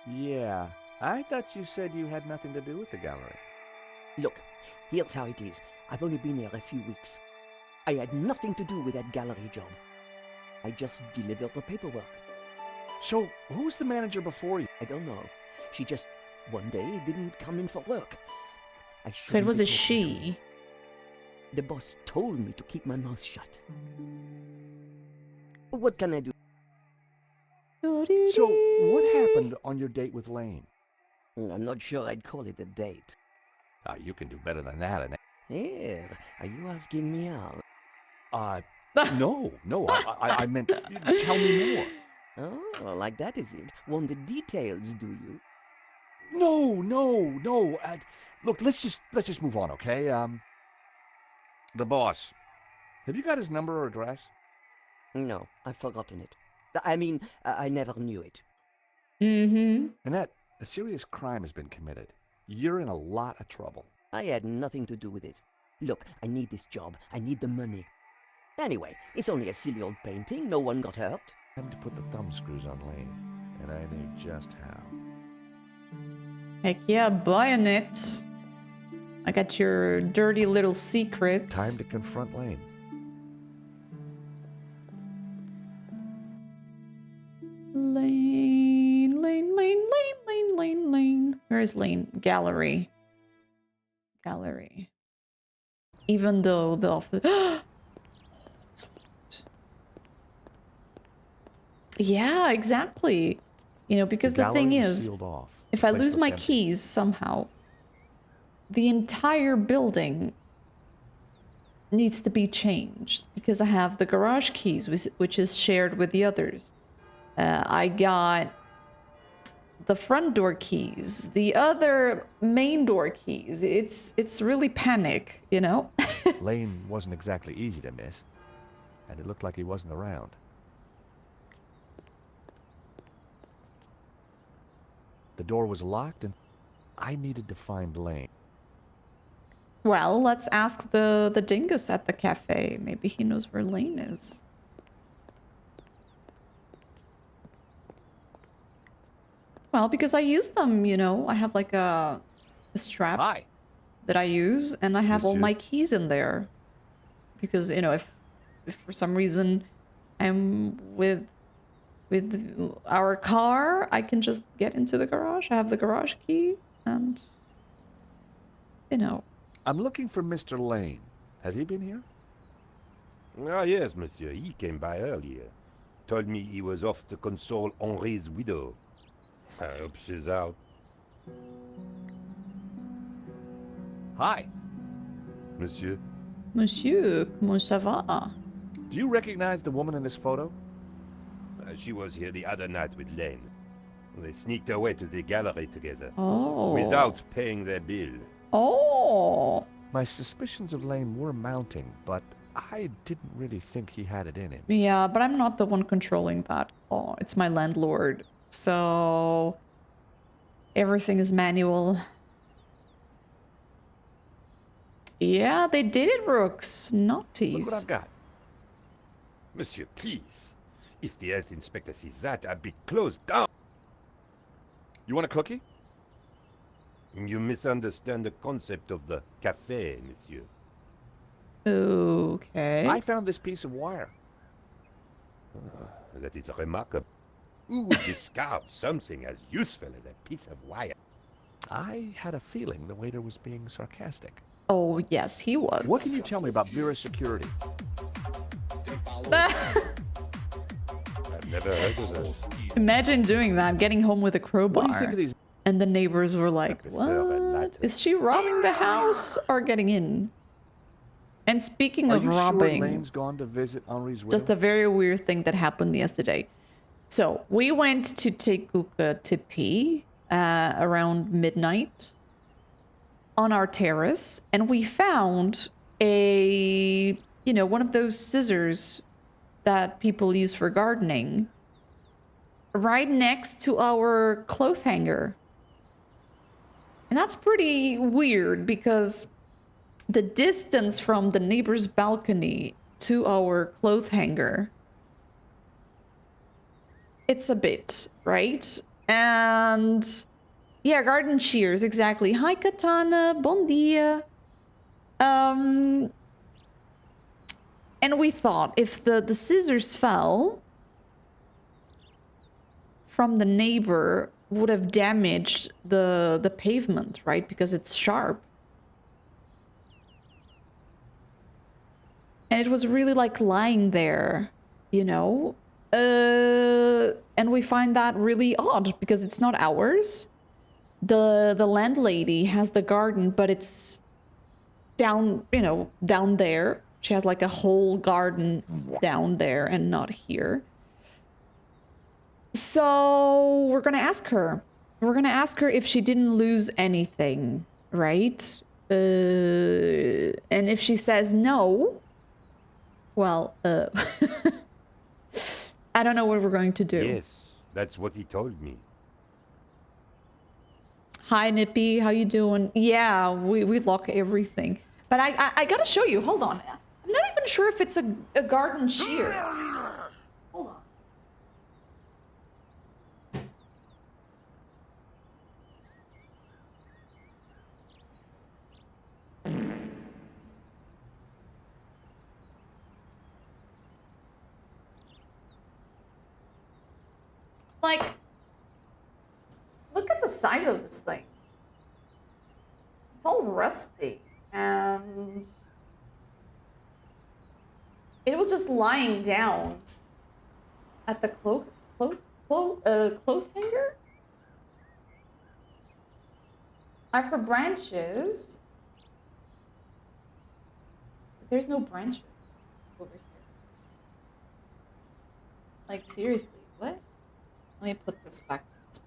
Yeah, I thought you said you had nothing to do with the gallery. Look, here's how it is. I've only been here a few weeks. I had nothing to do with that gallery job. I just delivered the paperwork. So, who's the manager before you? I don't know. She just, one day, didn't come in for work. I So it was a shouldn't be talking to she. her. The boss told me to keep my mouth shut. What can I do? So, what happened on your date with Lane? I'm not sure I'd call it a date. You can do better than that, Annette. Here, are you asking me out? No, I meant, tell me more. Oh, like that is it. Want the details, do you? No. Look, let's just move on, okay? The boss. Have you got his number or address? No, I've forgotten it. I mean, I never knew it. Mm-hmm. Annette, a serious crime has been committed. You're in a lot of trouble. I had nothing to do with it. Look, I need this job. I need the money. Anyway, it's only a silly old painting. No one got hurt. Time to put the thumb screws on Lane, and I knew just how. Heck yeah, Bayonet. I got your dirty little secrets. Time to confront Lane. Lane. Where is Lane? Gallery. Even though the office... Yeah, exactly. You know, because the thing is, if I lose my keys somehow, the entire building needs to be changed because I have the garage keys, which is shared with the others. I got the front door keys, the other main door keys. It's really panic, you know? Lane wasn't exactly easy to miss, and it looked like he wasn't around. The door was locked, and I needed to find Lane. Well, let's ask the dingus at the cafe. Maybe he knows where Lane is. Well, because I use them, you know. I have like a strap that I use, and I have all my keys in there. Because, you know, if for some reason I'm with our car, I can just get into the garage. I have the garage key, and, you know. I'm looking for Mr. Lane. Has he been here? Ah, yes, monsieur. He came by earlier. Told me he was off to console Henri's widow. I hope she's out. Hi. Monsieur? Monsieur, comment ça va? Do you recognize the woman in this photo? She was here the other night with Lane. They sneaked away to the gallery together. Oh. Without paying their bill. Oh. My suspicions of Lane were mounting, but I didn't really think he had it in him. Yeah, but I'm not the one controlling that. Oh, it's my landlord. So everything is manual. Yeah, they did it, Rooks. Naughties. Look what I've got. Monsieur, please. If the health inspector sees that, I'll be closed down. You want a cookie? You misunderstand the concept of the cafe, monsieur. Okay. I found this piece of wire. That is remarkable. Who would discard something as useful as a piece of wire? I had a feeling the waiter was being sarcastic. Oh, yes, he was. What can you tell me about Vera's security? I've never heard of those. Imagine doing that, getting home with a crowbar. What do you think of these? And the neighbors were like, what? Is she robbing the house or getting in? And speaking of robbing, sure Lane's gone to visit Henri's widow? just a very weird thing that happened yesterday. So we went to Tekuka Tipi around midnight on our terrace, and we found a, you know, one of those scissors that people use for gardening right next to our clothes hanger. And that's pretty weird because the distance from the neighbor's balcony to our clothes hanger, it's a bit, right? And yeah, garden shears, exactly. Hi, Katana, bon dia. And we thought if the scissors fell from the neighbor would have damaged the pavement, right? Because it's sharp. And it was really like lying there, you know? And we find that really odd because it's not ours. The landlady has the garden, but it's down, you know, down there. She has like a whole garden down there and not here. So we're gonna ask her. We're gonna ask her if she didn't lose anything, right? And if she says no, well, I don't know what we're going to do. Yes, that's what he told me. Hi, Nippy. How you doing? Yeah, we lock everything. But I gotta show you. Hold on. I'm not even sure if it's a garden shear. Hold on. Like, look at the size of this thing. It's all rusty. And it was just lying down at the clothes hanger. Are for branches. But there's no branches over here. Like, seriously, what? Let me put this back in this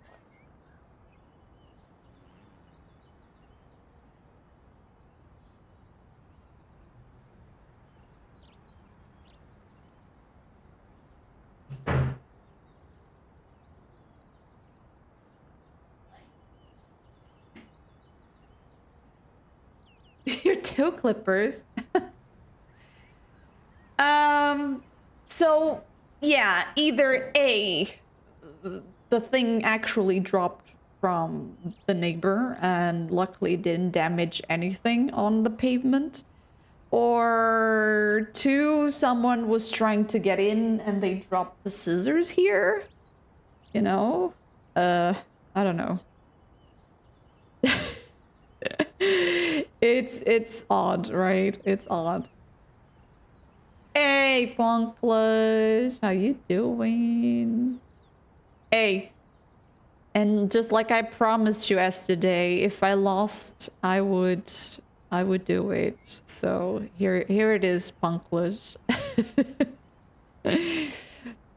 place. Your toe clippers. So yeah, either A, the thing actually dropped from the neighbor and luckily didn't damage anything on the pavement, or two, someone was trying to get in and they dropped the scissors here. You know? I don't know. It's odd, right? It's odd. Hey, Punklish, how you doing? Hey, and just like I promised you yesterday, if I lost, I would do it. So here it is, Punklish.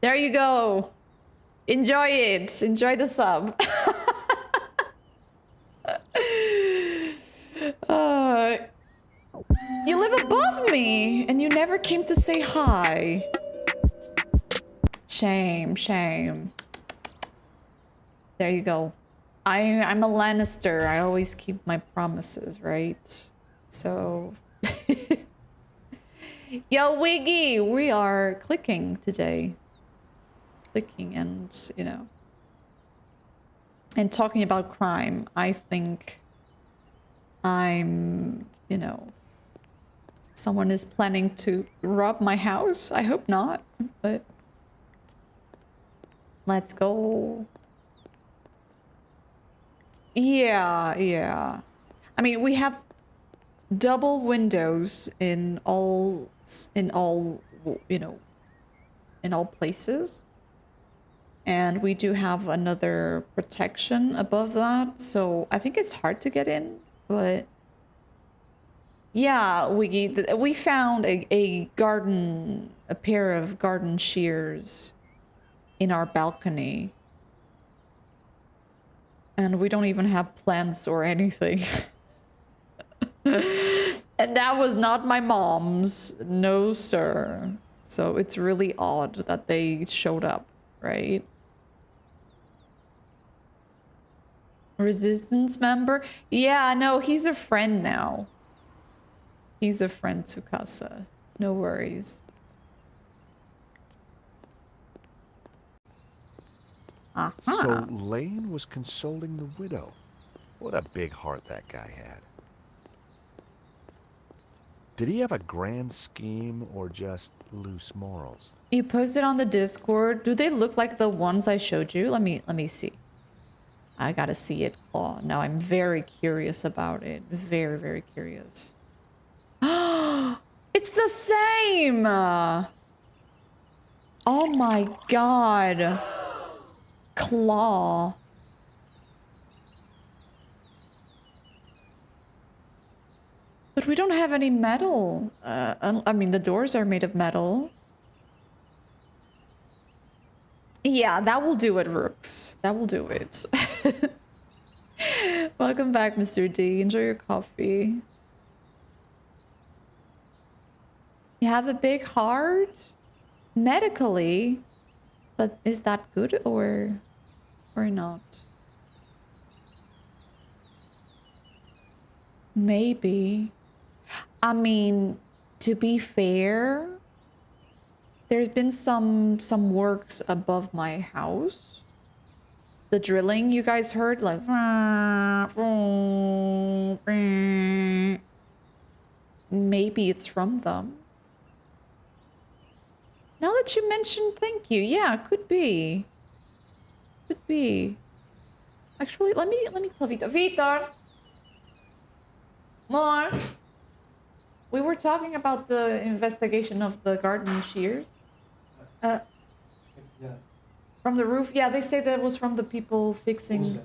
There you go. Enjoy it. Enjoy the sub. You live above me, and you never came to say hi. Shame, shame. There you go. I'm a Lannister. I always keep my promises, right? So... Yo, Wiggy! We are clicking today. Clicking and, you know... And talking about crime, I think... I'm, you know... Someone is planning to rob my house. I hope not, but... Let's go. Yeah, yeah. I mean, we have double windows in all, you know, in all places. And we do have another protection above that, so I think it's hard to get in, but... Yeah, we found a pair of garden shears in our balcony. And we don't even have plants or anything. And that was not my mom's. No, sir. So it's really odd that they showed up, right? Resistance member? Yeah, no, he's a friend now. He's a friend, Tsukasa. No worries. Aha. So Lane was consoling the widow. What a big heart that guy had. Did he have a grand scheme or just loose morals? You posted on the Discord. Do they look like the ones I showed you? Let me see. I gotta see it. Oh, now I'm very curious about it. Very, very curious. It's the same! Oh my god. Claw. But But we don't have any metal. I mean, the doors are made of metal. Yeah, that will do it, Rooks. That will do it. Welcome back, Mr. D. Enjoy your coffee. You have a big heart? Medically? But is that good or not? Maybe. I mean, to be fair, there's been some works above my house. The drilling you guys heard, like maybe it's from them. Now that you mentioned, thank you. Yeah, could be. Could be. Actually, let me tell Vitor. Vitor! More! We were talking about the investigation of the garden shears. From the roof. Yeah, they say that was from the people fixing...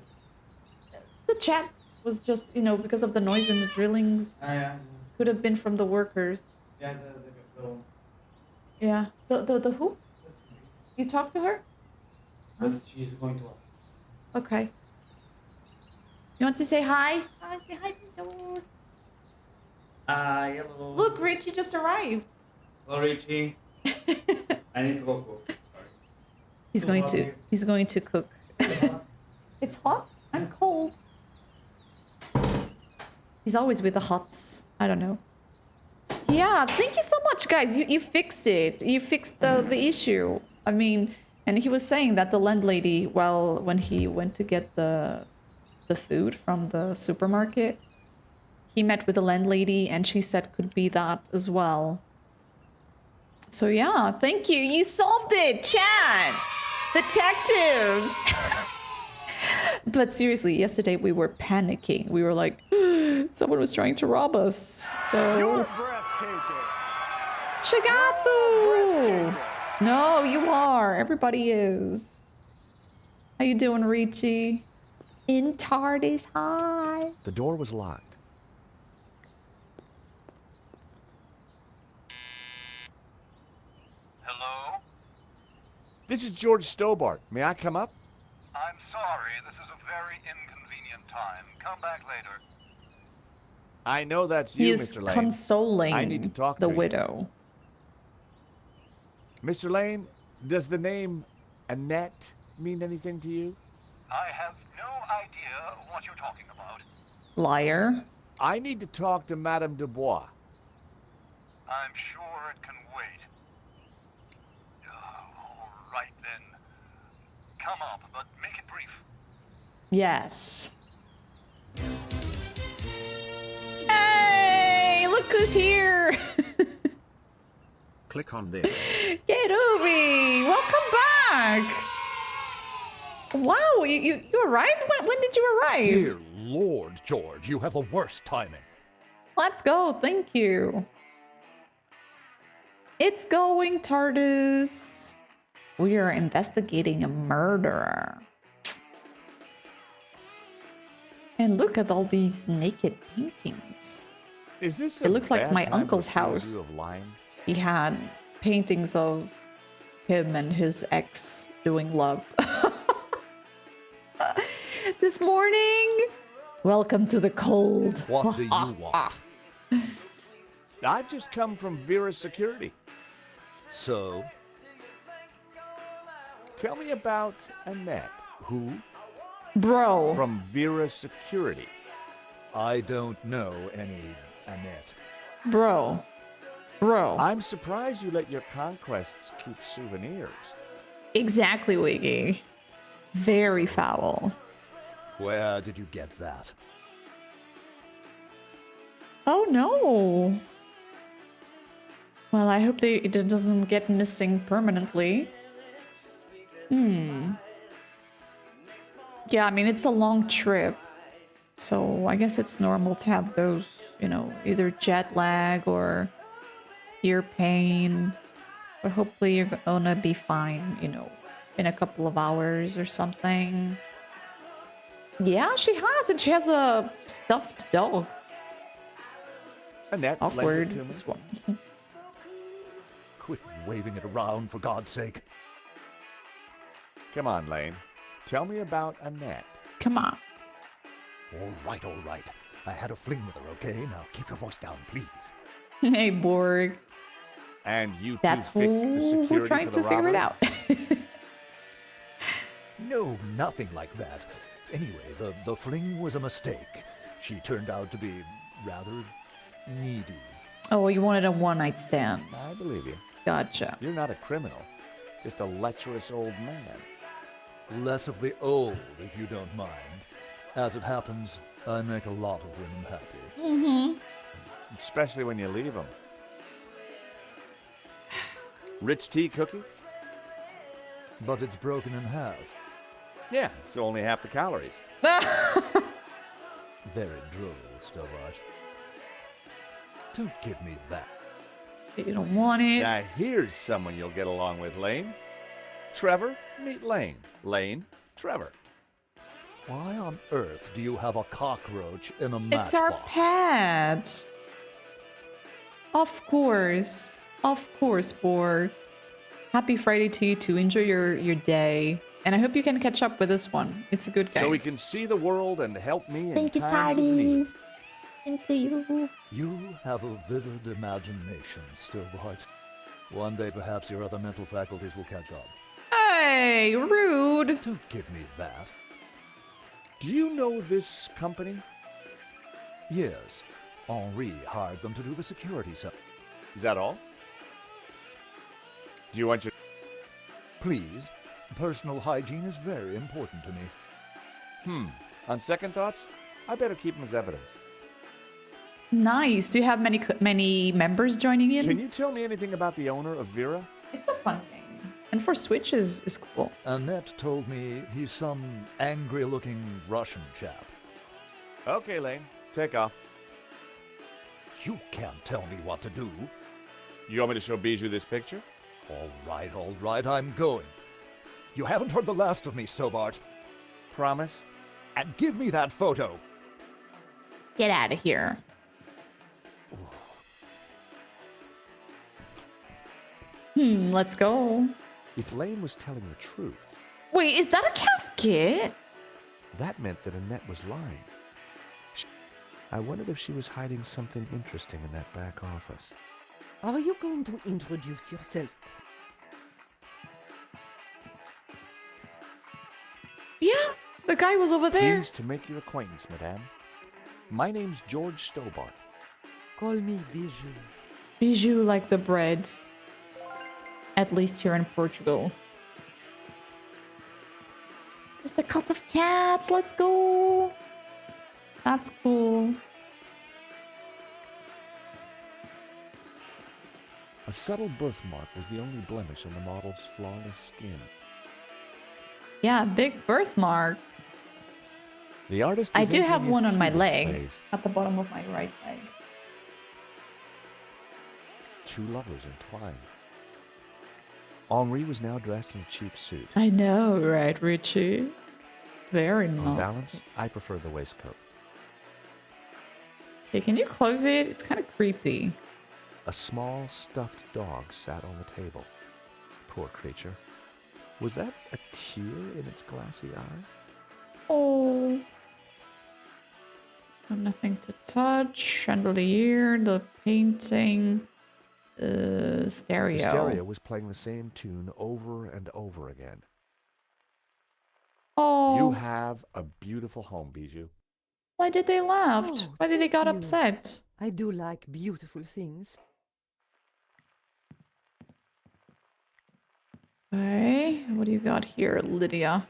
The chat was just, you know, because of the noise and the drillings. Could have been from the workers. Yeah, Yeah. The who? You talked to her? but she's going to watch. Okay. You want to say hi? Hi, say hi, Vitor. Hello. Look, Richie just arrived. Hello, Richie. I need to go cook. Sorry. He's going to cook. It's hot? I'm cold. He's always with the hots. I don't know. Yeah, thank you so much, guys. You fixed it. You fixed the issue. I mean, and he was saying that the landlady, well, when he went to get the food from the supermarket, he met with the landlady and she said could be that as well. So yeah, thank you. You solved it, chat. Detectives. But seriously, yesterday we were panicking. We were like, someone was trying to rob us. So Shagato! No, you are. Everybody is. How you doing, Richie? In TARDIS, hi. The door was locked. Hello? This is George Stobart. May I come up? I'm sorry, this is a very inconvenient time. Come back later. I know that's you, He's Mr. Lane. consoling I need to talk the to you. widow. Mr. Lane, does the name Annette mean anything to you? I have no idea what you're talking about. Liar. I need to talk to Madame Dubois. I'm sure it can wait. All right then. Come up, but make it brief. Yes. Hey, look who's here. Click on this. Get Ubi! Welcome back! Wow, you arrived? When did you arrive? Dear Lord, George, you have the worst timing. Let's go, thank you. It's going, TARDIS. We are investigating a murderer. And look at all these naked paintings. Is this It looks like bad my time uncle's to accuse house. you of lying? He had paintings of him and his ex doing love. This morning, welcome to the cold. What do you want? I've just come from Vera's security. So, Tell me about Annette. who? Bro. From Vera Security. I don't know any Annette. Bro. I'm surprised you let your conquests keep souvenirs. Exactly, Wiggy. Very foul. Where did you get that? Oh no. Well, I hope it doesn't get missing permanently. Yeah, I mean, it's a long trip. So I guess it's normal to have those, you know, either jet lag or ear pain. But hopefully you're gonna be fine, you know, in a couple of hours or something. Yeah, she has, and she has a stuffed dog. Annette lent it Awkward. to me. This one. Quit waving it around, for God's sake. Come on, Lane. Tell me about Annette. Come on. All right, all right. I had a fling with her, okay? Now keep your voice down, please. Hey, Borg. And you two That's fixed the who security we're trying for to the figure it robbery? out. No, nothing like that. Anyway, the fling was a mistake. She turned out to be rather needy. Oh, you wanted a one-night stand. I believe you. Gotcha. You're not a criminal, just a lecherous old man. Less of the old, if you don't mind. As it happens, I make a lot of women happy. Mm-hmm. Especially when you leave them. Rich tea cookie? But it's broken in half. Yeah, so only half the calories. Very droll, Stobart. Don't give me that. You don't want it. Now here's someone you'll get along with, Lane. Trevor, meet Lane. Lane, Trevor. Why on earth do you have a cockroach in a matchbox? It's our pet. Of course. Of course, Borg. Happy Friday to you too. Enjoy your day. And I hope you can catch up with this one. It's a good game. So we can see the world and help me in Thank you, times of need. Tardy. Thank you. You have a vivid imagination, Stobart. One day, perhaps your other mental faculties will catch up. Hey, rude. Don't give me that. Do you know this company? Yes. Henri hired them to do the security stuff. Is that all? Do you want your... Please. Personal hygiene is very important to me. On second thoughts, I better keep them as evidence. Nice. Do you have many members joining in? Can you tell me anything about the owner of Vera? It's a fun game. And for Switch is cool. Annette told me he's some angry-looking Russian chap. Okay, Lane. Take off. You can't tell me what to do. You want me to show Bijou this picture? All right, I'm going. You haven't heard the last of me, Stobart. Promise? And give me that photo. Get out of here. Let's go. If Lane was telling the truth, Wait, is that a casket? that meant that Annette was lying. I wondered if she was hiding something interesting in that back office. Are you going to introduce yourself? Yeah, the guy was over there. Pleased to make your acquaintance, madame. My name's George Stobart. Call me Bijou. Bijou like the bread. At least here in Portugal. It's the cult of cats. Let's go. That's cool. A subtle birthmark was the only blemish on the model's flawless skin. Yeah, big birthmark. The artist I is do have entering his one on my cubist leg. phase. At the bottom of my right leg. Two lovers entwined. Henri was now dressed in a cheap suit. I know, right, Richie? Very On nice. balance, I prefer the waistcoat. Hey, can you close it? It's kind of creepy. A small stuffed dog sat on the table. Poor creature. Was that a tear in its glassy eye? Oh. Nothing to touch. Chandelier, the painting, stereo. The stereo was playing the same tune over and over again. Oh. You have a beautiful home, Bijou. Why did they laugh? Oh, Why did they thank got you. upset? I do like beautiful things. Okay, what do you got here, Lydia?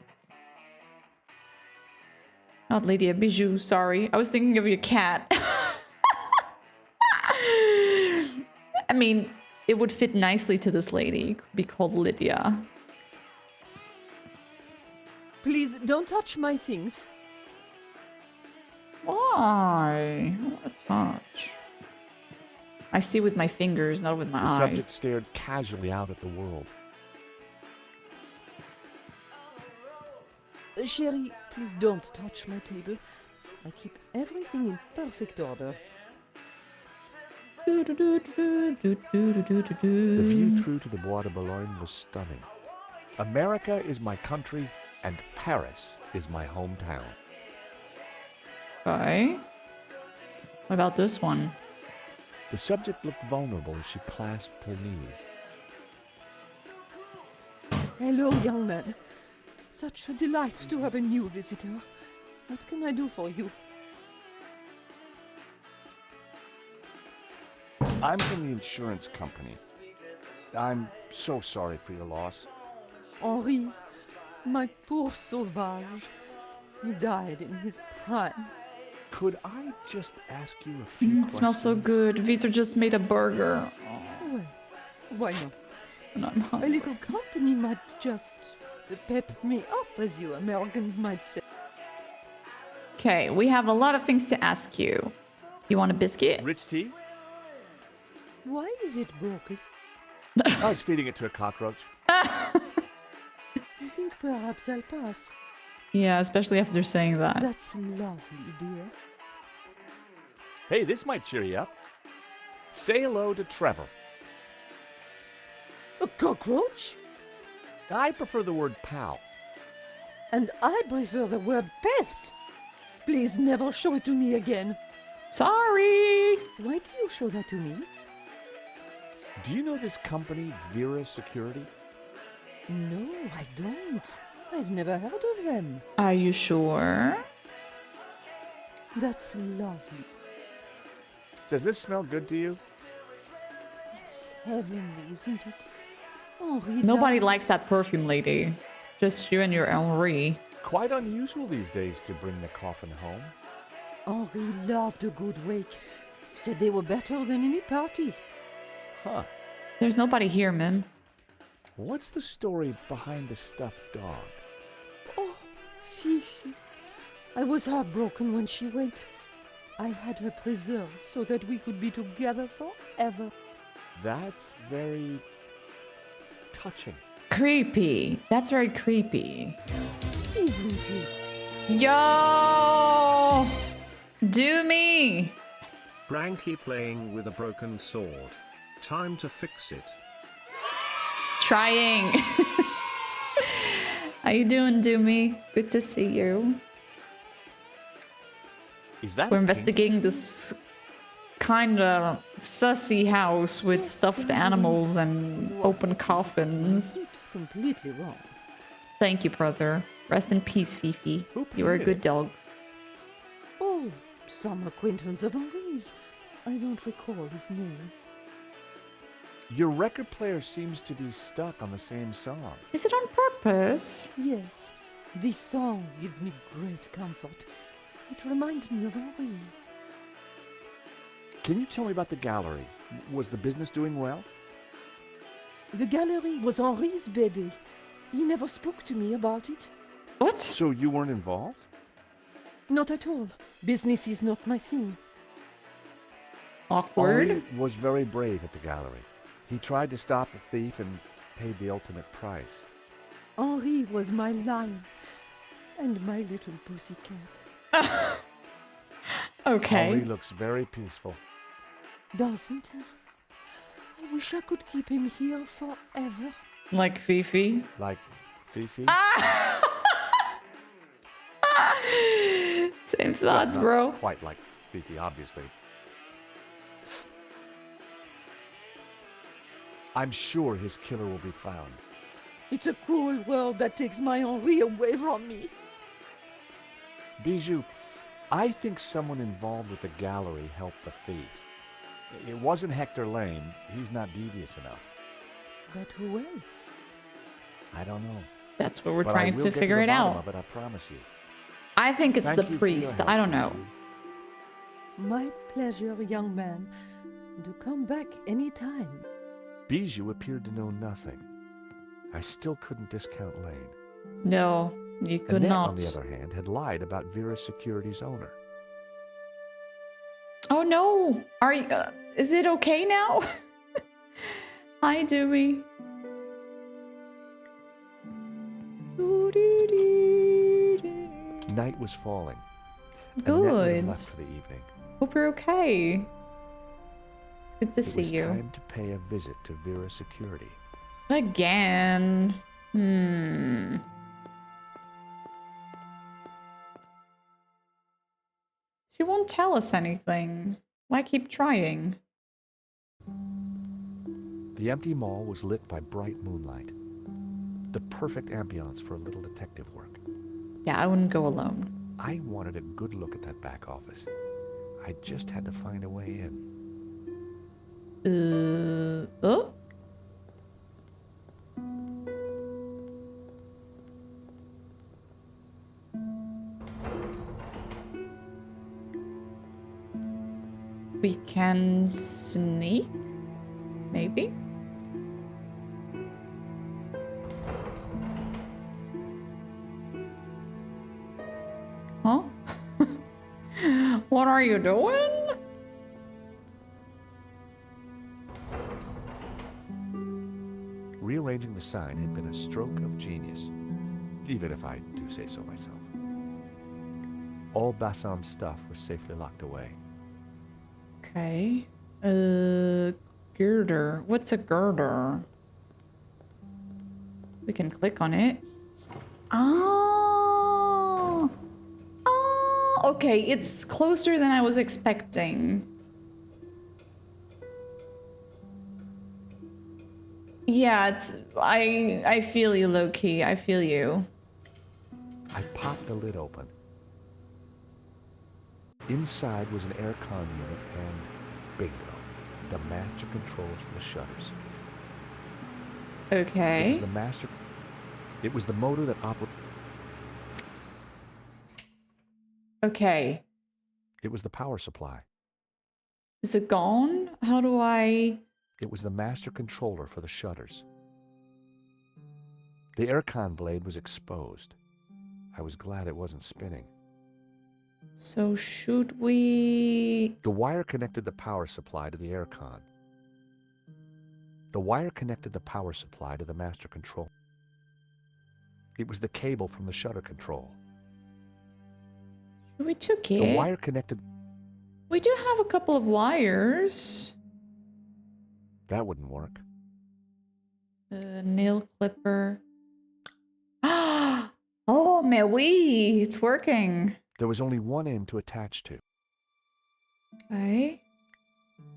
Not Lydia, Bijou, sorry. I was thinking of your cat. I mean, it would fit nicely to this lady. Could be called Lydia. Please don't touch my things. Why? I want to touch. I see with my fingers, not with my The eyes. subject stared casually out at the world. Sherry, please don't touch my table. I keep everything in perfect order. The view through to the Bois de Boulogne was stunning. America is my country, and Paris is my hometown. Okay. What about this one? The subject looked vulnerable as she clasped her knees. Hello, young man. Such a delight to have a new visitor. What can I do for you? I'm from the insurance company. I'm so sorry for your loss. Henri, my poor sauvage. He died in his prime. Could I just ask you a few It questions? smells so good. Vitor just made a burger. Well, why not? And I'm A hungry. little company might just pep me up, as you Americans might say. Okay, we have a lot of things to ask you. You want a biscuit? Rich tea? Why is it broken? I was feeding it to a cockroach. I think perhaps I'll pass. Yeah, especially after saying that. That's lovely, dear. Hey, this might cheer you up. Say hello to Trevor. A cockroach? I prefer the word pal. And I prefer the word pest. Please never show it to me again. Sorry. Why do you show that to me? Do you know this company, Vera Security? No, I don't. I've never heard of them. Are you sure? That's lovely. Does this smell good to you? It's heavenly, isn't it? Henri Nobody loved- likes that perfume, lady. Just you and your Henri. Quite unusual these days to bring the coffin home. Henri loved a good wake. Said they were better than any party. Huh. There's nobody here, Mim. What's the story behind the stuffed dog? Oh, Fifi. I was heartbroken when she went. I had her preserved so that we could be together forever. That's very touching. Creepy. That's very creepy. Isn't it? Yo! Do me! Branky playing with a broken sword. Time to fix it. Trying. How you doing, Doomy? Good to see you. Is that We're a pink? investigating this kind of sussy house with stuffed animals and open coffins. It's completely wrong. Thank you, brother. Rest in peace, Fifi. Who You were a painted good it? dog. Oh, some acquaintance of Henri's. I don't recall his name. Your record player seems to be stuck on the same song. Is it on purpose? Yes, this song gives me great comfort. It reminds me of Henri. Can you tell me about the gallery? Was the business doing well? The gallery was Henri's baby. He never spoke to me about it. What? So you weren't involved? Not at all. Business is not my thing. Awkward. Henri was very brave at the gallery. He tried to stop the thief and paid the ultimate price. Henri was my lion and my little pussycat. Okay. Henri looks very peaceful. Doesn't he? I wish I could keep him here forever. Like Fifi. Like Fifi? Same Well, thoughts, not bro. Quite like Fifi, obviously. I'm sure his killer will be found. It's a cruel world that takes my Henri away from me. Bijou, I think someone involved with the gallery helped the thief. It wasn't Hector Lane. He's not devious enough. But who else? I don't know. That's what we're But I trying will to get figure the it bottom out. of it, I promise you. I think it's Thank the you for your priest. help, I don't know. Bijou. My pleasure, young man. Do come back any time. Bijou appeared to know nothing. I still couldn't discount Lane. No, you could Annette, not. on the other hand, had lied about Vera Security's owner. Oh no! Are you? Is it okay now? Hi, Dewey. Night was falling. Annette would have Good. left for the evening. Hope you're okay. Good to It see was you. time to pay a visit to Vera Security. Again. Hmm. She won't tell us anything. Why keep trying? The empty mall was lit by bright moonlight. The perfect ambiance for a little detective work. Yeah, I wouldn't go alone. I wanted a good look at that back office. I just had to find a way in. Oh. We can sneak? Maybe? Huh? What are you doing? Rearranging the sign had been a stroke of genius, even if I do say so myself. All Bassam's stuff was safely locked away. Okay. Girder. What's a girder? We can click on it. Oh. Oh, okay. It's closer than I was expecting. Yeah, it's I feel you, low-key. I feel you. I popped the lid open. Inside was an aircon unit and bingo, the master controls for the shutters. Okay. It was the motor that operated. Okay. It was the power supply. Is it gone? How do I... It was the master controller for the shutters. The aircon blade was exposed. I was glad it wasn't spinning. So should we... The wire connected the power supply to the aircon. The wire connected the power supply to the master control. It was the cable from the shutter control. We took it. The wire connected... We do have a couple of wires. That wouldn't work. The nail clipper. Oh, man, it's working. There was only one end to attach to. Okay.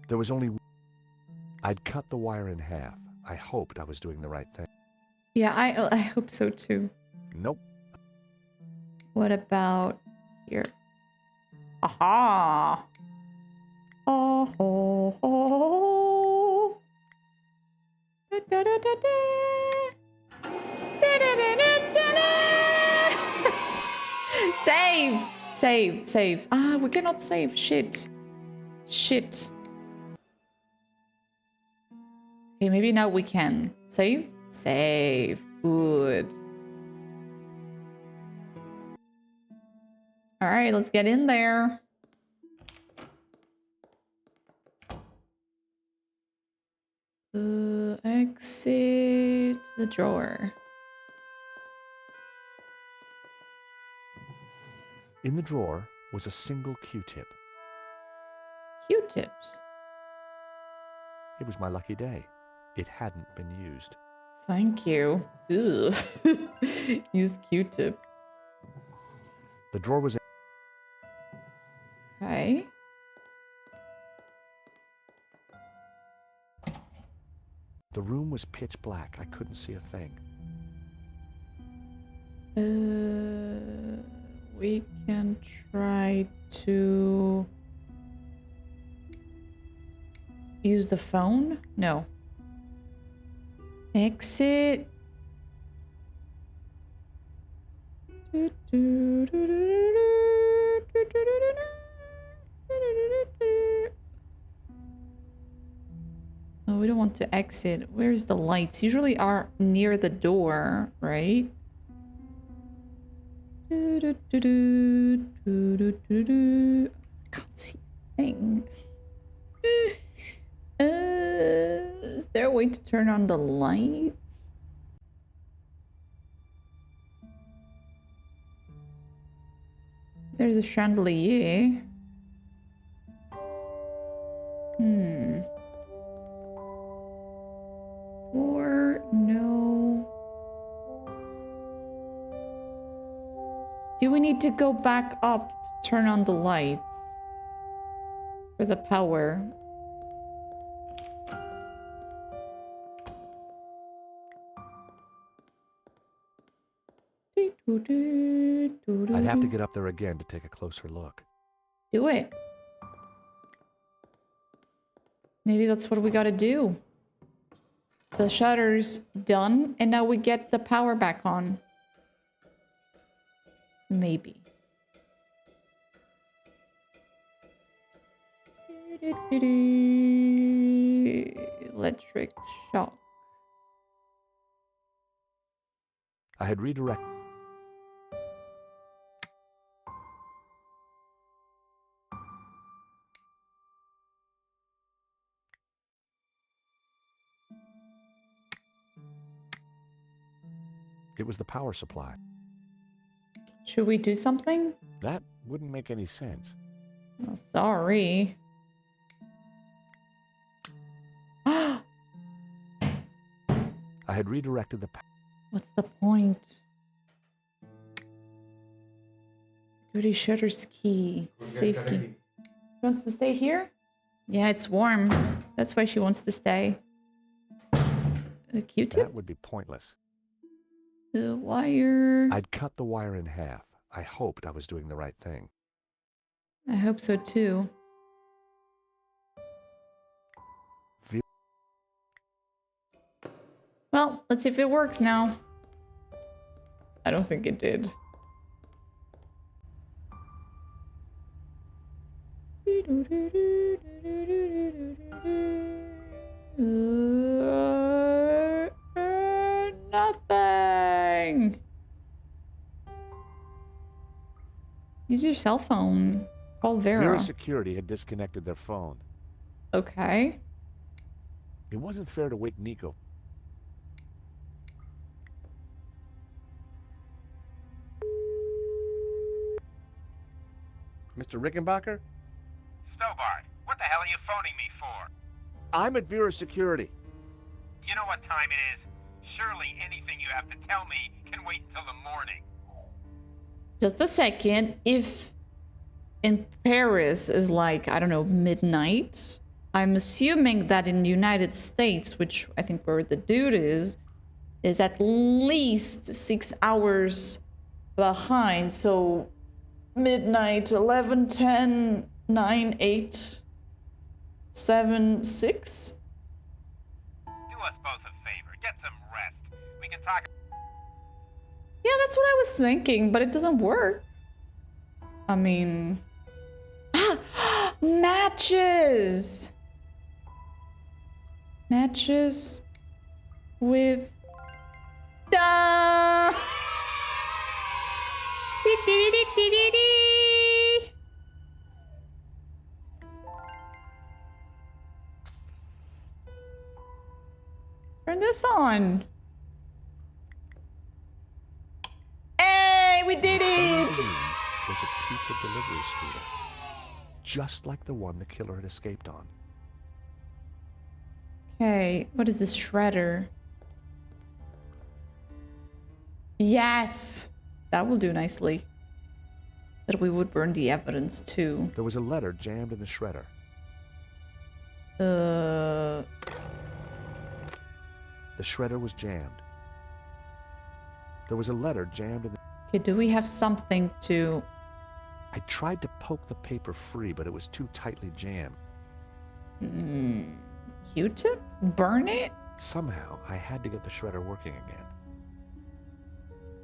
There was only... I'd cut the wire in half. I hoped I was doing the right thing. Yeah, I hope so too. Nope. What about here? Aha! Oh, ho, ho. Da, da, da, da, da. Da, da, da, da, da, da. Save! Save, save. Ah, we cannot save. Shit. Shit. Okay, maybe now we can. Save? Save. Good. Alright, let's get in there. Exit the drawer. In the drawer was a single Q-tip. Q-tips. It was my lucky day. It hadn't been used. Thank you. Ugh. Use Q-tip. The drawer was... Okay. The room was pitch black. I couldn't see a thing. We can try to use the phone? No. Exit. Oh, we don't want to exit. Where's the lights? Usually are near the door, right? Can't see a thing. Is there a way to turn on the lights? There's a chandelier. Do we need to go back up to turn on the lights? For the power? I'd have to get up there again to take a closer look. Do it. Maybe that's what we gotta do. The shutter's done, and now we get the power back on. Maybe. Electric shock. I had redirected. It was the power supply. Should we do something? That wouldn't make any sense. Oh, sorry. I had redirected the power. What's the point? Security shutter's key. Safe key. She wants to stay here? Yeah, it's warm. That's why she wants to stay. A Q-tip? That would be pointless. The wire. I'd cut the wire in half. I hoped I was doing the right thing. I hope so too. Well, let's see if it works now. I don't think it did. Nothing. Use your cell phone. Call Vera. Vera Security had disconnected their phone. Okay. It wasn't fair to wake Nico. Mr. Rickenbacker? Stobart, what the hell are you phoning me for? I'm at Vera Security. You know what time it is? Surely anything you have to tell me can wait until the morning. Just a second. If in Paris is like, I don't know, midnight, I'm assuming that in the United States, which I think where the dude is at least 6 hours behind. So midnight, 11, 10, 9, 8, 7, 6? Do us both a favor. Get some rest. We can talk. Yeah, that's what I was thinking, but it doesn't work. I mean... matches! Matches with... Da! Turn this on. Hey, we did it! Was a pizza delivery scooter, just like the one the killer had escaped on. Okay, what is this shredder? Yes! That will do nicely. But we would burn the evidence too. There was a letter jammed in the shredder. The shredder was jammed. There was a letter jammed in the... Okay, do we have something to... I tried to poke the paper free, but it was too tightly jammed. Q-tip? Burn it? Somehow, I had to get the shredder working again.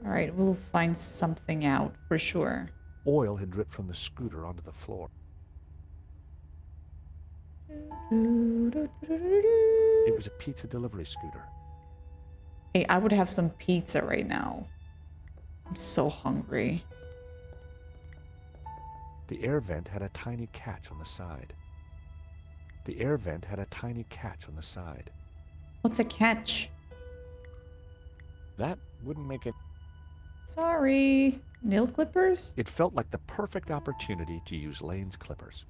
Alright, we'll find something out for sure. Oil had dripped from the scooter onto the floor. It was a pizza delivery scooter. Hey, I would have some pizza right now. I'm so hungry. The air vent had a tiny catch on the side. The air vent had a tiny catch on the side. What's a catch? That wouldn't make it... Sorry. Nail clippers? It felt like the perfect opportunity to use Lane's clippers.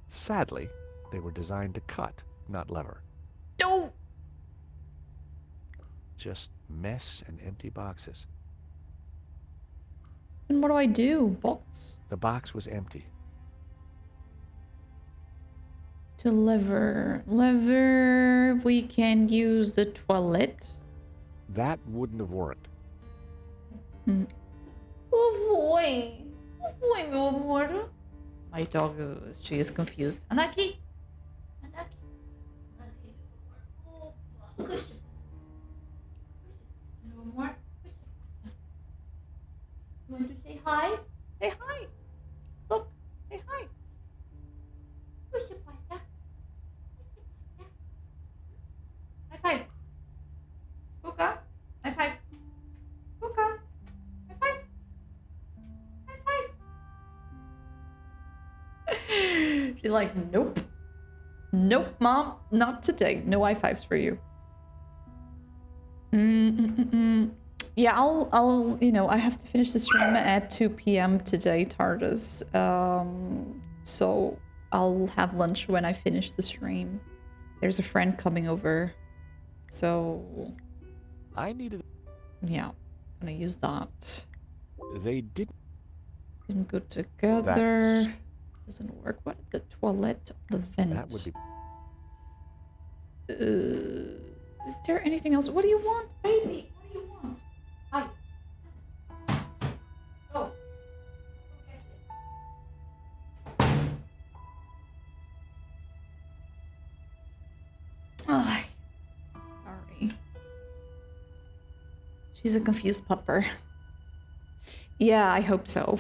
Sadly, they were designed to cut, not lever. No! Just mess and empty boxes. And what do I do? Box? The box was empty. To lever. We can use the toilet. That wouldn't have worked. Avoid, meu amor. My dog, she is confused. Anaki. You want to say hi? Say hi. Look, say hi. High five. Puka. High five. Puka. High five. High five. She's like, nope. Nope, mom. Not today. No high fives for you. Yeah, I'll, you know, I have to finish the stream at 2 p.m. today, TARDIS. So I'll have lunch when I finish the stream. There's a friend coming over. So I needed... Yeah, I'm gonna use that. They didn't go together. Doesn't work. What? The toilet, the vent. That would be... Is there anything else? What do you want, baby? What do you want? Hi. Oh. Oh, sorry. She's a confused pupper. Yeah, I hope so.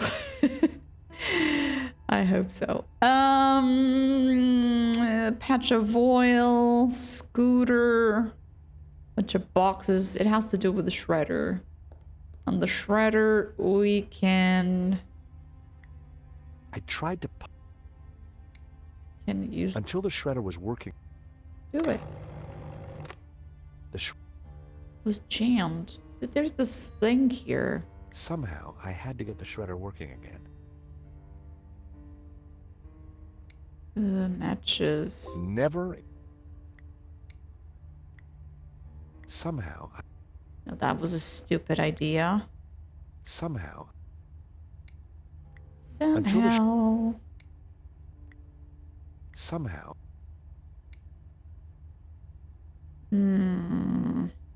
I hope so. Patch of oil, scooter, bunch of boxes. It has to do with the shredder. On the shredder, we can... I tried to... Can use... Until the shredder was working. Do it. The was jammed. There's this thing here. Somehow, I had to get the shredder working again. Matches. Never. Somehow. No, that was a stupid idea. Somehow. Somehow. Somehow.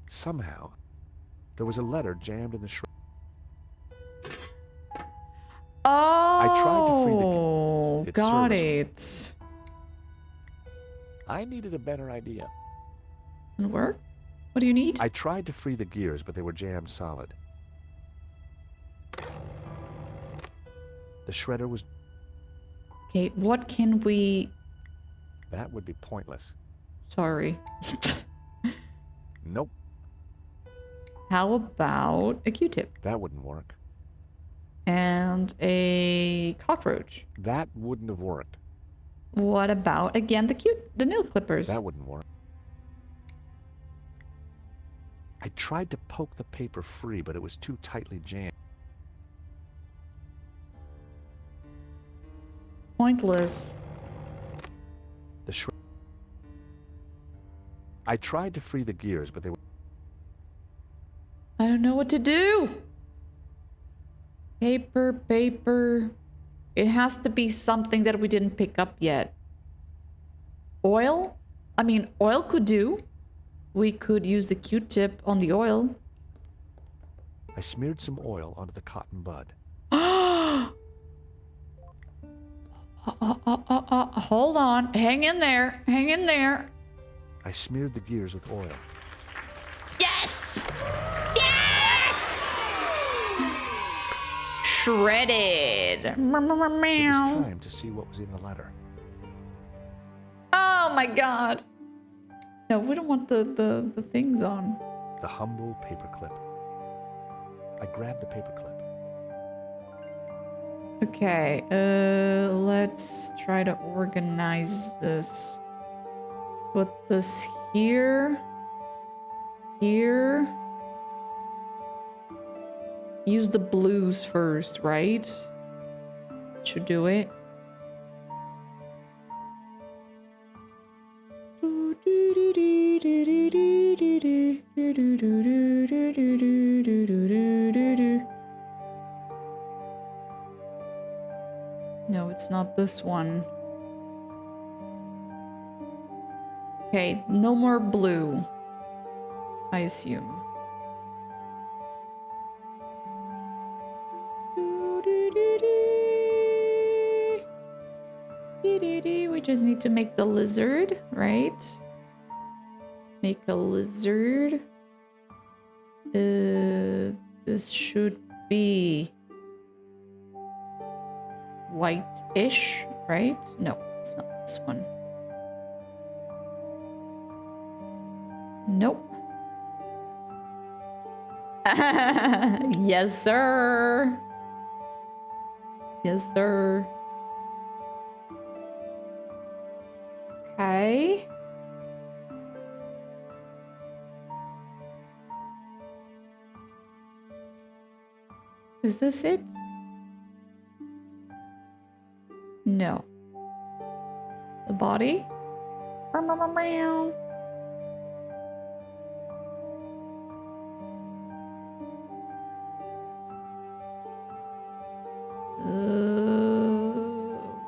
Somehow. There was a letter jammed in the shredder. Oh, I tried to free the... got it. I needed a better idea. Doesn't work? What do you need? I tried to free the gears, but they were jammed solid. The shredder was... Okay, what can we... That would be pointless. Sorry. Nope. How about a Q-tip? That wouldn't work. And a cockroach. That wouldn't have worked. What about, again, the nail clippers? That wouldn't work. I tried to poke the paper free, but it was too tightly jammed. Pointless. The I tried to free the gears, but they were... I don't know what to do. Paper. It has to be something that we didn't pick up yet. Oil? I mean, oil could do. We could use the Q-tip on the oil. I smeared some oil onto the cotton bud. Hold on. Hang in there. Hang in there. I smeared the gears with oil. Yes! Yes! Shredded. It was time to see what was in the letter. Oh my god. No, we don't want the things on. The humble paperclip. I grabbed the paperclip. Okay, let's try to organize this. Put this here. Here. Use the blues first, right? Should do it. No, it's not this one. Okay, no more blue, I assume. We just need to make the lizard, right? Make a lizard. This should be white-ish, right? No, it's not this one. Nope. Yes, sir. Yes, sir. Okay. Is this it? No. The body?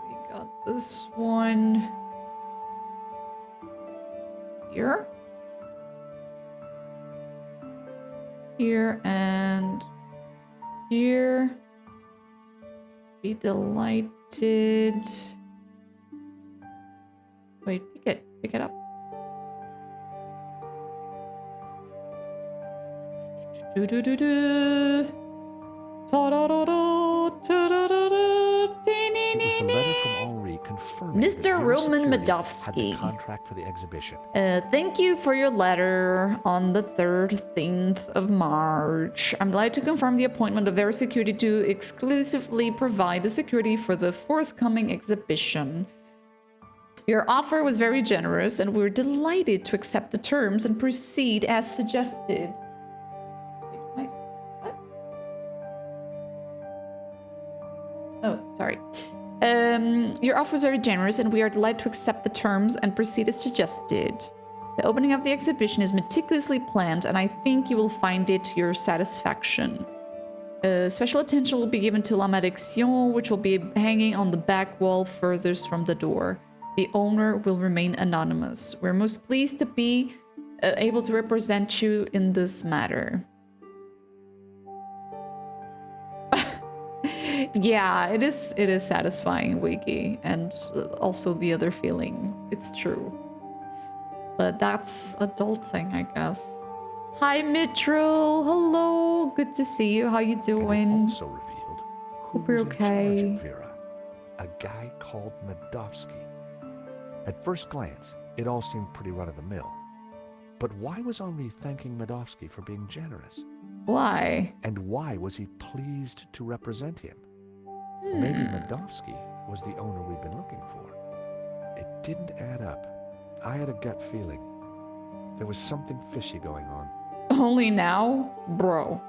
We got this one here. Here and here. Be delighted. Wait, pick it up. Do do do do. Ta da da da. Ta da da da. It was the letter from Henri confirming that Mr. Vera Roman Security had the Medovsky. contract for the exhibition. Thank you for your letter on the 13th of March. I'm glad to confirm the appointment of Vera Security to exclusively provide the security for the forthcoming exhibition. Your offer was very generous, and we're delighted to accept the terms and proceed as suggested. Wait, what? Oh, sorry. Your offer was very generous, and we are delighted to accept the terms and proceed as suggested. The opening of the exhibition is meticulously planned, and I think you will find it to your satisfaction. Special attention will be given to La Malédiction, which will be hanging on the back wall furthest from the door. The owner will remain anonymous. We're most pleased to be able to represent you in this matter. Yeah, it is satisfying, Wiki, and also the other feeling. It's true. But that's adulting, I guess. Hi, Mitchell. Hello. Good to see you. How you doing? And it also revealed who Hope you're was in charge okay. at Vera. A guy called Medovsky. At first glance, it all seemed pretty run-of-the-mill. But why was Henri thanking Medovsky for being generous? Why? And why was he pleased to represent him? Maybe Medovsky was the owner we'd been looking for. It didn't add up. I had a gut feeling. There was something fishy going on. Only now? Bro.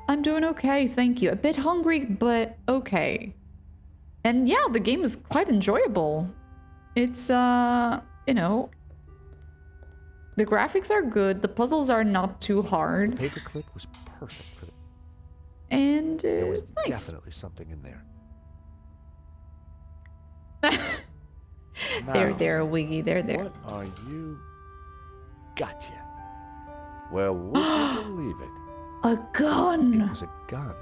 I'm doing okay, thank you. A bit hungry, but okay. And yeah, the game is quite enjoyable. It's, you know, the graphics are good. The puzzles are not too hard. The paperclip was perfect for the... And there was it's nice. Definitely something in there. There, Wiggy. There. What are you? Gotcha. Well, would you believe it? A gun! It was a gun.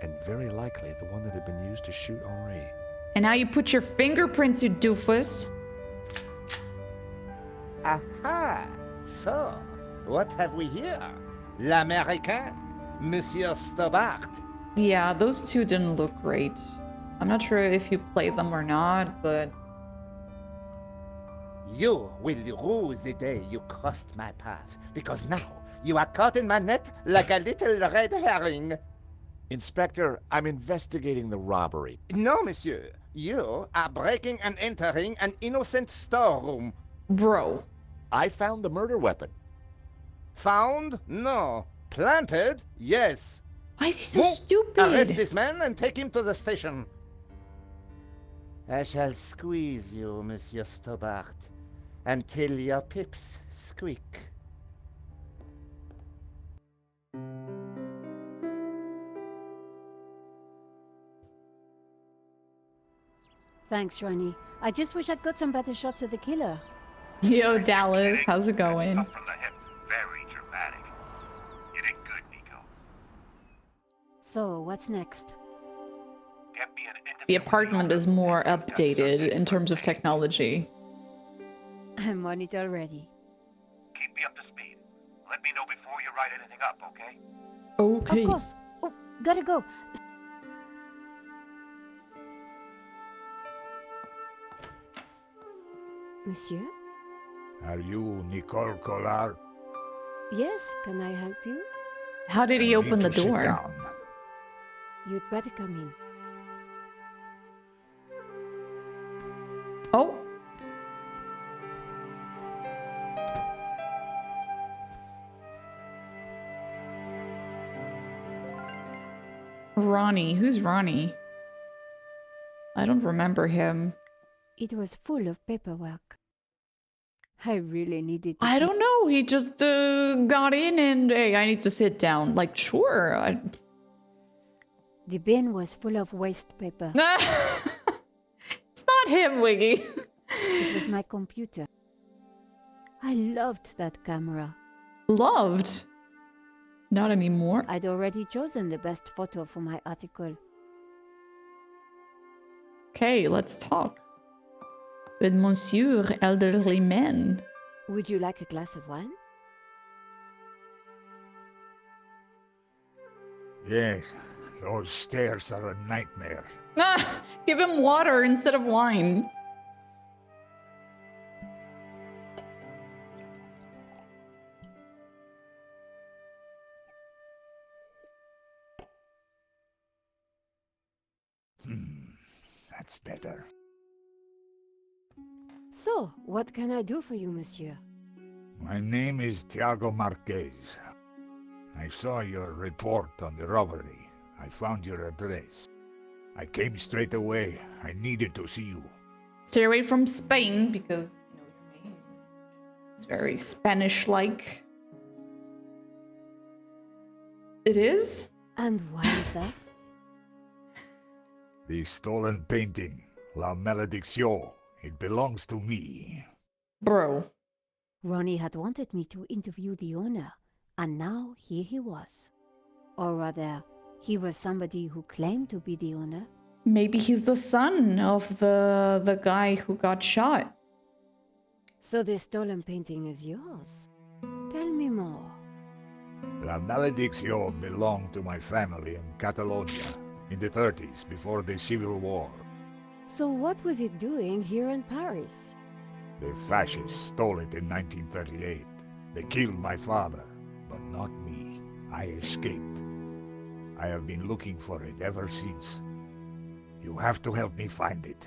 And very likely the one that had been used to shoot Henri. And now you put your fingerprints, you doofus. Aha! So, what have we here? L'Américain, Monsieur Stobart. Yeah, those two didn't look great. I'm not sure if you played them or not, but... You will rue the day you crossed my path, because now you are caught in my net like a little red herring. Inspector, I'm investigating the robbery. No, monsieur. You are breaking and entering an innocent storeroom. Bro. I found the murder weapon. Found? No. Planted? Yes. Why is he so stupid? Arrest this man and take him to the station. I shall squeeze you, Monsieur Stobart, until your pips squeak. Thanks, Ronnie. I just wish I'd got some better shots of the killer. Yo, Dallas, how's it going? Up from the hip. Very dramatic. You did good, Nico. So, what's next? Get me an interview. The apartment is more updated in terms of technology. I'm on it already. Keep me up to speed. Let me know before you write anything up, okay? Okay. Of course. Oh, gotta go. Monsieur? Are you Nicole Collard? Yes, can I help you? How did he open the Sit door? down. You'd better come in. Oh. Ronnie. Who's Ronnie? I don't remember him. It was full of paperwork. I really needed to... I don't know. He just got in and, hey, I need to sit down. Like, sure. The bin was full of waste paper. It's not him, Wiggy. It was my computer. I loved that camera. Loved? Not anymore. I'd already chosen the best photo for my article. Okay, let's talk. With Monsieur Elderly Man. Would you like a glass of wine? Yes, those stairs are a nightmare. Give him water instead of wine. That's better. So, what can I do for you, monsieur? My name is Tiago Marquez. I saw your report on the robbery. I found your address. I came straight away. I needed to see you. Stay away from Spain because you know your name. It's very Spanish-like. It is? And why is that? The stolen painting, La Malédiction. It belongs to me. Bro. Ronnie had wanted me to interview the owner, and now here he was. Or rather, he was somebody who claimed to be the owner. Maybe he's the son of the guy who got shot. So the stolen painting is yours. Tell me more. La Malédiction belonged to my family in Catalonia in the 30s, before the Civil War. So what was it doing here in Paris? The fascists stole it in 1938. They killed my father, but not me. I escaped. I have been looking for it ever since. You have to help me find it.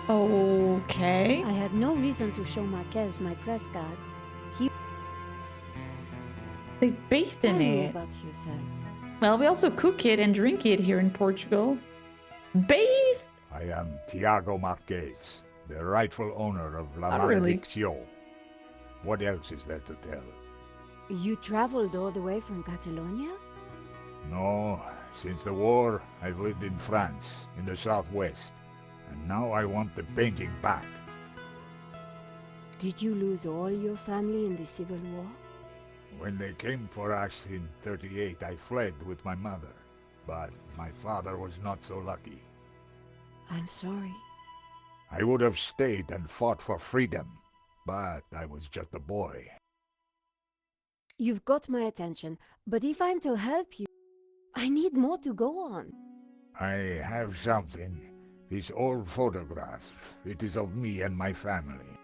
Okay. I had no reason to show Marquez my press card. They bathe in Tell me it. about yourself. Well, we also cook it and drink it here in Portugal. Bathe? I am Tiago Marquez, the rightful owner of La Not really. Malédiction. What else is there to tell? You traveled all the way from Catalonia? No, since the war, I've lived in France, in the southwest. And now I want the painting back. Did you lose all your family in the Civil War? When they came for us in 38, I fled with my mother. But my father was not so lucky. I'm sorry. I would have stayed and fought for freedom, but I was just a boy. You've got my attention, but if I'm to help you, I need more to go on. I have something. This old photograph. It is of me and my family.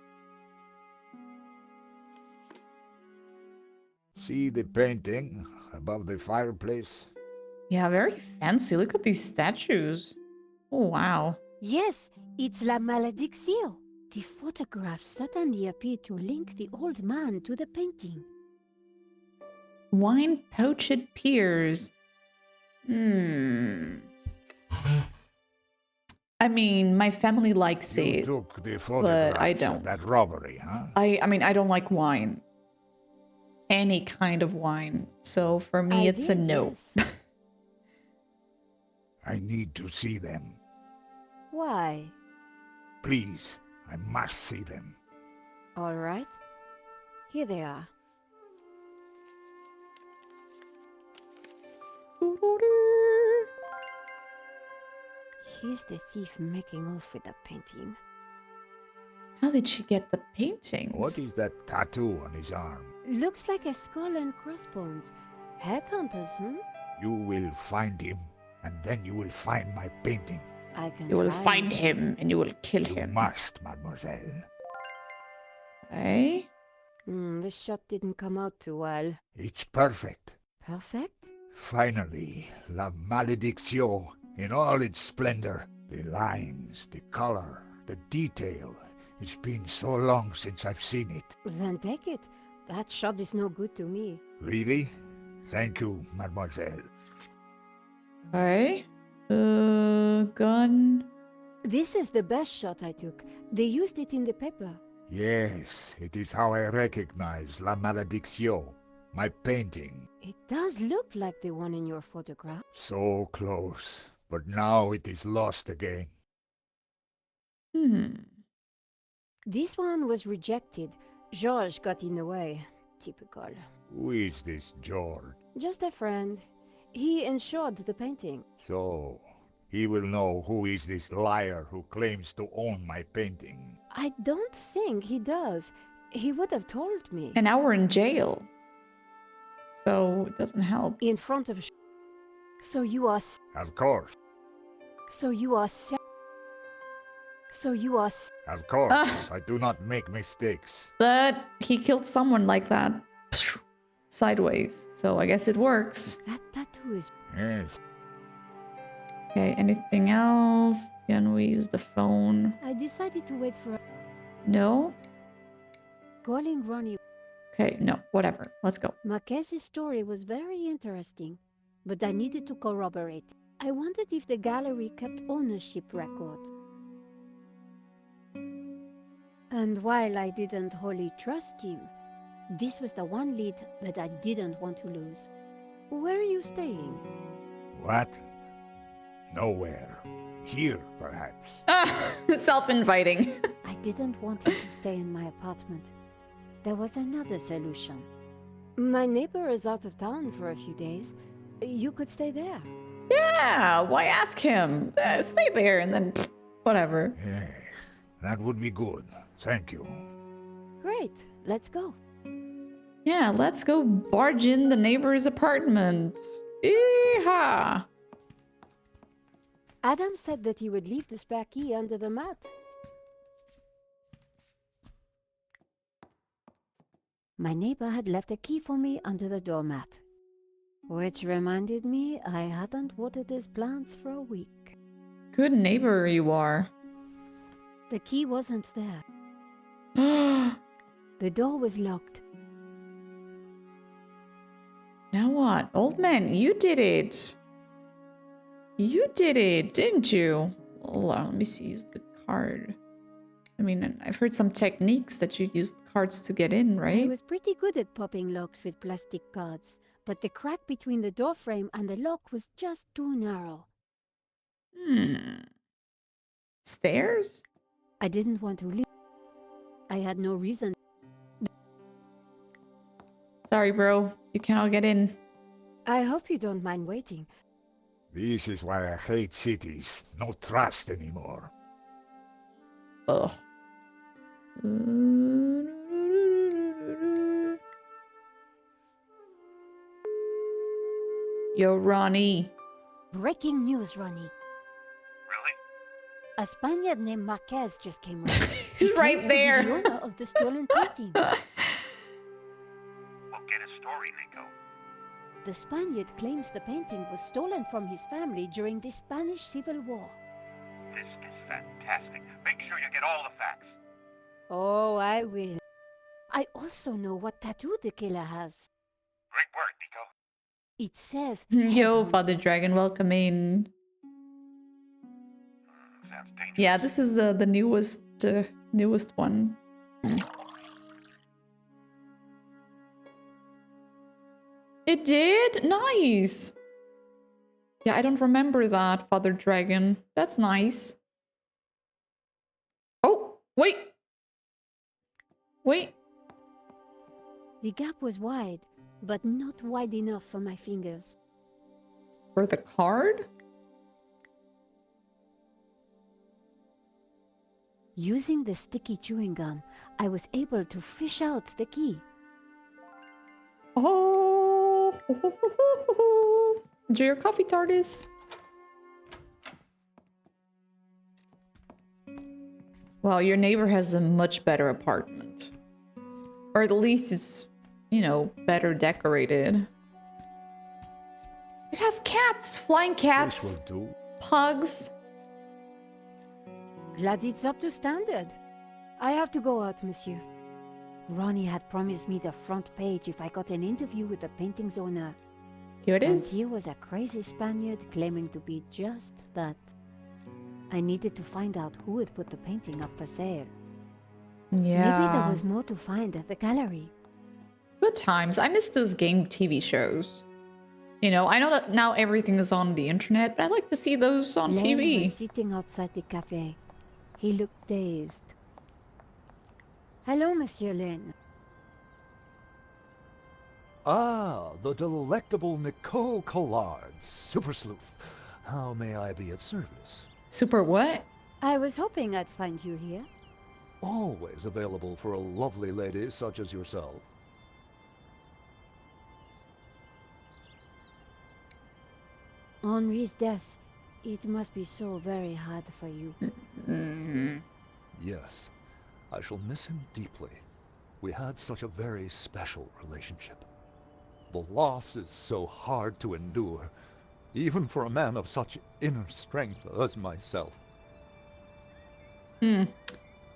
See the painting above the fireplace? Yeah, very fancy. Look at these statues. Oh, wow. Yes, it's La Malédiction. The photograph certainly appeared to link the old man to the painting. Wine poached pears. I mean, my family likes You it, took the photograph but I of don't. that robbery, huh? I mean, I don't like wine. Any kind of wine. So for me, it's a no. I need to see them. Why? Please, I must see them. All right. Here they are. Here's the thief making off with the painting. How did she get the paintings? What is that tattoo on his arm? Looks like a skull and crossbones. Headhunters, hmm? You will find him, and then you will find my painting. I can You will try find and see. him and you will kill You him. must, mademoiselle. Okay. This shot didn't come out too well. It's perfect. Perfect? Finally, La Malédiction in all its splendor. The lines, the color, the detail. It's been so long since I've seen it. Then take it. That shot is no good to me. Really? Thank you, mademoiselle. Okay. Gun. This is the best shot I took. They used it in the paper. Yes, it is how I recognize La Malédiction, my painting. It does look like the one in your photograph. So close, but now it is lost again. This one was rejected. Georges got in the way. Typical. Who is this George? Just a friend. He insured the painting. So, he will know who is this liar who claims to own my painting. I don't think he does. He would have told me. And now we're in jail. So it doesn't help. In front of... So you are... Of course. So you are... So you are... Of course, I do not make mistakes. But he killed someone like that. Sideways. So I guess it works. That tattoo is... Yes. Okay, anything else? Can we use the phone? I decided to wait for... No? Calling Ronnie. Okay, no, whatever. Let's go. Marquez's story was very interesting, but I needed to corroborate. I wondered if the gallery kept ownership records. And while I didn't wholly trust him, this was the one lead that I didn't want to lose. Where are you staying? What? Nowhere. Here, perhaps. Self-inviting. I didn't want him to stay in my apartment. There was another solution. My neighbor is out of town for a few days. You could stay there. Yeah, why ask him? Stay there and then whatever. Yes, that would be good. Thank you. Great, let's go. Yeah, let's go barge in the neighbor's apartment. Yeehaw! Adam said that he would leave the spare key under the mat. My neighbor had left a key for me under the doormat. Which reminded me I hadn't watered his plants for a week. Good neighbor you are. The key wasn't there. The door was locked. Now what? Old man, you did it. You did it, didn't you? Hold on, let me see. Use the card. I mean, I've heard some techniques that you use cards to get in, I right? was pretty good at popping locks with plastic cards, but the crack between the door frame and the lock was just too narrow. Stairs? I didn't want to leave. I had no reason. Sorry, bro. You cannot get in. I hope you don't mind waiting. This is why I hate cities. No trust anymore. Ugh. Yo, Ronnie. Breaking news, Ronnie. Really? A Spaniard named Marquez just came around. He's right there. The owner of the stolen painting. Well, get a story, Nico. The Spaniard claims the painting was stolen from his family during the Spanish Civil War. This is fantastic. Make sure you get all the facts. Oh, I will. I also know what tattoo the killer has. Great work, Nico. It says... Yo, Father Dragon, welcome in. Sounds dangerous. Yeah, this is the newest one. It did? Nice! Yeah, I don't remember that, Father Dragon. That's nice. Wait! Wait! The gap was wide, but not wide enough for my fingers. For the card? Using the sticky chewing gum, I was able to fish out the key. Oh! Enjoy your coffee, TARDIS. Well, your neighbor has a much better apartment. Or at least it's, you know, better decorated. It has cats! Flying cats! This will do. Pugs! Glad it's up to standard. I have to go out, monsieur. Ronnie had promised me the front page if I got an interview with the painting's owner. Here it is. And he was a crazy Spaniard claiming to be just that. I needed to find out who had put the painting up for sale. Yeah. Maybe there was more to find at the gallery. Good times. I miss those game TV shows. You know, I know that now everything is on the internet, but I like to see those on Lane TV. was sitting outside the cafe. He looked dazed. Hello, Monsieur Lane. Ah, the delectable Nicole Collard, super sleuth. How may I be of service? Super what? I was hoping I'd find you here. Always available for a lovely lady such as yourself. Henri's death. It must be so very hard for you. Yes, I shall miss him deeply. We had such a very special relationship. The loss is so hard to endure, even for a man of such inner strength as myself. I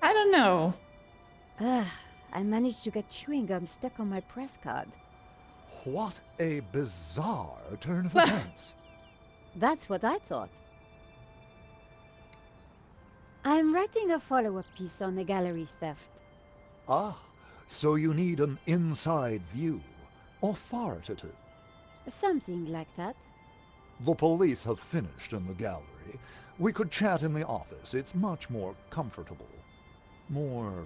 don't know. I managed to get chewing gum stuck on my press card. What a bizarre turn of events. That's what I thought. I'm writing a follow-up piece on the gallery theft. Ah, so you need an inside view. Authoritative. Something like that. The police have finished in the gallery. We could chat in the office. It's much more comfortable. More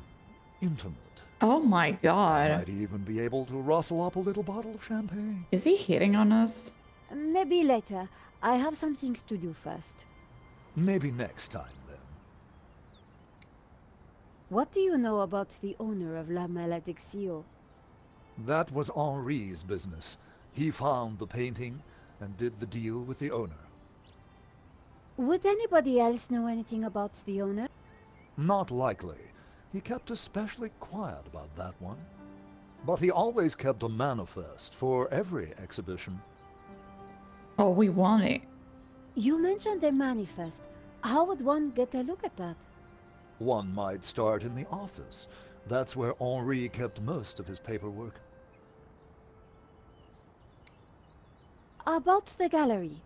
intimate. Oh my god. Might even be able to rustle up a little bottle of champagne. Is he hitting on us? Maybe later. I have some things to do first. Maybe next time, then. What do you know about the owner of La Malédiction? That was Henri's business. He found the painting and did the deal with the owner. Would anybody else know anything about the owner? Not likely. He kept especially quiet about that one. But he always kept a manifest for every exhibition. Oh, we want it. You mentioned a manifest. How would one get a look at that? One might start in the office. That's where Henri kept most of his paperwork. About the gallery.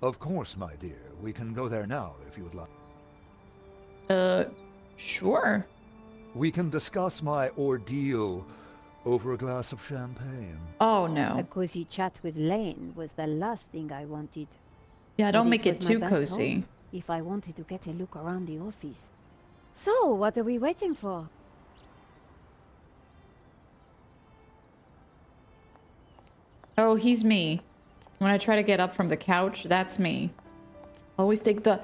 Of course, my dear. We can go there now if you would like. Sure. We can discuss my ordeal over a glass of champagne. Oh, no. A cozy chat with Lane was the last thing I wanted. Yeah, don't But make it was too my best cozy. hope if I wanted to get a look around the office. So, what are we waiting for? Oh, he's me. When I try to get up from the couch, that's me. Always take the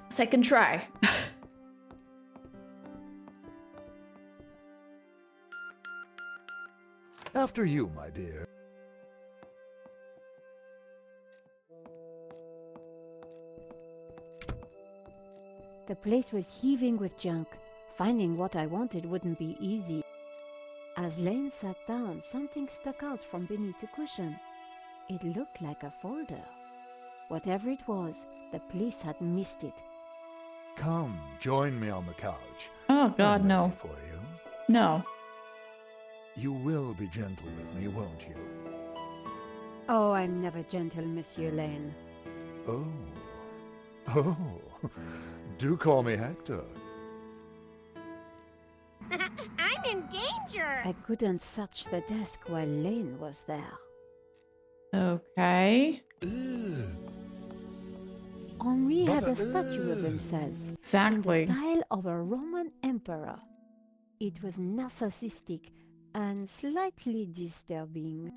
second try. After you, my dear. The place was heaving with junk. Finding what I wanted wouldn't be easy. As Lane sat down, something stuck out from beneath the cushion. It looked like a folder. Whatever it was, the police had missed it. Come, join me on the couch. Oh, God, I'm no. ready for you. No. You will be gentle with me, won't you? Oh, I'm never gentle, Monsieur Lane. Oh. Oh. Do call me Hector. I'm in danger! I couldn't touch the desk while Lane was there. Okay. Henri had a statue of himself Exactly. in the style of a Roman emperor. It was narcissistic and slightly disturbing.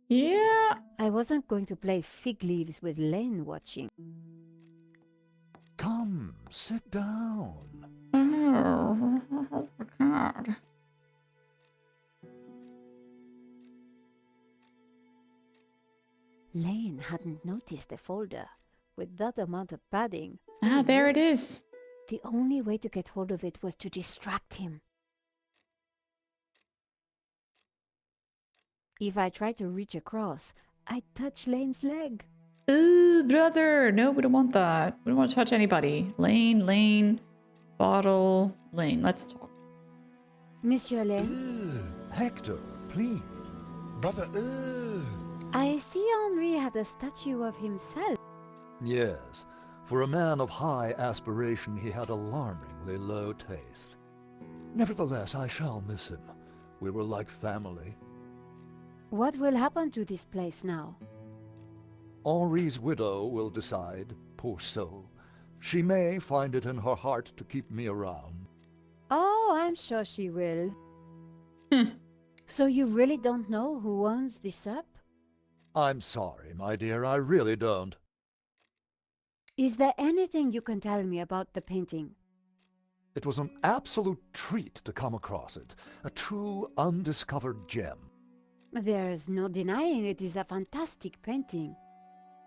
Yeah. I wasn't going to play fig leaves with Lane watching. Come, sit down. Oh my god. Lane hadn't noticed the folder. With that amount of padding... Ah, there it is. The only way to get hold of it was to distract him. If I tried to reach across, I'd touch Lane's leg. Ooh, brother. No, we don't want that. We don't want to touch anybody. Lane, bottle, Lane. Let's talk. Monsieur Lane? Hector, please. Brother, I see Henri had a statue of himself. Yes, for a man of high aspiration, he had alarmingly low taste. Nevertheless, I shall miss him. We were like family. What will happen to this place now? Henri's widow will decide, poor soul. She may find it in her heart to keep me around. Oh, I'm sure she will. So you really don't know who owns this up? I'm sorry, my dear, I really don't. Is there anything you can tell me about the painting? It was an absolute treat to come across it. A true undiscovered gem. There's no denying it is a fantastic painting.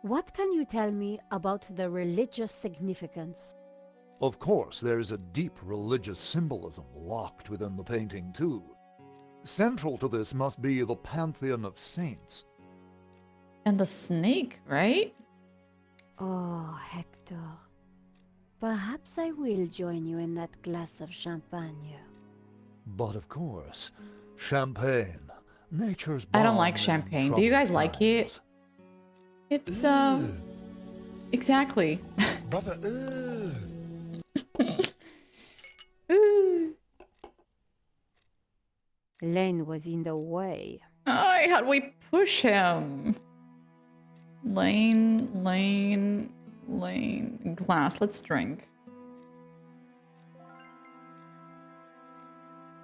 What can you tell me about the religious significance? Of course, there is a deep religious symbolism locked within the painting, too. Central to this must be the pantheon of saints. And the snake, right? Oh, Hector. Perhaps I will join you in that glass of champagne. But of course, champagne, nature's I don't balm like in champagne. Do you guys troubled like it? It's, exactly. Brother, Lane was in the way. Oh, how do we push him? Lane. Glass, let's drink.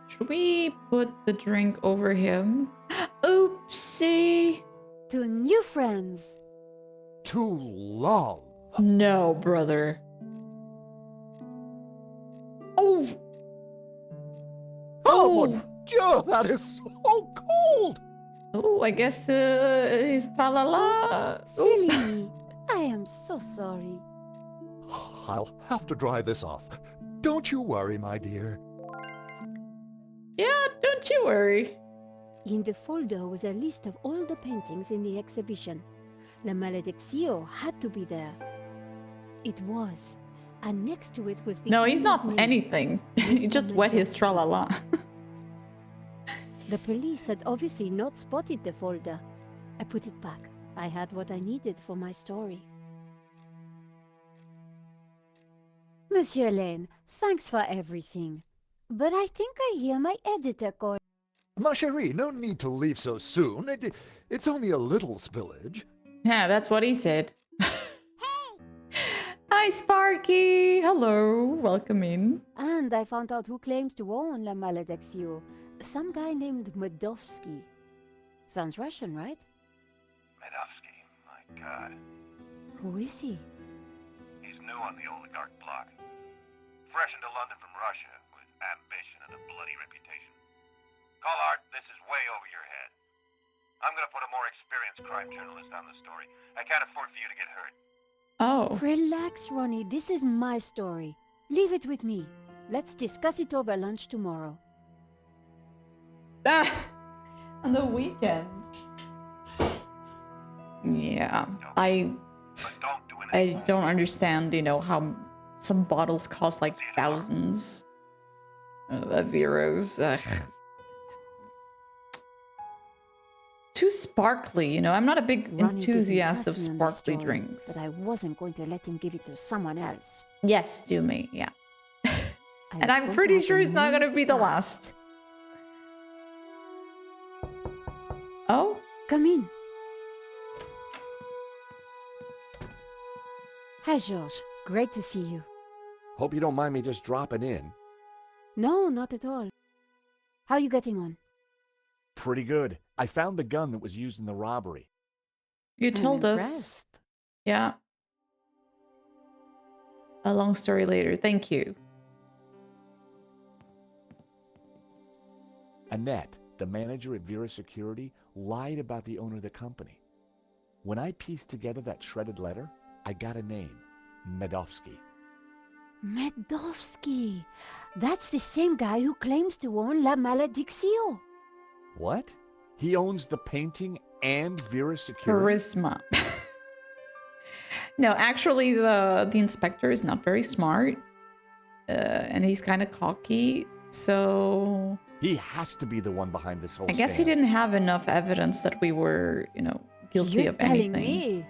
Should we put the drink over him? Oopsie. To new friends. To love. No, brother. Oh. Oh, mon Dieu, that is so cold. Oh, I guess he's tra-la-la. Silly. I am so sorry. I'll have to dry this off. Don't you worry, my dear. Yeah, don't you worry. In the folder was a list of all the paintings in the exhibition. La Malediccio had to be there. It was. And next to it was the... No, he's not owner's name. anything. He just wet his tra-la-la. The police had obviously not spotted the folder. I put it back. I had what I needed for my story. Monsieur Lane, thanks for everything. But I think I hear my editor call. Ma chérie, no need to leave so soon. It's only a little spillage. Yeah, that's what he said. Hi, Sparky. Hello. Welcome in. And I found out who claims to own La Malediccio. Some guy named Medovsky. Sounds Russian, right? Medovsky, my god. Who is he? He's new on the oligarch block. Fresh into London from Russia, with ambition and a bloody reputation. Collard, this is way over your head. I'm gonna put a more experienced crime journalist on the story. I can't afford for you to get hurt. Oh. Relax, Ronnie. This is my story. Leave it with me. Let's discuss it over lunch tomorrow. Ah, on the weekend. Yeah, I don't understand, you know, how some bottles cost like thousands of euros. Too sparkly, you know. I'm not a big Ronnie enthusiast of didn't trust me on the sparkly story, drinks. But I wasn't going to let him give it to someone else. Yes, do me, yeah. I And was I'm going to pretty have sure to it's not move gonna be the fast. last. Oh? Come in. Hi, George. Great to see you. Hope you don't mind me just dropping in. No, not at all. How are you getting on? Pretty good. I found the gun that was used in the robbery. You I'm told us. impressed. Yeah. A long story later. Thank you. Annette, the manager at Vera Security, lied about the owner of the company. When I pieced together that shredded letter, I got a name. Medovsky. Medovsky. That's the same guy who claims to own La Malediccio. What? He owns the painting and Vera Security? Charisma. No, actually, the inspector is not very smart. And he's kind of cocky. So... He has to be the one behind this whole I guess he scam. didn't have enough evidence that we were, you know, guilty You're of telling anything. me.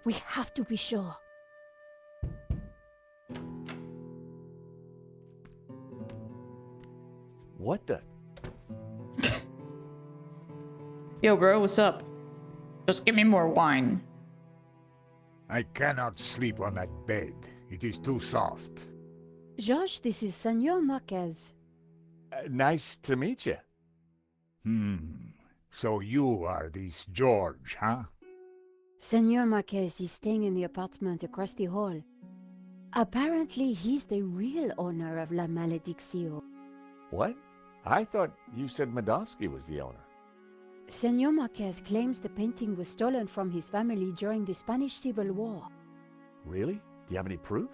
We have to be sure. What the? Yo, bro, what's up? Just give me more wine. I cannot sleep on that bed. It is too soft. George, this is Senor Marquez. Nice to meet you. So you are this George, huh? Senor Marquez is staying in the apartment across the hall. Apparently, he's the real owner of La Malediccio. What? I thought you said Medovsky was the owner. Senor Marquez claims the painting was stolen from his family during the Spanish Civil War. Really? Do you have any proof?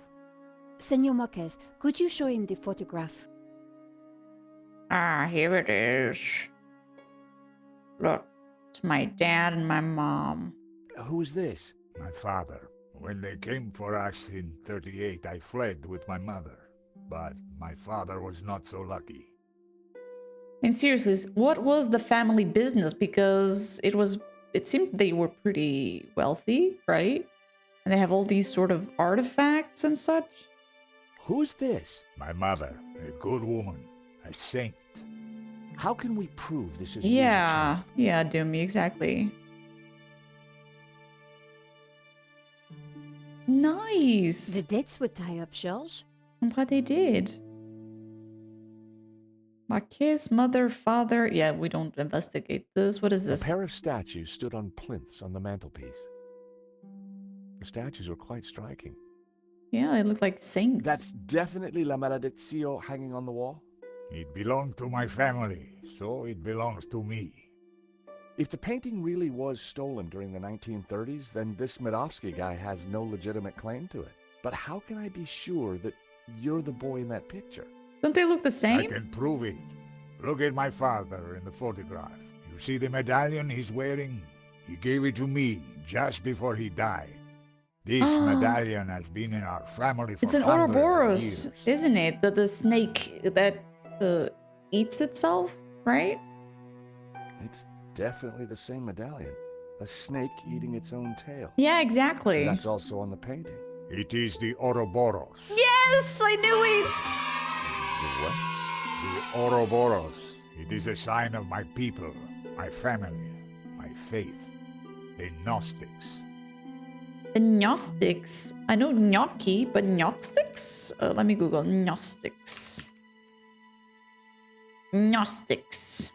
Senor Marquez, could you show him the photograph? Ah, here it is. Look, it's my dad and my mom. Who is this? My father. When they came for us in 38, I fled with my mother. But my father was not so lucky. And seriously, what was the family business? Because it seemed they were pretty wealthy, right? And they have all these sort of artifacts and such. Who's this? My mother, a good woman, a saint. How can we prove this is Yeah, Doomy, exactly. Nice. The dates would tie up, George. I'm glad they did. Marquez, mother, father. Yeah, we don't investigate this. What is this? A pair of statues stood on plinths on the mantelpiece. The statues were quite striking. Yeah, they look like saints. That's definitely La Malediccio hanging on the wall? It belonged to my family, so it belongs to me. If the painting really was stolen during the 1930s, then this Medovsky guy has no legitimate claim to it. But how can I be sure that you're the boy in that picture? Don't they look the same? I can prove it. Look at my father in the photograph. You see the medallion he's wearing? He gave it to me just before he died. This medallion has been in our family for It's an hundreds of Ouroboros, years. isn't it? The snake that eats itself, right? It's definitely the same medallion. A snake eating its own tail. Yeah, exactly. And that's also on the painting. It is the Ouroboros. Yes, I knew it. What? The Ouroboros. It is a sign of my people, my family, my faith. The Gnostics. The Gnostics. I know gnocchi, but Gnostics? Let me Google Gnostics. Gnostics.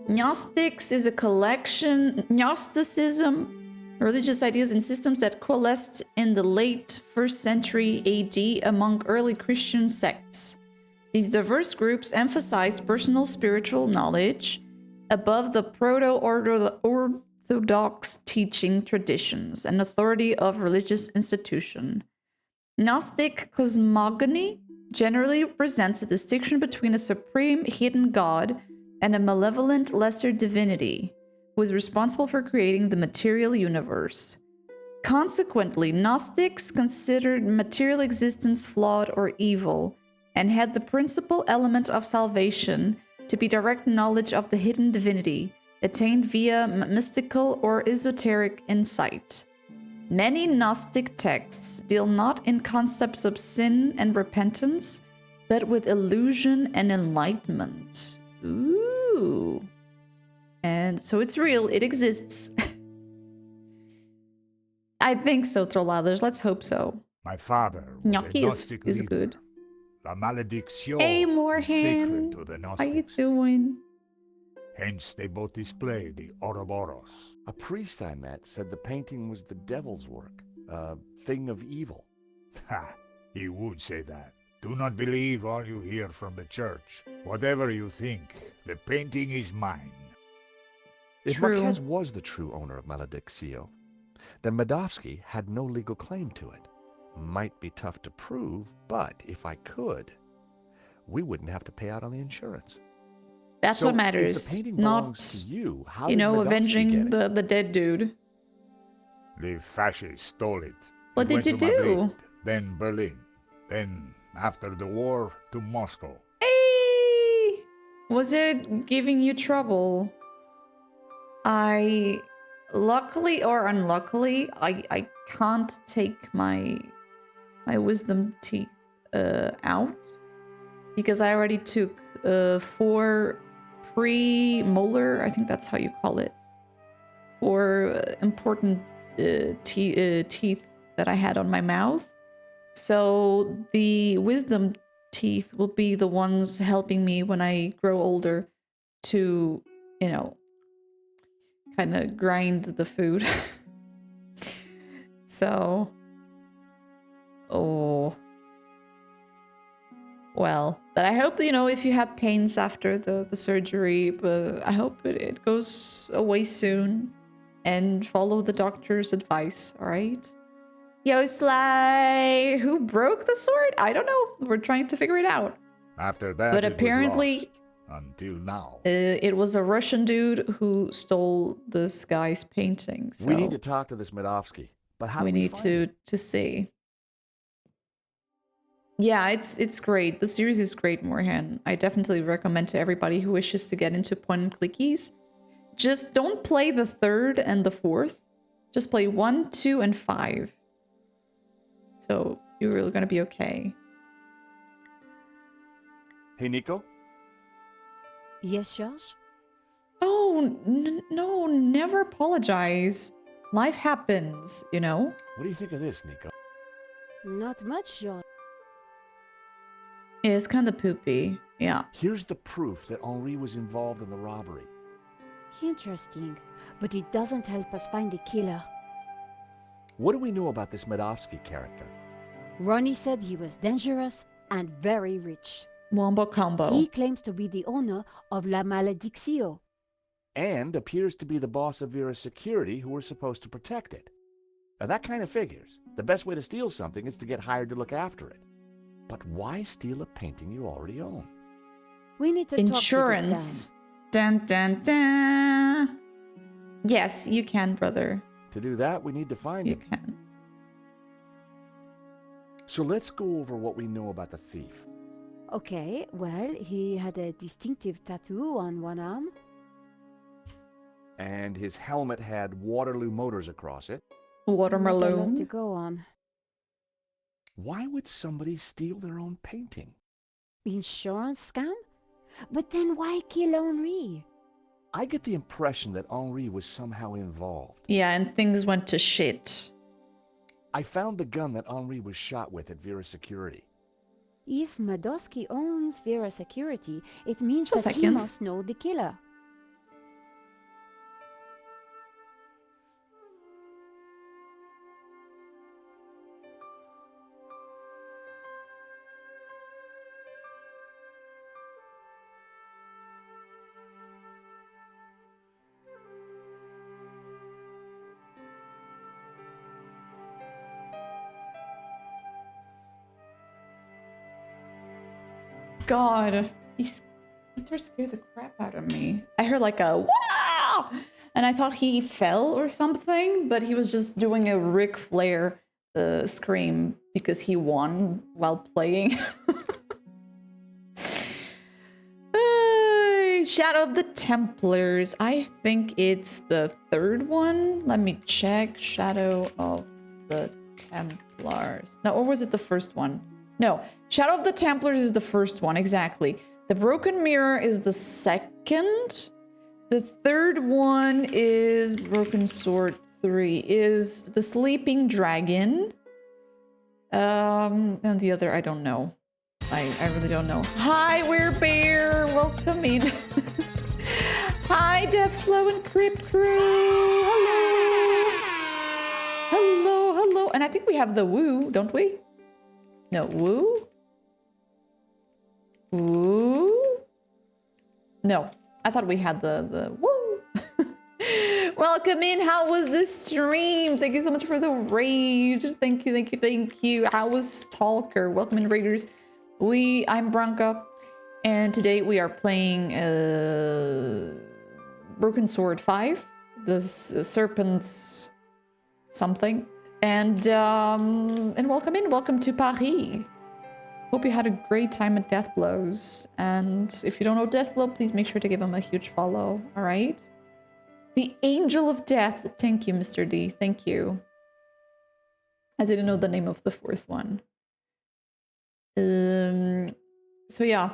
Gnostics is a collection. Gnosticism, religious ideas and systems that coalesced in the late 1st century AD among early Christian sects. These diverse groups emphasized personal spiritual knowledge above the proto-orthodox teaching traditions and authority of religious institution. Gnostic cosmogony generally represents a distinction between a supreme hidden god and a malevolent lesser divinity who is responsible for creating the material universe. Consequently, Gnostics considered material existence flawed or evil and had the principal element of salvation to be direct knowledge of the hidden divinity, attained via mystical or esoteric insight. Many Gnostic texts deal not in concepts of sin and repentance, but with illusion and enlightenment. Ooh. And so it's real, it exists. I think so, Trollados. Let's hope so. My father was Gnocchi a is Gnostic is leader. good. La Maledictio Hey, is sacred Morhan. to the How you Gnostics. doing? Hence they both display the Ouroboros. A priest I met said the painting was the devil's work, a thing of evil. Ha! He would say that. Do not believe all you hear from the church. Whatever you think, the painting is mine. If True. Marquez was the true owner of Maledictio, then Medovsky had no legal claim to it. Might be tough to prove, but if I could, we wouldn't have to pay out on the insurance. That's So what if the matters. painting Not, belongs to you, how you does know, Medovsky get avenging it? the dead dude. The fascists stole it. What It did went you to do? Madrid, then Berlin. Then, after the war, to Moscow. Hey! Was it giving you trouble? I, luckily or unluckily, I can't take my wisdom teeth out because I already took 4 pre-molar, I think that's how you call it, 4 important teeth that I had on my mouth. So the wisdom teeth will be the ones helping me when I grow older to, you know, kind of grind the food. So, oh, well, but I hope, you know, if you have pains after the surgery, but I hope it goes away soon and follow the doctor's advice, all right? Yo, Sly, who broke the sword? I don't know. We're trying to figure it out. After that, But it apparently, was lost, until now. it was a Russian dude who stole this guy's painting. So We need to talk to this Medovsky, but how we do we need find him? to see. Yeah, it's great. The series is great, Morhan. I definitely recommend to everybody who wishes to get into point and clickies. Just don't play the 3rd and the 4th. Just play 1, 2, and 5. So you're really gonna be okay. Hey, Nico? Yes, Josh? Oh, no, never apologize. Life happens, you know? What do you think of this, Nico? Not much, Josh. It's kind of poopy, yeah. Here's the proof that Henri was involved in the robbery. Interesting, but it doesn't help us find the killer. What do we know about this Medovsky character? Ronnie said he was dangerous and very rich. Wombo combo. He claims to be the owner of La Maledictio. And appears to be the boss of Vera's security who were supposed to protect it. Now that kind of figures. The best way to steal something is to get hired to look after it. But why steal a painting you already own? We need to Insurance. talk to this guy. Dun dun dun. Yes, you can, brother. To do that, we need to find him. You can. So let's go over what we know about the thief. Okay, well, he had a distinctive tattoo on one arm. And his helmet had Waterloo Motors across it. Not a lot to Watermelon. go on. Why would somebody steal their own painting? Insurance scam? But then why kill Henri? I get the impression that Henri was somehow involved. Yeah, and things went to shit. I found the gun that Henri was shot with at Vera's security. If Medovsky owns Vera Security, it means Just a that he second. must know the killer. God, he just scared the crap out of me. I heard like a wow, and I thought he fell or something, but he was just doing a Ric Flair scream because he won while playing. Shadow of the Templars. I think it's the 3rd one. Let me check. Shadow of the Templars. No, or was it the 1st one? No, Shadow of the Templars is the 1st one, exactly. The Broken Mirror is the 2nd. The 3rd one is Broken Sword 3 is the Sleeping Dragon. And the other, I don't know. I really don't know. Hi, Bear. Welcome in. Hi, Deathflow and Crypt Crew. Hello. Hello, hello. And I think we have the woo, don't we? No, woo? Woo? No, I thought we had the woo. Welcome in. How was this stream? Thank you so much for the raid. Thank you, thank you, thank you. How was Stalker? Welcome in, raiders. I'm Branka, and today we are playing Broken Sword 5, the Serpent's something, and welcome in. Welcome to Paris. Hope you had a great time at Deathblow's, and if you don't know Deathblow, please make sure to give him a huge follow. All right. The Angel of Death. Thank you, Mr. D. Thank you. I didn't know the name of the fourth one. So yeah,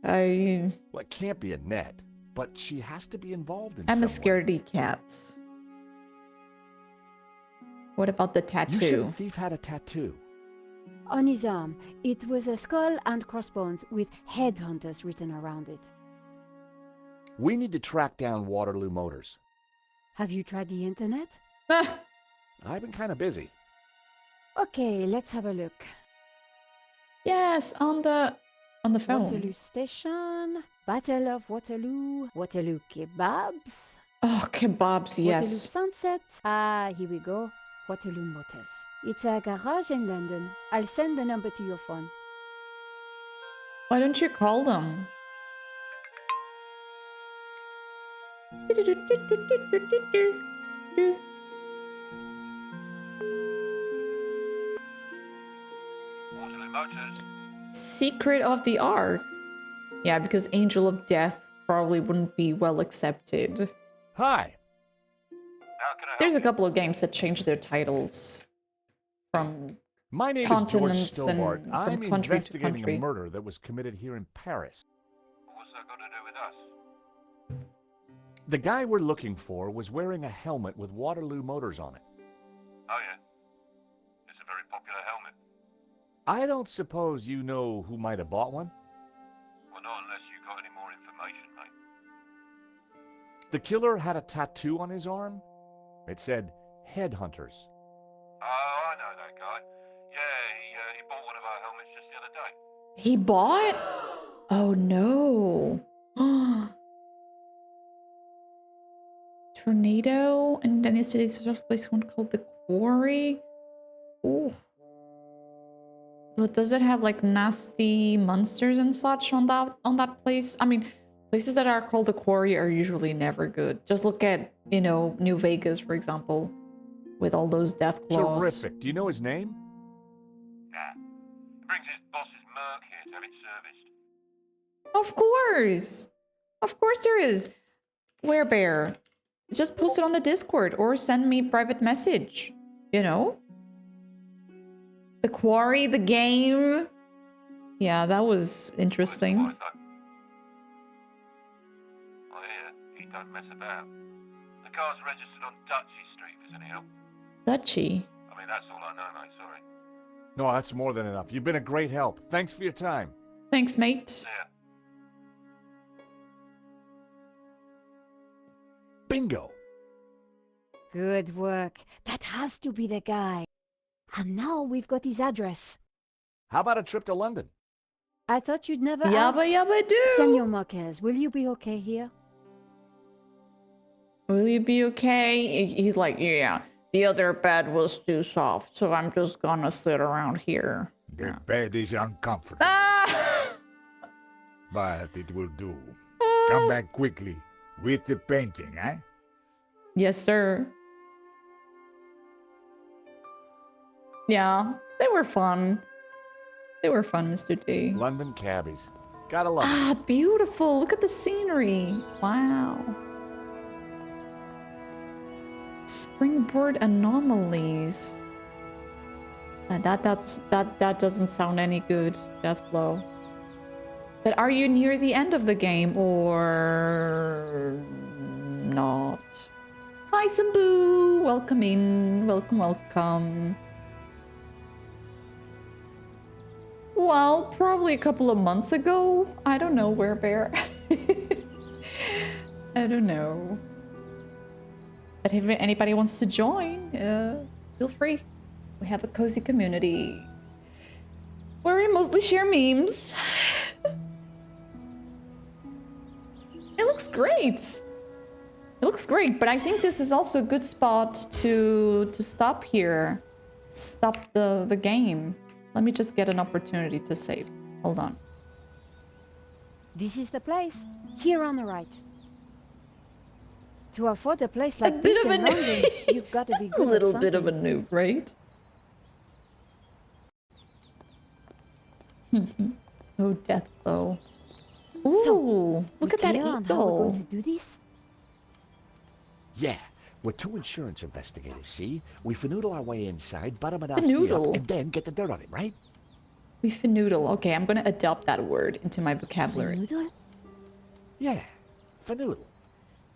Well, it can't be Annette, but she has to be involved in I'm a some way. scaredy cat. What about the tattoo? You said the thief had a tattoo. On his arm, it was a skull and crossbones with headhunters written around it. We need to track down Waterloo Motors. Have you tried the internet? I've been kind of busy. Okay, let's have a look. Yes, on the phone. Waterloo Station, Battle of Waterloo, Waterloo Kebabs. Oh, kebabs, yes. Waterloo Sunset. Ah, here we go. Waterloo Motors. It's a garage in London. I'll send the number to your phone. Why don't you call them? Waterloo Motors. Secret of the Ark. Yeah, because Angel of Death probably wouldn't be well accepted. Hi. There's a couple of games that changed their titles from My name is continents George Stobart. and I'm from country to investigating country. a murder that was committed here in Paris. What's that got to do with us? The guy we're looking for was wearing a helmet with Waterloo Motors on it. Oh, yeah. It's a very popular helmet. I don't suppose you know who might have bought one? Well, not unless you got any more information, mate. The killer had a tattoo on his arm. It said, Headhunters. Oh, I know that guy. Yeah, he bought one of our helmets just the other day. He bought? Oh no. Tornado, and then yesterday's just place one called the Quarry. Oh. But does it have like nasty monsters and such on that place? I mean, places that are called the Quarry are usually never good. Just look at, you know, New Vegas, for example, with all those death claws. Terrific. Do you know his name? Nah. He brings his boss's Merc here to have it serviced. Of course! Of course there is. Werebear. Just post it on the Discord or send me private message. You know? The Quarry, the game. Yeah, that was interesting. I hear he don't mess about. The car's registered on Dutchy Street, if there's any help. Dutchy. I mean, that's all I know, mate, sorry. No, that's more than enough. You've been a great help. Thanks for your time. Thanks, mate. Yeah. Bingo. Good work. That has to be the guy. And now we've got his address. How about a trip to London? I thought you'd never Yabba ask. yabba do. Senor Marquez, will you be okay here? Will you be okay? He's like, yeah, the other bed was too soft, so I'm just gonna sit around here. The bed is uncomfortable, Ah! but it will do. Come back quickly with the painting, eh? Yes, sir. Yeah, they were fun. They were fun, Mr. D. London cabbies. Gotta love it. Ah, beautiful. Look at the scenery. Wow. Springboard anomalies. That doesn't sound any good, Deathblow. But are you near the end of the game or not? Hi, Hi, Sambu. Welcome in. Welcome, welcome. Well, probably a couple of months ago. I don't know where, Bear. I don't know. But if anybody wants to join, feel free. We have a cozy community where we mostly share memes. It looks great. It looks great, but I think this is also a good spot to stop here. Stop the game. Let me just get an opportunity to save. Hold on. This is the place. Here on the right. To afford a place A like bit this of a in noob. London, you've got to be Just good a little at bit of a something. noob, right? Oh, death blow. Ooh, look at that Clear on how we're going eagle. to do this? Yeah, we're two insurance investigators, see? We finagle our way inside, bottom it up, and Fanoodle. then get the dirt on him, right? We fanoodle. Okay, I'm gonna adopt that word into my vocabulary. Fanoodle? Yeah, fanoodle.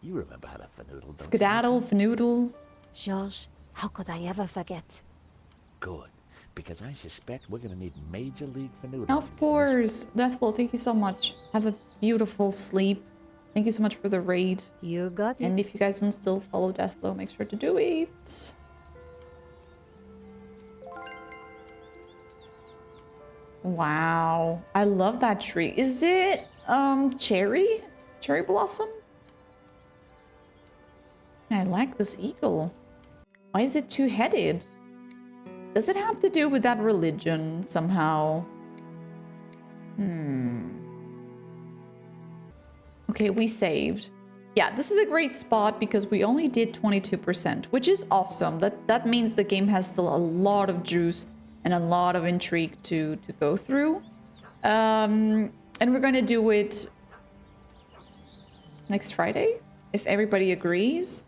You remember how to fanoodle, don't you? Skedaddle, fanoodle. George, how could I ever forget? Good, because I suspect we're gonna need Major League fanoodling. Of course. Deathblow, thank you so much. Have a beautiful sleep. Thank you so much for the raid. You got it. And if you guys don't still follow Deathblow, make sure to do it. Wow. I love that tree. Is it cherry? Cherry blossom? I like this eagle. Why is it two-headed? Does it have to do with that religion somehow? Okay, we saved. Yeah, this is a great spot because we only did 22%, which is awesome. That means the game has still a lot of juice and a lot of intrigue to go through. And we're gonna do it next Friday, if everybody agrees.